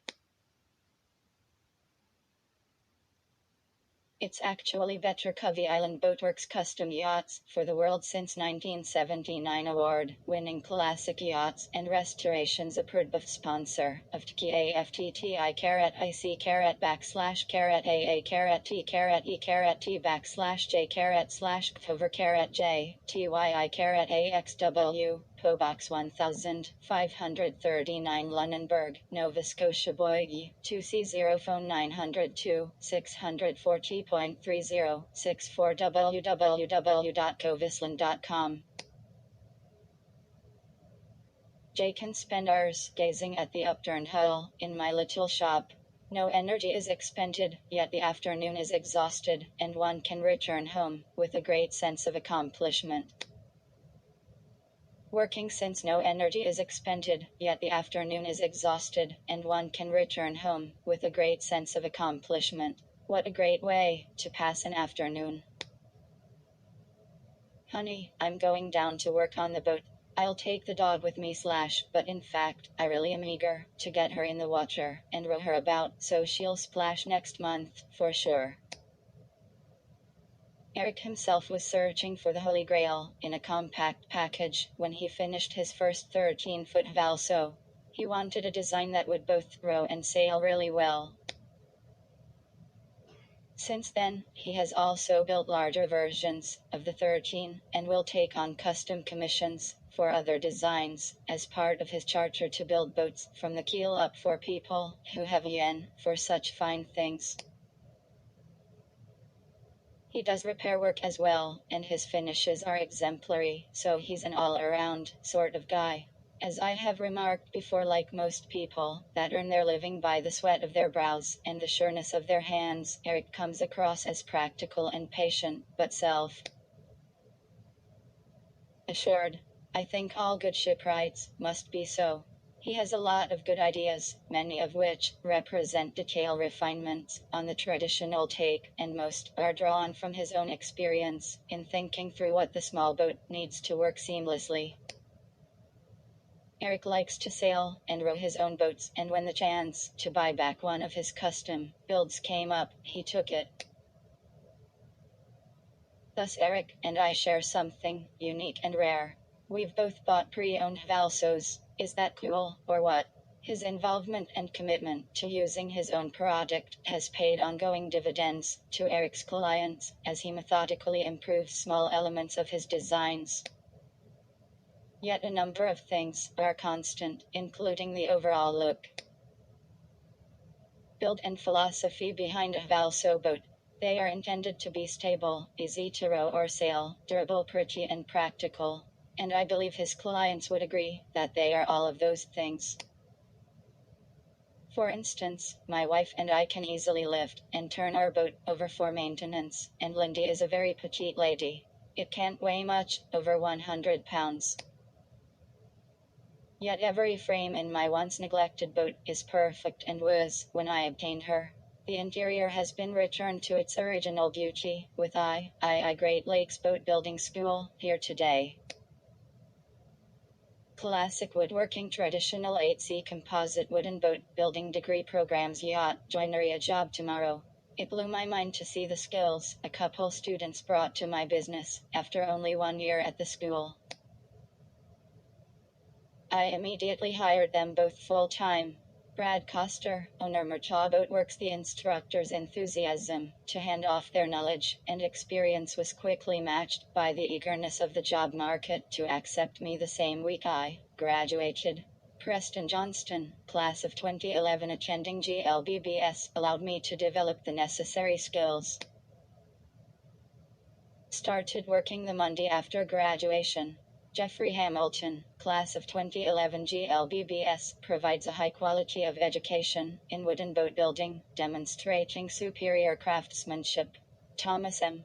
It's actually better. Covey Island Boatworks Custom Yachts for the World Since 1979 award-winning classic yachts and restorations approved of sponsor of TKFTT_AAT_T_E_T_T_T_T_T_T_T_T_AXW PO Box 1539 Lunenburg, Nova Scotia Boy 2C0 phone 902-640.30-64 www.covisland.com. Jay can spend hours gazing at the upturned hull in my little shop. No energy is expended, yet the afternoon is exhausted, and one can return home with a great sense of accomplishment. Working since no energy is expended, yet the afternoon is exhausted, and one can return home with a great sense of accomplishment. What a great way to pass an afternoon. Honey, I'm going down to work on the boat. I'll take the dog with me but in fact, I really am eager to get her in the water and row her about so she'll splash next month, for sure. Eric himself was searching for the Holy Grail in a compact package when he finished his first 13-foot Valso. He wanted a design that would both row and sail really well. Since then, he has also built larger versions of the 13 and will take on custom commissions for other designs as part of his charter to build boats from the keel up for people who have yen for such fine things. He does repair work as well, and his finishes are exemplary, so he's an all-around sort of guy. As I have remarked before, like most people that earn their living by the sweat of their brows and the sureness of their hands, Eric comes across as practical and patient, but self-assured. I think all good shipwrights must be so. He has a lot of good ideas, many of which represent detail refinements on the traditional take, and most are drawn from his own experience in thinking through what the small boat needs to work seamlessly. Eric likes to sail and row his own boats, and when the chance to buy back one of his custom builds came up, he took it. Thus Eric and I share something unique and rare. We've both bought pre-owned Valsos. Is that cool, or what? His involvement and commitment to using his own product has paid ongoing dividends to Eric's clients as he methodically improves small elements of his designs. Yet a number of things are constant, including the overall look, build and philosophy behind a Valso boat. They are intended to be stable, easy to row or sail, durable, pretty, and practical. And I believe his clients would agree that they are all of those things. For instance, my wife and I can easily lift and turn our boat over for maintenance, and Lindy is a very petite lady. It can't weigh much, over 100 pounds. Yet every frame in my once neglected boat is perfect and was when I obtained her. The interior has been returned to its original beauty, with I Great Lakes Boat Building School here today. Classic woodworking, traditional 8C composite wooden boat building degree programs, yacht joinery, a job tomorrow. It blew my mind to see the skills a couple students brought to my business after only 1 year at the school. I immediately hired them both full-time. Brad Coster, owner Merchaw Boat Works. The instructors' enthusiasm to hand off their knowledge and experience was quickly matched by the eagerness of the job market to accept me the same week I graduated. Preston Johnston, class of 2011, attending GLBBS, allowed me to develop the necessary skills. Started working the Monday after graduation. Jeffrey Hamilton, class of 2011 GLBBS, provides a high quality of education in wooden boat building, demonstrating superior craftsmanship. Thomas M.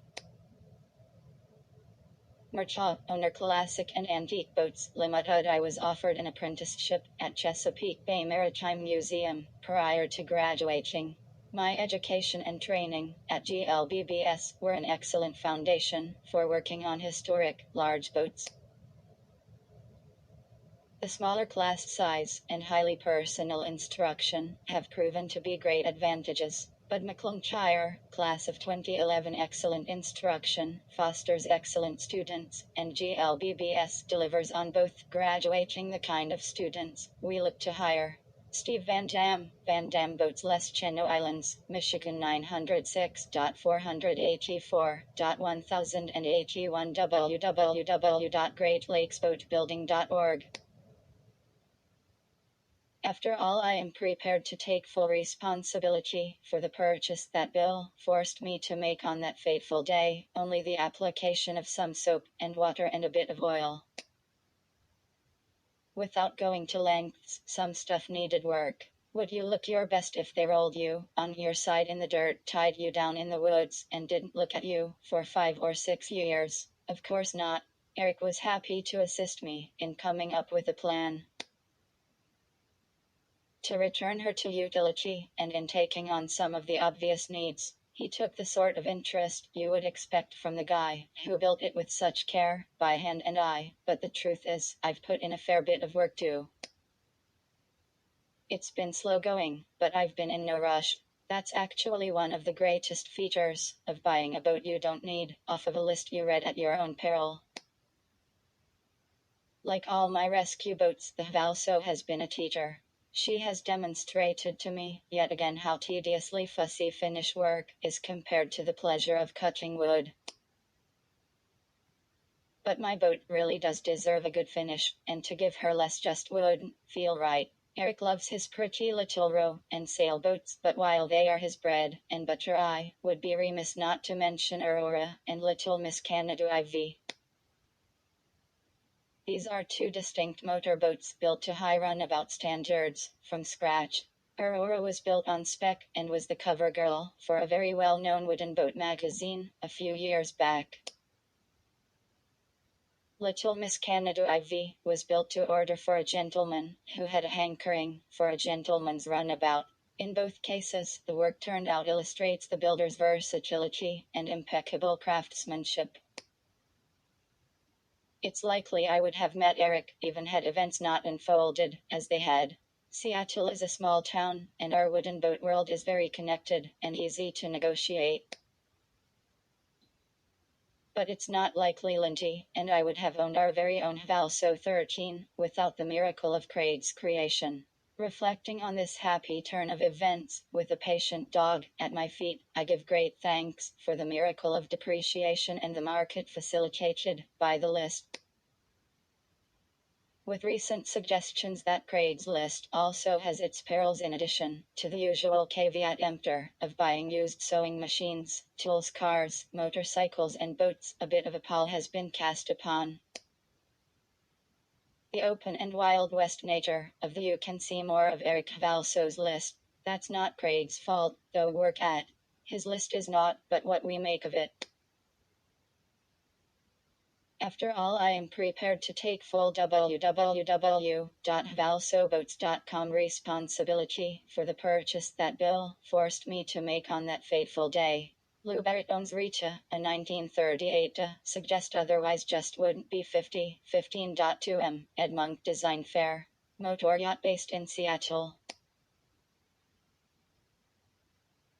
Merchaw, owner Classic and Antique Boats Limited. I was offered an apprenticeship at Chesapeake Bay Maritime Museum prior to graduating. My education and training at GLBBS were an excellent foundation for working on historic, large boats. The smaller class size and highly personal instruction have proven to be great advantages. But McClunshire, class of 2011, excellent instruction, fosters excellent students, and GLBBS delivers on both, graduating the kind of students we look to hire. Steve Van Dam Boats, Les Cheno Islands, Michigan 906.484.1081, www.greatlakesboatbuilding.org. After all, I am prepared to take full responsibility for the purchase that Bill forced me to make on that fateful day, only the application of some soap and water and a bit of oil. Without going to lengths, some stuff needed work. Would you look your best if they rolled you on your side in the dirt, tied you down in the woods, and didn't look at you for 5 or 6 years? Of course not. Eric was happy to assist me in coming up with a plan to return her to utility, and in taking on some of the obvious needs. He took the sort of interest you would expect from the guy who built it with such care, by hand and eye, but the truth is, I've put in a fair bit of work too. It's been slow going, but I've been in no rush. That's actually one of the greatest features of buying a boat you don't need, off of a list you read at your own peril. Like all my rescue boats, the Valso has been a teacher. She has demonstrated to me, yet again, how tediously fussy finish work is compared to the pleasure of cutting wood. But my boat really does deserve a good finish, and to give her less just wouldn't feel right. Eric loves his pretty little row and sailboats, but while they are his bread and butter, I would be remiss not to mention Aurora and Little Miss Canada IV. These are two distinct motorboats built to high runabout standards, from scratch. Aurora was built on spec and was the cover girl for a very well-known wooden boat magazine a few years back. Little Miss Canada IV was built to order for a gentleman who had a hankering for a gentleman's runabout. In both cases, the work turned out illustrates the builder's versatility and impeccable craftsmanship. It's likely I would have met Eric, even had events not unfolded as they had. Seattle is a small town, and our wooden boat world is very connected and easy to negotiate. But it's not likely Lindy and I would have owned our very own Valso 13 without the miracle of Craig's creation. Reflecting on this happy turn of events, with a patient dog at my feet, I give great thanks for the miracle of depreciation and the market facilitated by the list. With recent suggestions that Craigslist also has its perils in addition to the usual caveat emptor of buying used sewing machines, tools, cars, motorcycles and boats, a bit of a pall has been cast upon the open and wild west nature of the. You can see more of Eric Valso's list. That's not Craig's fault, though work at his list is not, but what we make of it. After all, I am prepared to take full www.valsoboats.com responsibility for the purchase that Bill forced me to make on that fateful day. Lou Baritone's Rita, a 1938 suggest otherwise just wouldn't be 15.2 Ed Monk Design Fair. Motor yacht based in Seattle.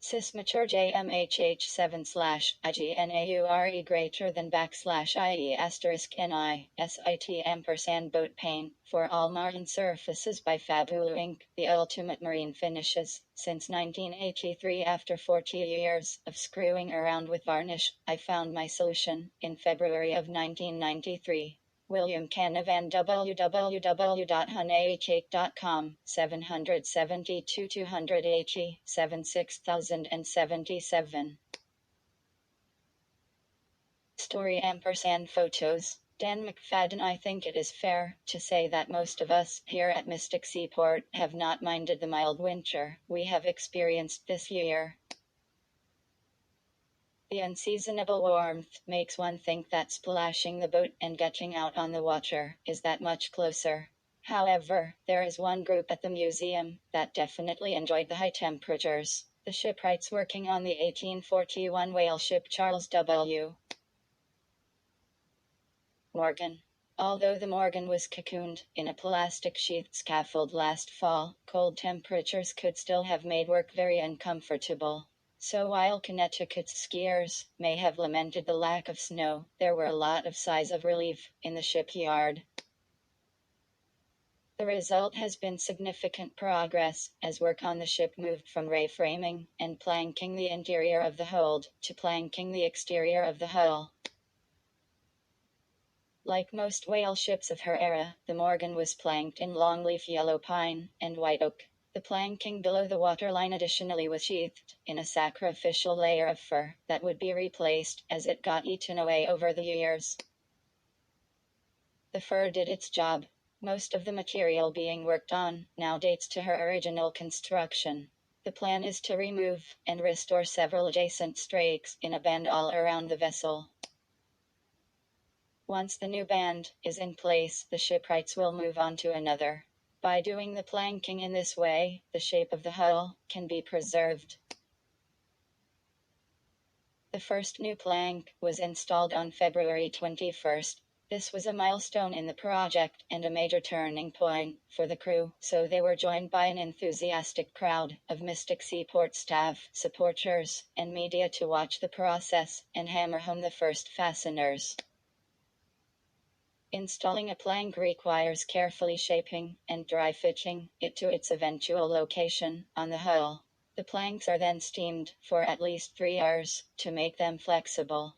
Sysmature JMHH7/IGNAURE greater than /IE asterisk NI SIT ampersand boat paint for all marine surfaces by Fabulu Inc. The ultimate marine finishes. Since 1983, after 40 years of screwing around with varnish, I found my solution in February of 1993. William Canavan www.honeycake.com 772 280 76077 Story ampersand photos. Dan McFadden. I think it is fair to say that most of us here at Mystic Seaport have not minded the mild winter we have experienced this year. The unseasonable warmth makes one think that splashing the boat and getting out on the water is that much closer. However, there is one group at the museum that definitely enjoyed the high temperatures. The shipwrights working on the 1841 whale ship Charles W. Morgan. Although the Morgan was cocooned in a plastic sheathed scaffold last fall, cold temperatures could still have made work very uncomfortable. So while Connecticut's skiers may have lamented the lack of snow, there were a lot of sighs of relief in the shipyard. The result has been significant progress, as work on the ship moved from ray framing and planking the interior of the hold to planking the exterior of the hull. Like most whale ships of her era, the Morgan was planked in longleaf yellow pine and white oak. The planking below the waterline additionally was sheathed in a sacrificial layer of fur that would be replaced as it got eaten away over the years. The fur did its job. Most of the material being worked on now dates to her original construction. The plan is to remove and restore several adjacent strakes in a band all around the vessel. Once the new band is in place, the shipwrights will move on to another. By doing the planking in this way, the shape of the hull can be preserved. The first new plank was installed on February 21st. This was a milestone in the project and a major turning point for the crew, so they were joined by an enthusiastic crowd of Mystic Seaport staff, supporters, and media to watch the process and hammer home the first fasteners. Installing a plank requires carefully shaping and dry fitting it to its eventual location on the hull. The planks are then steamed for at least 3 hours to make them flexible.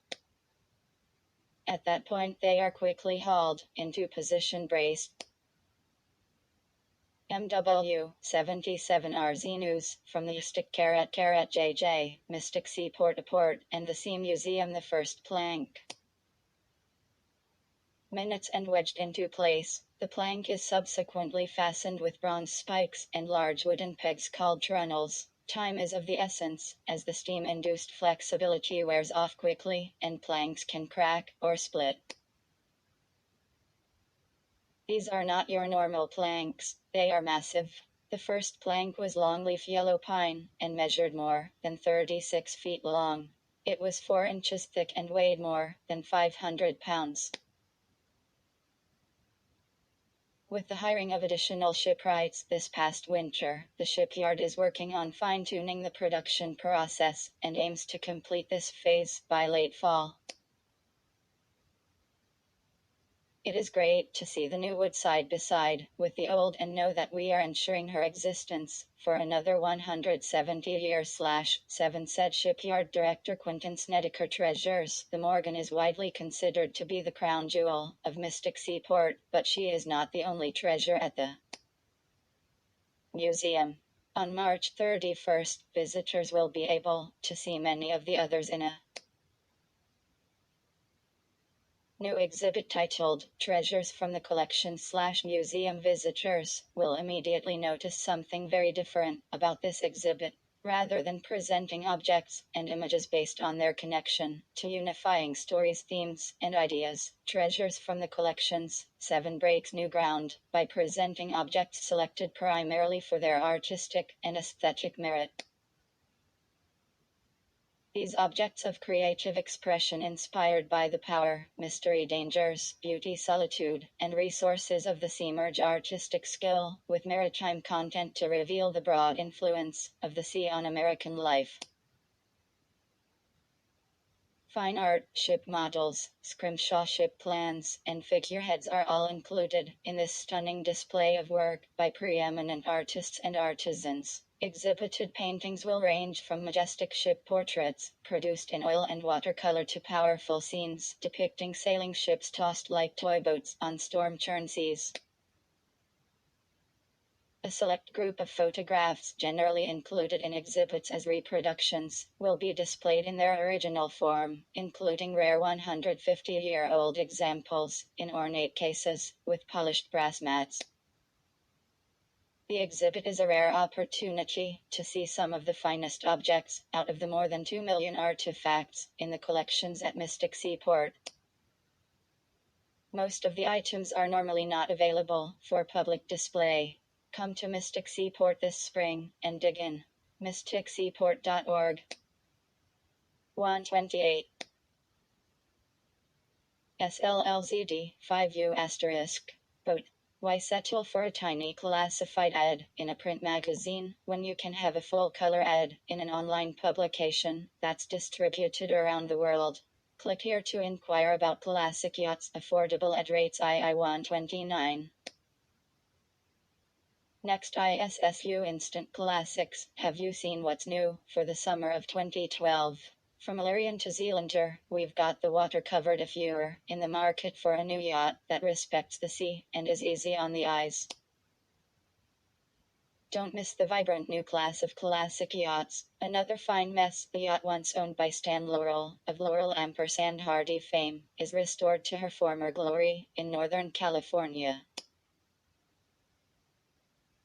At that point they are quickly hauled into position braced. MW 77RZ News from the Mystic JJ, Mystic Seaport Port and the Sea Museum. The first plank minutes and wedged into place. The plank is subsequently fastened with bronze spikes and large wooden pegs called trunnels. Time is of the essence, as the steam-induced flexibility wears off quickly, and planks can crack or split. These are not your normal planks, they are massive. The first plank was longleaf yellow pine, and measured more than 36 feet long. It was 4 inches thick and weighed more than 500 pounds. With the hiring of additional shipwrights this past winter, the shipyard is working on fine-tuning the production process and aims to complete this phase by late fall. It is great to see the new wood side by side with the old and know that we are ensuring her existence for another 170 years/7, said shipyard director Quentin Snedeker. Treasures. The Morgan is widely considered to be the crown jewel of Mystic Seaport, but she is not the only treasure at the museum. On March 31st, visitors will be able to see many of the others in a new exhibit titled Treasures from the Collection/Museum. Visitors will immediately notice something very different about this exhibit. Rather than presenting objects and images based on their connection to unifying stories, themes, and ideas, Treasures from the Collections 7 breaks new ground by presenting objects selected primarily for their artistic and aesthetic merit. These objects of creative expression inspired by the power, mystery, dangers, beauty, solitude, and resources of the sea merge artistic skill with maritime content to reveal the broad influence of the sea on American life. Fine art, ship models, scrimshaw ship plans, and figureheads are all included in this stunning display of work by preeminent artists and artisans. Exhibited paintings will range from majestic ship portraits, produced in oil and watercolor, to powerful scenes depicting sailing ships tossed like toy boats on storm-churned seas. A select group of photographs, generally included in exhibits as reproductions, will be displayed in their original form, including rare 150-year-old examples in ornate cases with polished brass mats. The exhibit is a rare opportunity to see some of the finest objects out of the more than 2 million artifacts in the collections at Mystic Seaport. Most of the items are normally not available for public display. Come to Mystic Seaport this spring and dig in. mysticseaport.org. 128. SLLZD 5U*. Boat. Why settle for a tiny classified ad in a print magazine when you can have a full-color ad in an online publication that's distributed around the world? Click here to inquire about classic yachts, affordable ad rates. II-129. Next, ISSU Instant Classics. Have you seen what's new for the summer of 2012? From Illyrian to Zealander, we've got the water covered. If you're in the market for a new yacht that respects the sea and is easy on the eyes, don't miss the vibrant new class of classic yachts. Another fine mess. The yacht once owned by Stan Laurel, of Laurel & Hardy fame, is restored to her former glory in Northern California.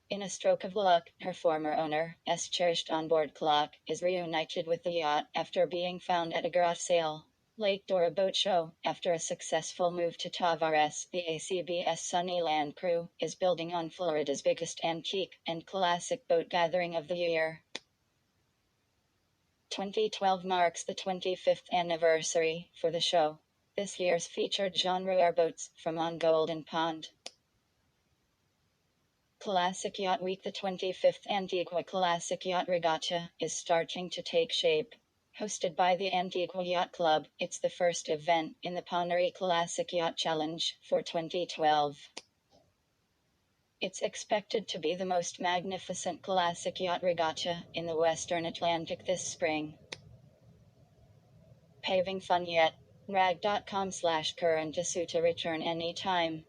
In a stroke of luck, her former owner's cherished onboard clock is reunited with the yacht after being found at a garage sale. Lake Dora Boat Show. After a successful move to Tavares, the ACBS Sunnyland crew is building on Florida's biggest antique and classic boat gathering of the year. 2012 marks the 25th anniversary for the show. This year's featured genre are boats from on Golden Pond. Classic Yacht Week. The 25th Antigua Classic Yacht Regatta is starting to take shape. Hosted by the Antigua Yacht Club, it's the first event in the Pawnee Classic Yacht Challenge for 2012. It's expected to be the most magnificent classic yacht regatta in the Western Atlantic this spring. Paving fun yet? Rag.com/current issue to return anytime.